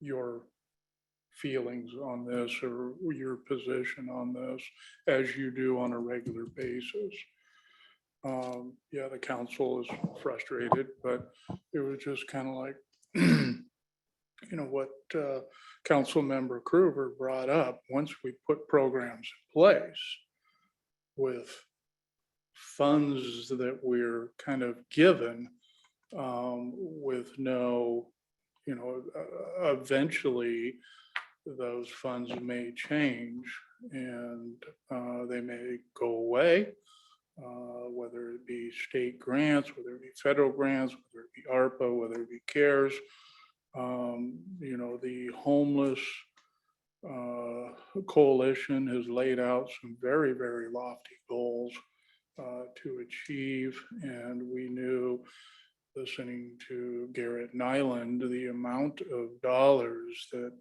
your feelings on this or your position on this as you do on a regular basis. Yeah, the council is frustrated, but it was just kind of like, you know, what Council Member Krueger brought up. Once we put programs in place with funds that we're kind of given with no, you know, eventually those funds may change and they may go away, whether it be state grants, whether it be federal grants, whether it be ARPA, whether it be CARES. You know, the homeless coalition has laid out some very, very lofty goals to achieve. And we knew, listening to Garrett Nyland, the amount of dollars that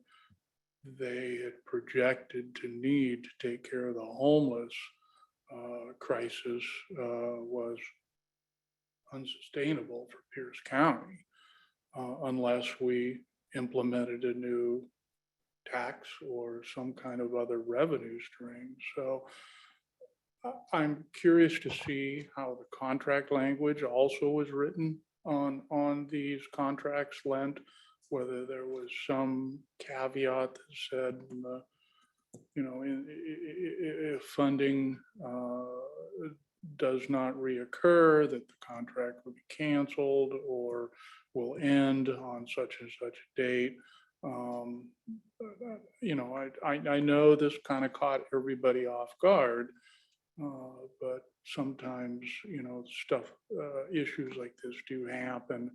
they had projected to need to take care of the homeless crisis was unsustainable for Pierce County unless we implemented a new tax or some kind of other revenue stream. So I'm curious to see how the contract language also was written on these contracts lent, whether there was some caveat that said, you know, if funding does not reoccur, that the contract will be canceled or will end on such and such a date. You know, I know this kind of caught everybody off guard, but sometimes, you know, issues like this do happen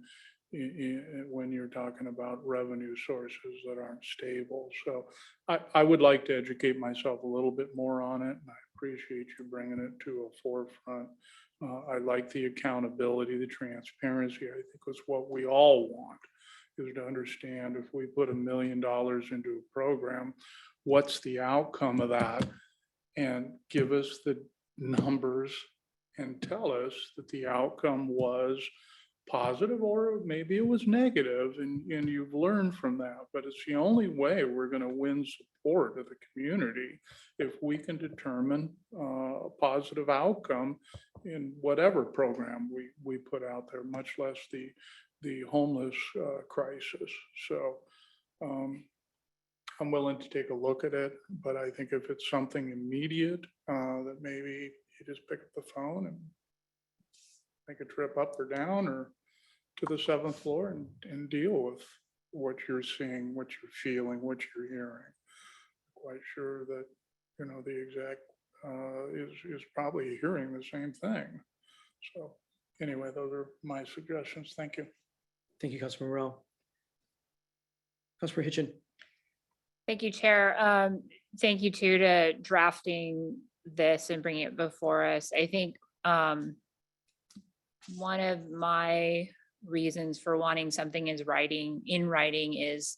when you're talking about revenue sources that aren't stable. So I would like to educate myself a little bit more on it, and I appreciate you bringing it to a forefront. I like the accountability, the transparency. I think was what we all want, is to understand if we put $1 million into a program, what's the outcome of that? And give us the numbers and tell us that the outcome was positive, or maybe it was negative, and you've learned from that. But it's the only way we're going to win support of the community if we can determine a positive outcome in whatever program we put out there, much less the homeless crisis. So I'm willing to take a look at it, but I think if it's something immediate, that maybe you just pick up the phone and make a trip up or down or to the 7th floor and deal with what you're seeing, what you're feeling, what you're hearing. Quite sure that, you know, the exec is probably hearing the same thing. So anyway, those are my suggestions. Thank you. Thank you, Councilmember Morel. Councilmember Hitchin. Thank you, Chair. Thank you too to drafting this and bringing it before us. I think one of my reasons for wanting something in writing is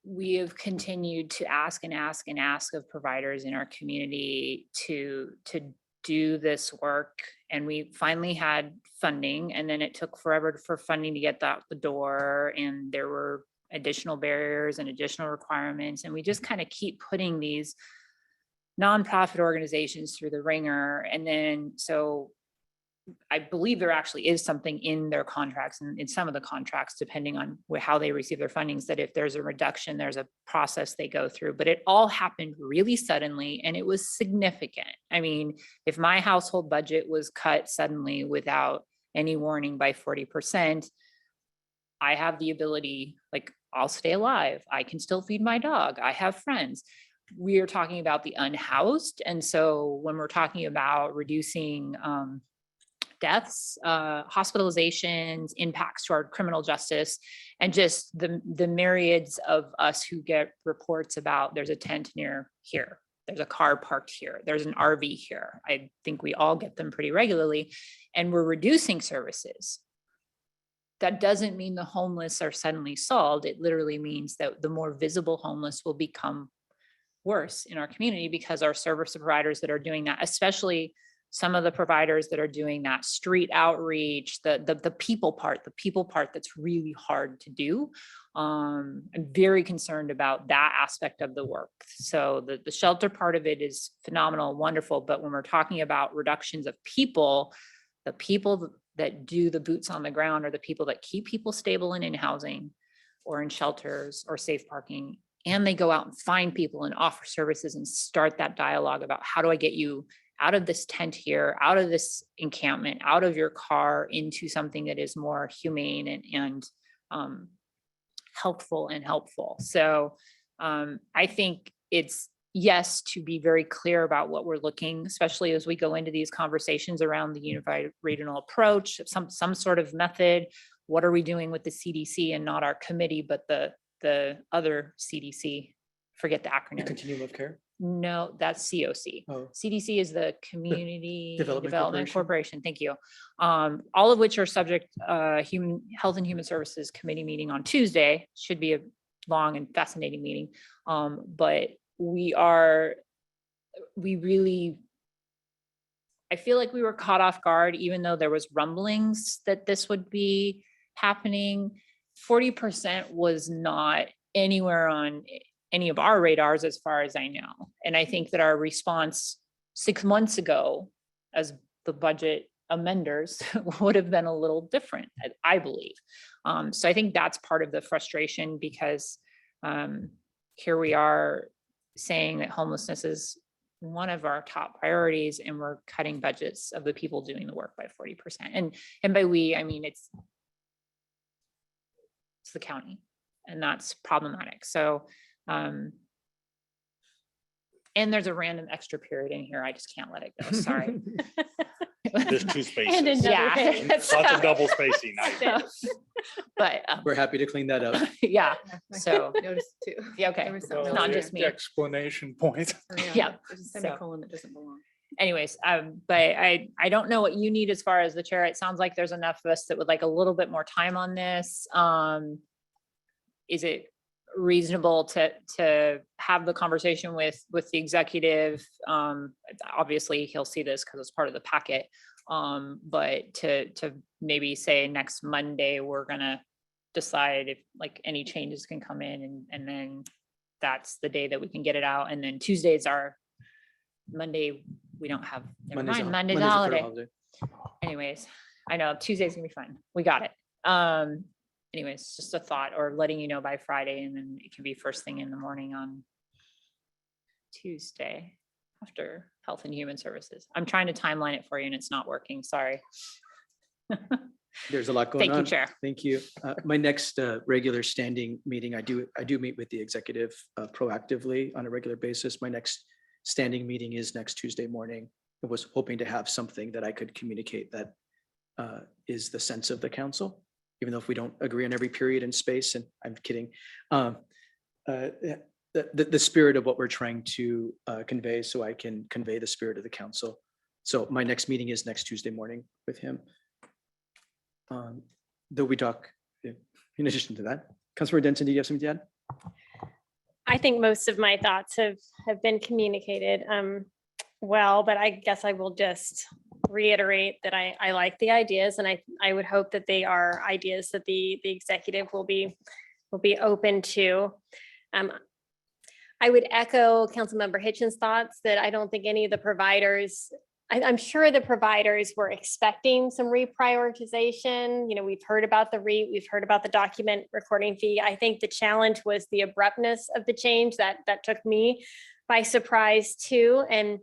we have continued to ask and ask and ask of providers in our community to do this work. And we finally had funding, and then it took forever for funding to get out the door. And there were additional barriers and additional requirements. And we just kind of keep putting these nonprofit organizations through the ringer. And then, so I believe there actually is something in their contracts and in some of the contracts, depending on how they receive their fundings, that if there's a reduction, there's a process they go through. But it all happened really suddenly, and it was significant. I mean, if my household budget was cut suddenly without any warning by 40%, I have the ability, like, I'll stay alive. I can still feed my dog. I have friends. We are talking about the unhoused. And so when we're talking about reducing deaths, hospitalizations, impacts to our criminal justice, and just the myriads of us who get reports about there's a tent near here, there's a car parked here, there's an RV here. I think we all get them pretty regularly, and we're reducing services. That doesn't mean the homeless are suddenly solved. It literally means that the more visible homeless will become worse in our community because our service providers that are doing that, especially some of the providers that are doing that street outreach, the people part that's really hard to do. I'm very concerned about that aspect of the work. So the shelter part of it is phenomenal, wonderful. But when we're talking about reductions of people, the people that do the boots on the ground are the people that keep people stable and in housing or in shelters or safe parking. And they go out and find people and offer services and start that dialogue about how do I get you out of this tent here, out of this encampment, out of your car into something that is more humane and healthful and helpful. So I think it's yes, to be very clear about what we're looking, especially as we go into these conversations around the unified regional approach, some sort of method. What are we doing with the CDC and not our committee, but the other CDC? Forget the The acronym. continuum of care. No, that's COC. Oh. CDC is the Community Development Development Corporation. Corporation. Thank you. All of which are subject, Human Health and Human Services Committee meeting on Tuesday. Should be a long and fascinating meeting. But I feel like we were caught off guard, even though there was rumblings that this would be happening. 40% was not anywhere on any of our radars as far as I know. And I think that our response 6 months ago as the budget amenders would have been a little different, I believe. So I think that's part of the frustration because here we are saying that homelessness is one of our top priorities and we're cutting budgets of the people doing the work by 40%. And by we, I mean, it's the county, and that's problematic. So, and there's a random extra period in here. I just can't let it go. Sorry. There's two And spaces. another Yeah. page. Lots of double spacing. But We're happy to clean that up. yeah, I so, Noticed too. yeah, okay. There was Well, something Not else the just me. Explanation point. there. Yeah, There's a so- semicolon that doesn't belong. Anyways, but I don't know what you need as far as the chair. It sounds like there's enough of us that would like a little bit more time on this. Is it reasonable to have the conversation with the executive? Obviously, he'll see this because it's part of the packet. But to maybe say next Monday, we're gonna decide if like any changes can come in and then that's the day that we can get it out. And then Tuesdays are Monday, we don't have, never Monday's mind, a- Monday's a Monday's a federal holiday. Anyways, I know Tuesday's gonna be fun. We got it. Anyways, just a thought or letting you know by Friday and then it can be first thing in the morning on Tuesday after Health and Human Services. I'm trying to timeline it for you and it's not working. Sorry. There's a lot going on. Thank you, Chair. Thank you. My next regular standing meeting, I do meet with the executive proactively on a regular basis. My next standing meeting is next Tuesday morning. I was hoping to have something that I could communicate that is the sense of the council, even though if we don't agree on every period and space, and I'm kidding. The spirit of what we're trying to convey, so I can convey the spirit of the council. So my next meeting is next Tuesday morning with him. Though we talk, in addition to that, Councilor Denson, do you have something to add? I think most of my thoughts have been communicated well, but I guess I will just reiterate that I like the ideas and I would hope that they are ideas that the executive will be open to. I would echo Councilmember Hitchens' thoughts that I don't think any of the providers, I'm sure the providers were expecting some reprioritization. You know, we've heard about the REIT, we've heard about the document recording fee. I think the challenge was the abruptness of the change that took me by surprise too. And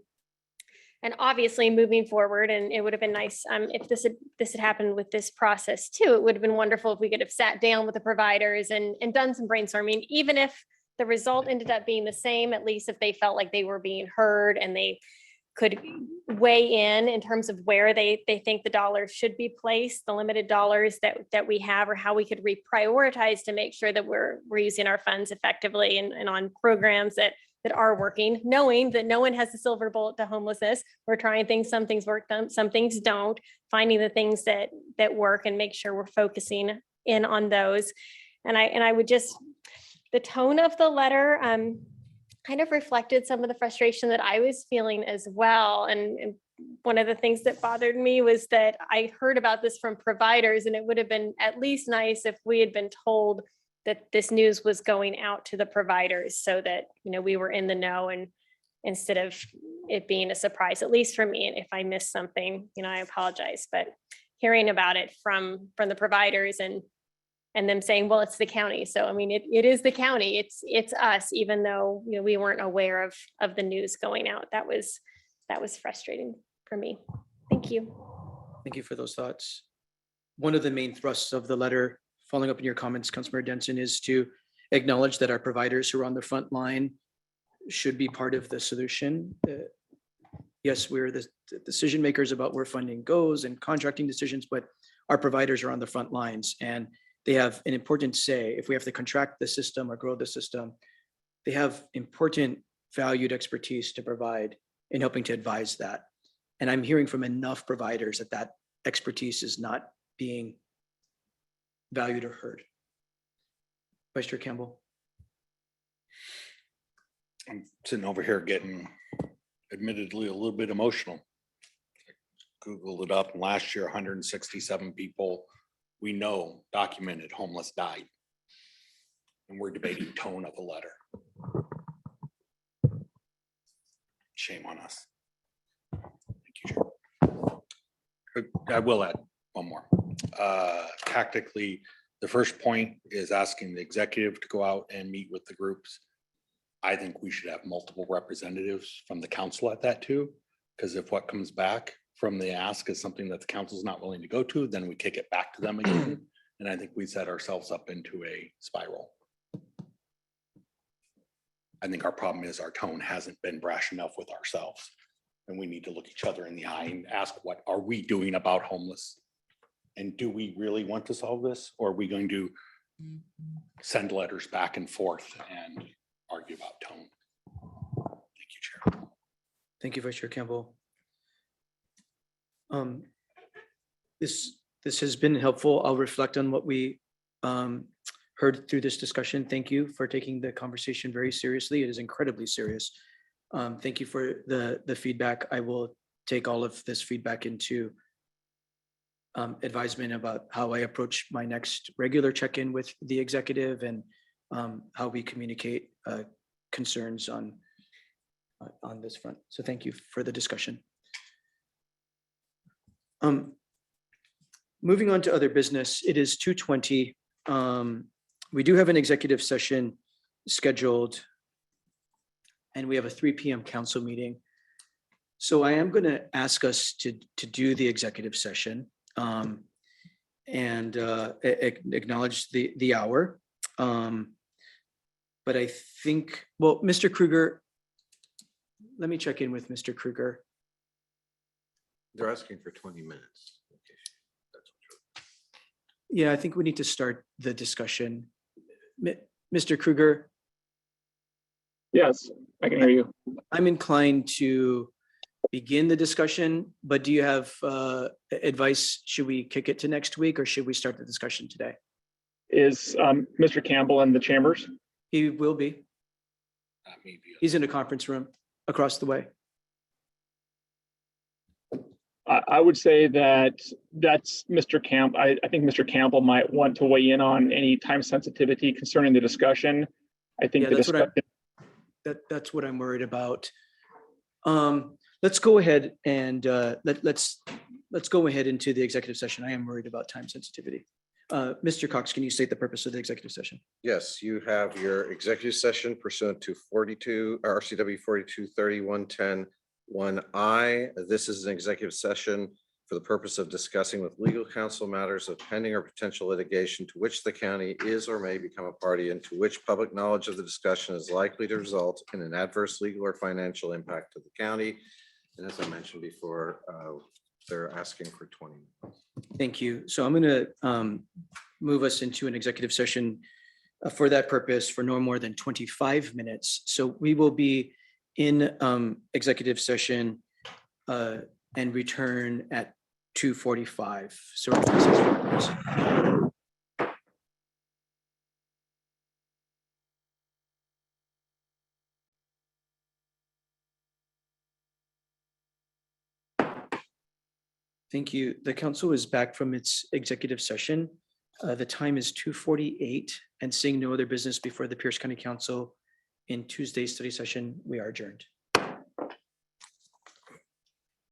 obviously moving forward, and it would have been nice if this had happened with this process too. It would have been wonderful if we could have sat down with the providers and done some brainstorming, even if the result ended up being the same, at least if they felt like they were being heard and they could weigh in terms of where they think the dollars should be placed, the limited dollars that we have, or how we could reprioritize to make sure that we're using our funds effectively and on programs that are working, knowing that no one has a silver bullet to homelessness. We're trying things, some things work, some things don't, finding the things that work and make sure we're focusing in on those. And I would just, the tone of the letter kind of reflected some of the frustration that I was feeling as well. And one of the things that bothered me was that I heard about this from providers, and it would have been at least nice if we had been told that this news was going out to the providers so that, we were in the know, and instead of it being a surprise, at least for me. And if I missed something, I apologize, but hearing about it from the providers and them saying, well, it's the county. So, I mean, it is the county, it's us, even though, we weren't aware of the news going out. That was frustrating for me. Thank you. Thank you for those thoughts. One of the main thrusts of the letter, following up in your comments, Councilmember Denson, is to acknowledge that our providers who are on the front line should be part of the solution. Yes, we're the decision makers about where funding goes and contracting decisions, but our providers are on the front lines and they have an important say. If we have to contract the system or grow the system, they have important valued expertise to provide in helping to advise that. And I'm hearing from enough providers that expertise is not being valued or heard. Vice Chair Campbell. I'm sitting over here getting admittedly a little bit emotional. Googled it up, and last year, 167 people we know documented homeless died. And we're debating tone of a letter. Shame on us. Thank you, Chair. I will add one more. Tactically, the first point is asking the executive to go out and meet with the groups. I think we should have multiple representatives from the council at that too, because if what comes back from the ask is something that the council is not willing to go to, then we kick it back to them again. And I think we set ourselves up into a spiral. I think our problem is our tone hasn't been brash enough with ourselves. And we need to look each other in the eye and ask, what are we doing about homeless? And do we really want to solve this? Or are we going to send letters back and forth and argue about tone? Thank you, Chair. Thank you, Vice Chair Campbell. This has been helpful. I'll reflect on what we heard through this discussion. Thank you for taking the conversation very seriously. It is incredibly serious. Thank you for the feedback. I will take all of this feedback into advisement about how I approach my next regular check-in with the executive and how we communicate concerns on this front. So thank you for the discussion. Moving on to other business, it is 2:20. We do have an executive session scheduled and we have a 3 p.m. council meeting. So I am going to ask us to do the executive session and acknowledge the hour. But I think, well, Mr. Kruger, let me check in with Mr. Kruger. They're asking for 20 minutes. Yeah, I think we need to start the discussion. Mr. Kruger, Yes, I can hear you. I'm inclined to begin the discussion, but do you have advice? Should we kick it to next week or should we start the discussion today? Is Mr. Campbell in the chambers? He will be. Maybe. He's in a conference room across the way. I would say that's Mr. Camp. I think Mr. Campbell might want to weigh in on any time sensitivity concerning the discussion. I think Yeah, the discussion. that's what I'm worried about. Let's go ahead and let's go ahead into the executive session. I am worried about time sensitivity. Mr. Cox, can you state the purpose of the executive session? Yes, you have your executive session pursuant to RCW 4230-110-1I. This is an executive session for the purpose of discussing with legal counsel matters of pending or potential litigation to which the county is or may become a party and to which public knowledge of the discussion is likely to result in an adverse legal or financial impact to the county. And as I mentioned before, they're asking for 20 minutes. Thank you. So I'm going to move us into an executive session for that purpose for no more than 25 minutes. So we will be in executive session and return at 2:45. So. Thank you. The council is back from its executive session. The time is 2:48 and seeing no other business before the Pierce County Council in Tuesday's study session, we are adjourned.